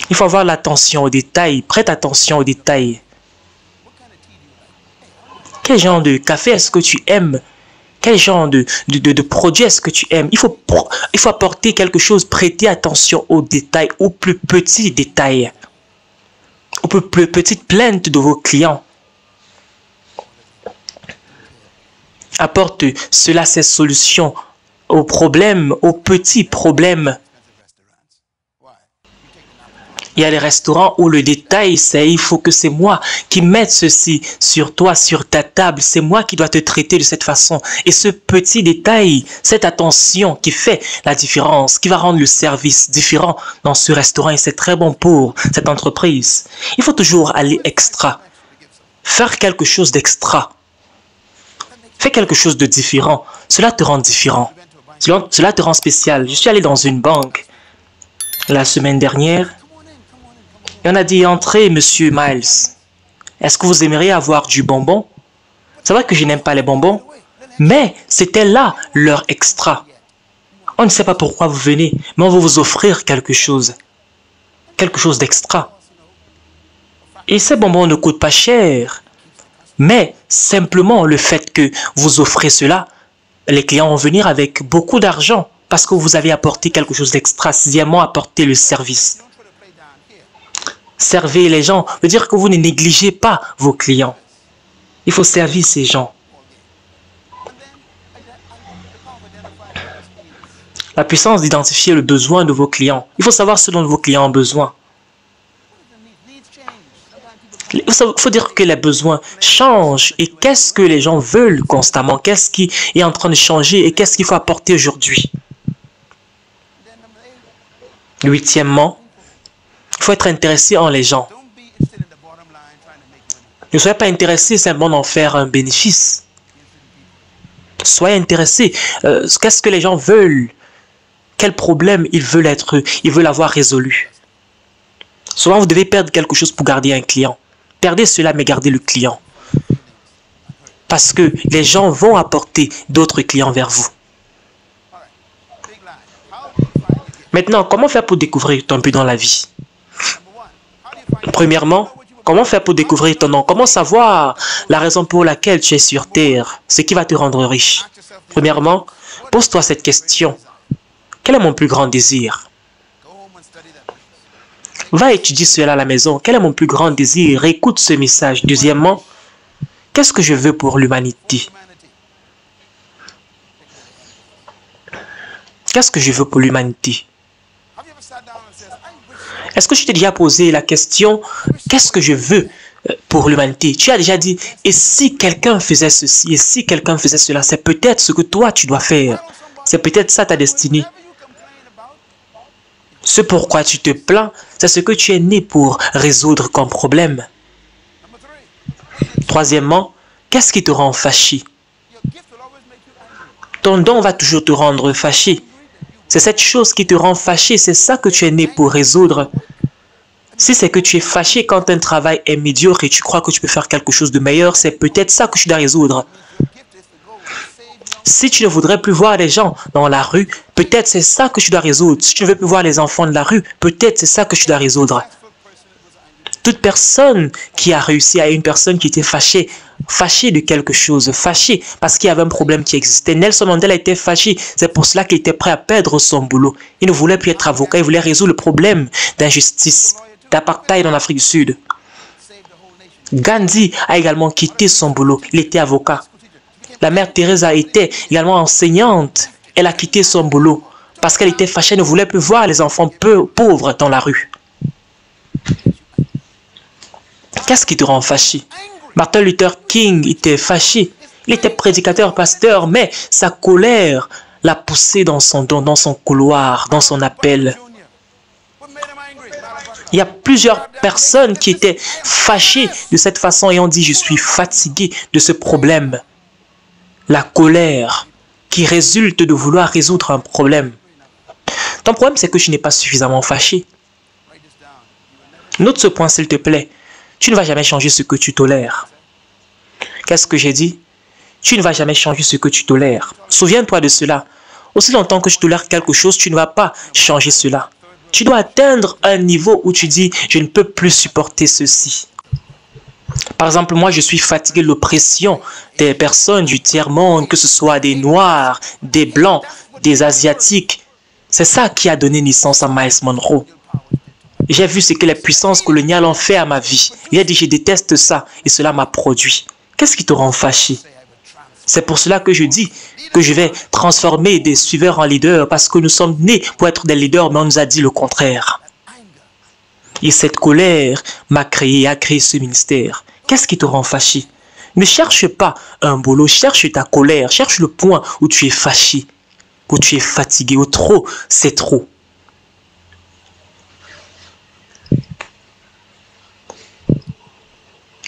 Il faut avoir l'attention aux détails, prête attention aux détails. Quel genre de café est-ce que tu aimes? Quel genre de produit est-ce que tu aimes? Il faut apporter quelque chose, prêter attention aux détails, aux plus petits détails, aux plus petites plaintes de vos clients. Apporte cela, ces solutions aux problèmes, aux petits problèmes. Il y a des restaurants où le détail, c'est il faut que c'est moi qui mette ceci sur toi, sur ta table. C'est moi qui dois te traiter de cette façon. Et ce petit détail, cette attention qui fait la différence, qui va rendre le service différent dans ce restaurant. Et c'est très bon pour cette entreprise. Il faut toujours aller extra. Faire quelque chose d'extra. Fais quelque chose de différent. Cela te rend différent. Cela te rend spécial. Je suis allé dans une banque la semaine dernière. Et on a dit, entrez, monsieur Miles. Est-ce que vous aimeriez avoir du bonbon? C'est vrai que je n'aime pas les bonbons, mais c'était là leur extra. On ne sait pas pourquoi vous venez, mais on va vous offrir quelque chose d'extra. Et ces bonbons ne coûtent pas cher, mais simplement le fait que vous offrez cela, les clients vont venir avec beaucoup d'argent parce que vous avez apporté quelque chose d'extra. Sixièmement, apporter le service. Servez les gens veut dire que vous ne négligez pas vos clients. Il faut servir ces gens. La puissance d'identifier le besoin de vos clients. Il faut savoir ce dont vos clients ont besoin. Il faut dire que les besoins changent et qu'est-ce que les gens veulent constamment, qu'est-ce qui est en train de changer et qu'est-ce qu'il faut apporter aujourd'hui. Huitièmement, il faut être intéressé en les gens. Ne soyez pas intéressé simplement d'en faire un bénéfice. Soyez intéressé. Qu'est-ce que les gens veulent? Quel problème ils veulent avoir résolu? Souvent, vous devez perdre quelque chose pour garder un client. Perdez cela, mais gardez le client. Parce que les gens vont apporter d'autres clients vers vous. Maintenant, comment faire pour découvrir ton but dans la vie? Premièrement, comment faire pour découvrir ton nom? Comment savoir la raison pour laquelle tu es sur Terre? Ce qui va te rendre riche. Premièrement, pose-toi cette question. Quel est mon plus grand désir? Va étudier cela à la maison. Quel est mon plus grand désir? Écoute ce message. Deuxièmement, qu'est-ce que je veux pour l'humanité? Qu'est-ce que je veux pour l'humanité? Est-ce que tu t'es déjà posé la question, qu'est-ce que je veux pour l'humanité? Tu as déjà dit, et si quelqu'un faisait ceci, et si quelqu'un faisait cela, c'est peut-être ce que toi tu dois faire. C'est peut-être ça ta destinée. Ce pourquoi tu te plains, c'est ce que tu es né pour résoudre comme problème. Troisièmement, qu'est-ce qui te rend fâché? Ton don va toujours te rendre fâché. C'est cette chose qui te rend fâché, c'est ça que tu es né pour résoudre. Si c'est que tu es fâché quand un travail est médiocre et tu crois que tu peux faire quelque chose de meilleur, c'est peut-être ça que tu dois résoudre. Si tu ne voudrais plus voir les gens dans la rue, peut-être c'est ça que tu dois résoudre. Si tu ne veux plus voir les enfants de la rue, peut-être c'est ça que tu dois résoudre. Toute personne qui a réussi à une personne qui était fâchée de quelque chose, fâchée parce qu'il y avait un problème qui existait. Nelson Mandela était fâché, c'est pour cela qu'il était prêt à perdre son boulot. Il ne voulait plus être avocat, il voulait résoudre le problème d'injustice, d'apartheid en Afrique du Sud. Gandhi a également quitté son boulot, il était avocat. La mère Teresa était également enseignante, elle a quitté son boulot parce qu'elle était fâchée, elle ne voulait plus voir les enfants pauvres dans la rue. Qu'est-ce qui te rend fâché? Martin Luther King était fâché. Il était prédicateur, pasteur, mais sa colère l'a poussé dans son don, dans son couloir, dans son appel. Il y a plusieurs personnes qui étaient fâchées de cette façon et ont dit « Je suis fatigué de ce problème ». La colère qui résulte de vouloir résoudre un problème. Ton problème, c'est que tu n'es pas suffisamment fâché. Note ce point, s'il te plaît. Tu ne vas jamais changer ce que tu tolères. Qu'est-ce que j'ai dit? Tu ne vas jamais changer ce que tu tolères. Souviens-toi de cela. Aussi longtemps que tu tolères quelque chose, tu ne vas pas changer cela. Tu dois atteindre un niveau où tu dis « Je ne peux plus supporter ceci ». Par exemple, moi, je suis fatigué de l'oppression des personnes du tiers-monde, que ce soit des Noirs, des Blancs, des Asiatiques. C'est ça qui a donné naissance à Miles Monroe. J'ai vu ce que les puissances coloniales ont fait à ma vie. Il a dit, je déteste ça et cela m'a produit. Qu'est-ce qui te rend fâché? C'est pour cela que je dis que je vais transformer des suiveurs en leaders parce que nous sommes nés pour être des leaders, mais on nous a dit le contraire. Et cette colère m'a créé, a créé ce ministère. Qu'est-ce qui te rend fâché? Ne cherche pas un boulot, cherche ta colère, cherche le point où tu es fâché, où tu es fatigué, où trop, c'est trop.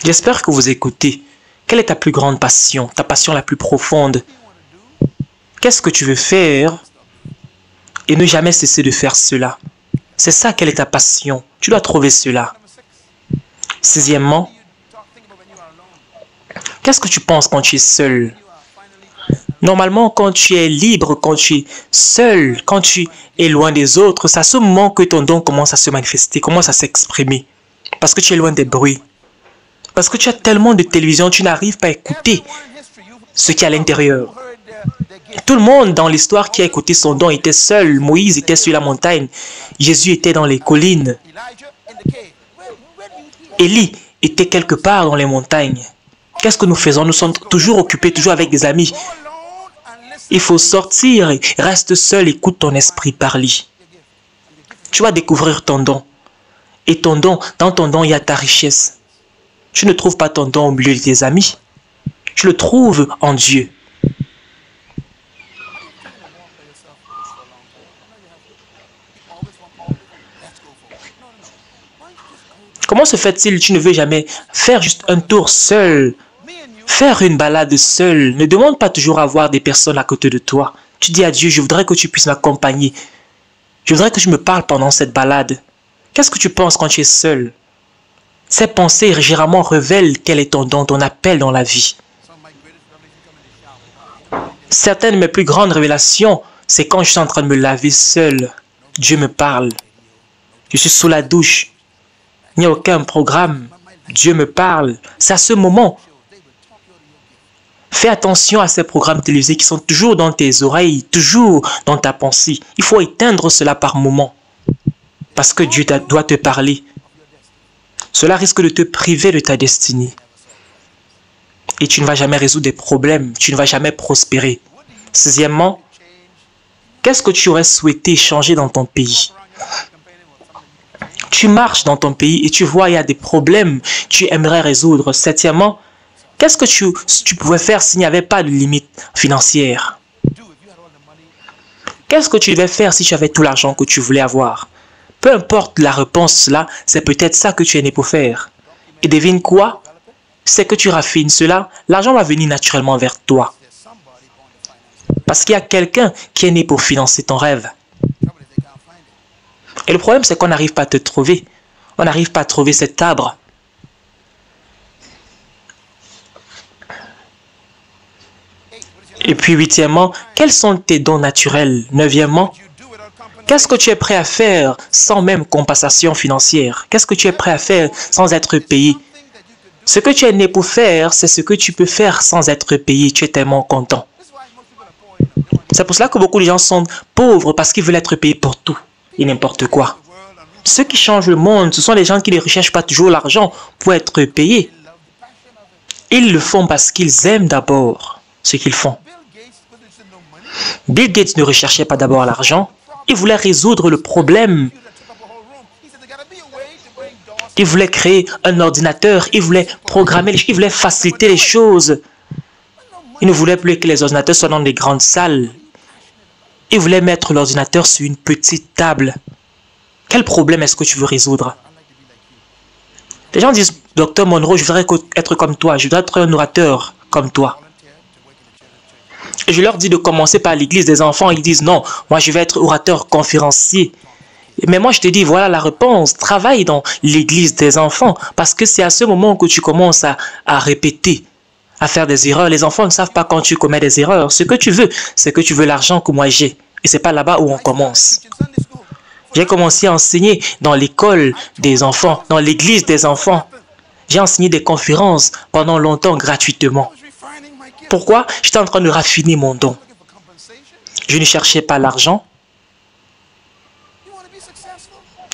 J'espère que vous écoutez. Quelle est ta plus grande passion, ta passion la plus profonde? Qu'est-ce que tu veux faire et ne jamais cesser de faire cela? C'est ça, quelle est ta passion? Tu dois trouver cela. Sixièmement, qu'est-ce que tu penses quand tu es seul? Normalement, quand tu es libre, quand tu es seul, quand tu es loin des autres, c'est à ce moment que ton don commence à se manifester, commence à s'exprimer. Parce que tu es loin des bruits. Parce que tu as tellement de télévision, tu n'arrives pas à écouter ce qui est à l'intérieur. Tout le monde dans l'histoire qui a écouté son don était seul. Moïse était sur la montagne. Jésus était dans les collines. Élie était quelque part dans les montagnes. Qu'est-ce que nous faisons? Nous sommes toujours occupés, toujours avec des amis. Il faut sortir, reste seul, écoute ton esprit parler. Tu vas découvrir ton don. Et ton don, dans ton don, il y a ta richesse. Tu ne trouves pas ton don au milieu de tes amis. Tu le trouves en Dieu. Comment se fait-il que tu ne veux jamais faire juste un tour seul, faire une balade seul? Ne demande pas toujours à avoir des personnes à côté de toi. Tu dis à Dieu, je voudrais que tu puisses m'accompagner. Je voudrais que tu me parles pendant cette balade. Qu'est-ce que tu penses quand tu es seul? Ces pensées généralement révèlent quel est ton don, ton appel dans la vie. Certaines de mes plus grandes révélations, c'est quand je suis en train de me laver seul. Dieu me parle. Je suis sous la douche. Il n'y a aucun programme. Dieu me parle. C'est à ce moment. Fais attention à ces programmes télévisés qui sont toujours dans tes oreilles, toujours dans ta pensée. Il faut éteindre cela par moment. Parce que Dieu doit te parler. Cela risque de te priver de ta destinée. Et tu ne vas jamais résoudre des problèmes. Tu ne vas jamais prospérer. Sixièmement, qu'est-ce que tu aurais souhaité changer dans ton pays? Tu marches dans ton pays et tu vois il y a des problèmes que tu aimerais résoudre. Septièmement, qu'est-ce que tu pouvais faire s'il n'y avait pas de limite financière? Qu'est-ce que tu devais faire si tu avais tout l'argent que tu voulais avoir? Peu importe la réponse là, c'est peut-être ça que tu es né pour faire. Et devine quoi? C'est que tu raffines cela, l'argent va venir naturellement vers toi. Parce qu'il y a quelqu'un qui est né pour financer ton rêve. Et le problème, c'est qu'on n'arrive pas à te trouver. On n'arrive pas à trouver cet arbre. Et puis, huitièmement, quels sont tes dons naturels? Neuvièmement, qu'est-ce que tu es prêt à faire sans même compensation financière? Qu'est-ce que tu es prêt à faire sans être payé? Ce que tu es né pour faire, c'est ce que tu peux faire sans être payé. Tu es tellement content. C'est pour cela que beaucoup de gens sont pauvres parce qu'ils veulent être payés pour tout et n'importe quoi. Ceux qui changent le monde, ce sont les gens qui ne recherchent pas toujours l'argent pour être payés. Ils le font parce qu'ils aiment d'abord ce qu'ils font. Bill Gates ne recherchait pas d'abord l'argent. Il voulait résoudre le problème. Il voulait créer un ordinateur. Il voulait programmer, il voulait faciliter les choses. Il ne voulait plus que les ordinateurs soient dans des grandes salles. Il voulait mettre l'ordinateur sur une petite table. Quel problème est-ce que tu veux résoudre? Les gens disent, Docteur Monroe, je voudrais être comme toi. Je voudrais être un orateur comme toi. Et je leur dis de commencer par l'église des enfants. Ils disent, non, moi je vais être orateur conférencier. Mais moi je te dis, voilà la réponse. Travaille dans l'église des enfants. Parce que c'est à ce moment que tu commences à répéter, à faire des erreurs. Les enfants ne savent pas quand tu commets des erreurs. Ce que tu veux, c'est que tu veux l'argent que moi j'ai. Et c'est pas là-bas où on commence. J'ai commencé à enseigner dans l'école des enfants, dans l'église des enfants. J'ai enseigné des conférences pendant longtemps gratuitement. Pourquoi? J'étais en train de raffiner mon don. Je ne cherchais pas l'argent.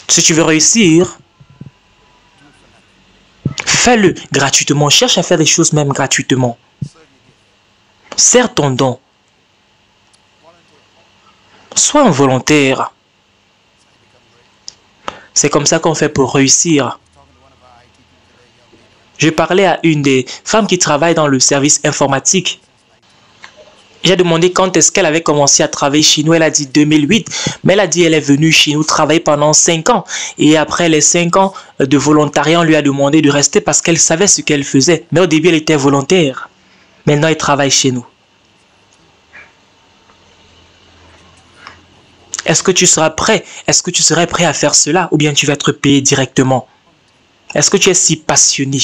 Si tu veux réussir, fais-le gratuitement. Cherche à faire des choses même gratuitement. Sers ton don. Sois un volontaire. C'est comme ça qu'on fait pour réussir. Je parlais à une des femmes qui travaille dans le service informatique. J'ai demandé quand est-ce qu'elle avait commencé à travailler chez nous. Elle a dit 2008. Mais elle a dit qu'elle est venue chez nous travailler pendant 5 ans. Et après les 5 ans de volontariat, on lui a demandé de rester parce qu'elle savait ce qu'elle faisait. Mais au début, elle était volontaire. Maintenant, elle travaille chez nous. Est-ce que tu seras prêt? Est-ce que tu serais prêt à faire cela? Ou bien tu vas être payé directement? Est-ce que tu es si passionné?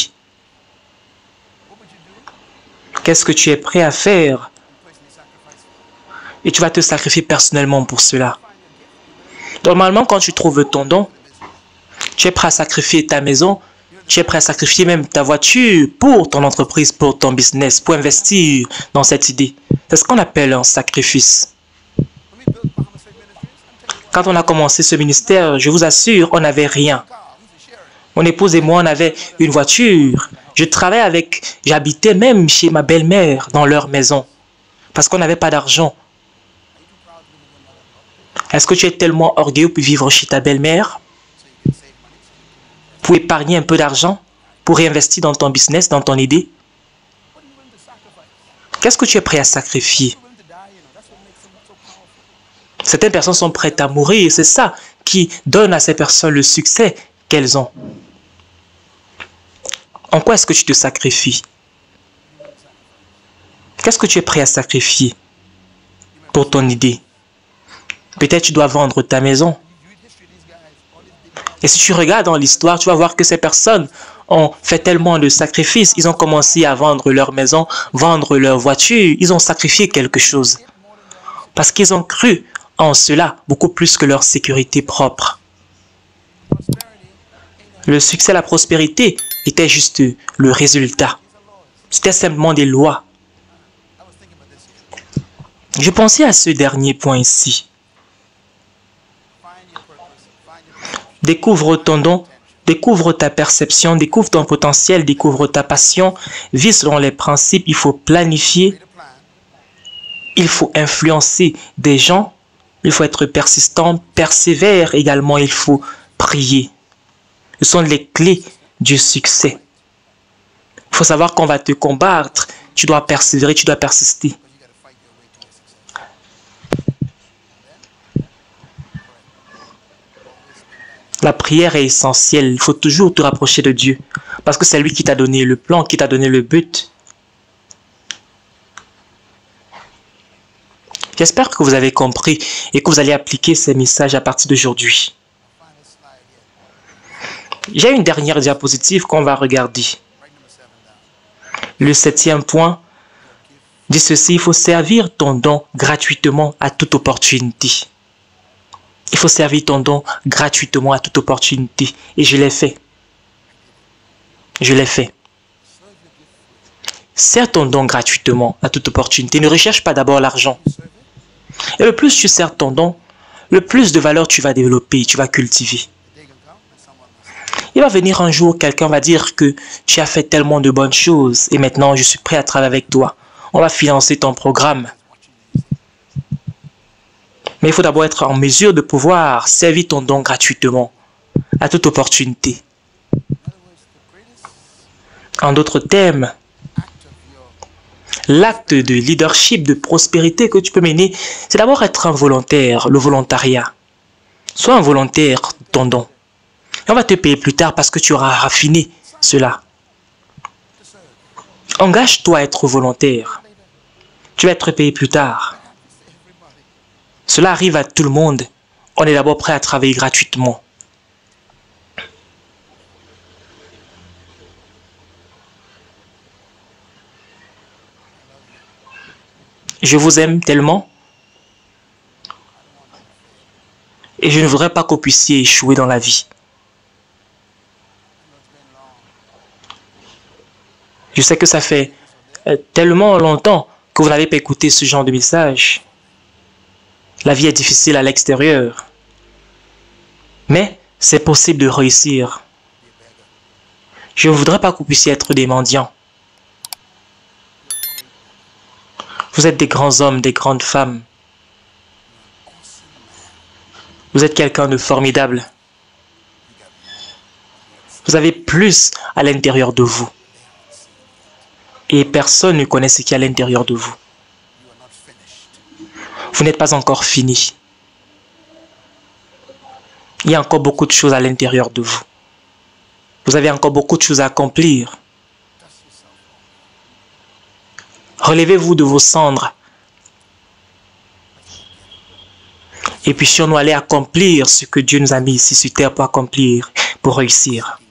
Qu'est-ce que tu es prêt à faire? Et tu vas te sacrifier personnellement pour cela. Normalement, quand tu trouves ton don, tu es prêt à sacrifier ta maison, tu es prêt à sacrifier même ta voiture pour ton entreprise, pour ton business, pour investir dans cette idée. C'est ce qu'on appelle un sacrifice. Quand on a commencé ce ministère, je vous assure, on n'avait rien. Mon épouse et moi, on avait une voiture. Je travaillais j'habitais même chez ma belle-mère dans leur maison. parce qu'on n'avait pas d'argent. Est-ce que tu es tellement orgueilleux pour vivre chez ta belle-mère, pour épargner un peu d'argent, pour réinvestir dans ton business, dans ton idée? Qu'est-ce que tu es prêt à sacrifier? Certaines personnes sont prêtes à mourir et c'est ça qui donne à ces personnes le succès qu'elles ont. En quoi est-ce que tu te sacrifies? Qu'est-ce que tu es prêt à sacrifier pour ton idée? Peut-être tu dois vendre ta maison. Et si tu regardes dans l'histoire, tu vas voir que ces personnes ont fait tellement de sacrifices. Ils ont commencé à vendre leur maison, vendre leur voiture. Ils ont sacrifié quelque chose. Parce qu'ils ont cru en cela beaucoup plus que leur sécurité propre. Le succès, la prospérité était juste le résultat. C'était simplement des lois. Je pensais à ce dernier point ici. Découvre ton don, découvre ta perception, découvre ton potentiel, découvre ta passion. Vis selon les principes, il faut planifier, il faut influencer des gens, il faut être persistant, persévère également, il faut prier. Ce sont les clés du succès. Il faut savoir qu'on va te combattre, tu dois persévérer, tu dois persister. La prière est essentielle, il faut toujours te rapprocher de Dieu, parce que c'est lui qui t'a donné le plan, qui t'a donné le but. J'espère que vous avez compris et que vous allez appliquer ces messages à partir d'aujourd'hui. J'ai une dernière diapositive qu'on va regarder. Le 7e point dit ceci, il faut servir ton don gratuitement à toute opportunité. Il faut servir ton don gratuitement à toute opportunité. Et je l'ai fait. Je l'ai fait. Sers ton don gratuitement à toute opportunité. Ne recherche pas d'abord l'argent. Et le plus tu sers ton don, le plus de valeur tu vas développer, tu vas cultiver. Il va venir un jour, quelqu'un va dire que tu as fait tellement de bonnes choses et maintenant je suis prêt à travailler avec toi. On va financer ton programme. Mais il faut d'abord être en mesure de pouvoir servir ton don gratuitement, à toute opportunité. En d'autres termes, l'acte de leadership, de prospérité que tu peux mener, c'est d'abord être un volontaire, le volontariat. Sois un volontaire, ton don. Et on va te payer plus tard parce que tu auras raffiné cela. Engage-toi à être volontaire. Tu vas être payé plus tard. Cela arrive à tout le monde. On est d'abord prêt à travailler gratuitement. Je vous aime tellement. Et je ne voudrais pas que vous puissiez échouer dans la vie. Je sais que ça fait tellement longtemps que vous n'avez pas écouté ce genre de message. La vie est difficile à l'extérieur. Mais c'est possible de réussir. Je ne voudrais pas que vous puissiez être des mendiants. Vous êtes des grands hommes, des grandes femmes. Vous êtes quelqu'un de formidable. Vous avez plus à l'intérieur de vous. Et personne ne connaît ce qu'il y a à l'intérieur de vous. Vous n'êtes pas encore fini. Il y a encore beaucoup de choses à l'intérieur de vous. Vous avez encore beaucoup de choses à accomplir. Relevez-vous de vos cendres. Et puissions-nous aller accomplir ce que Dieu nous a mis ici sur terre pour accomplir, pour réussir.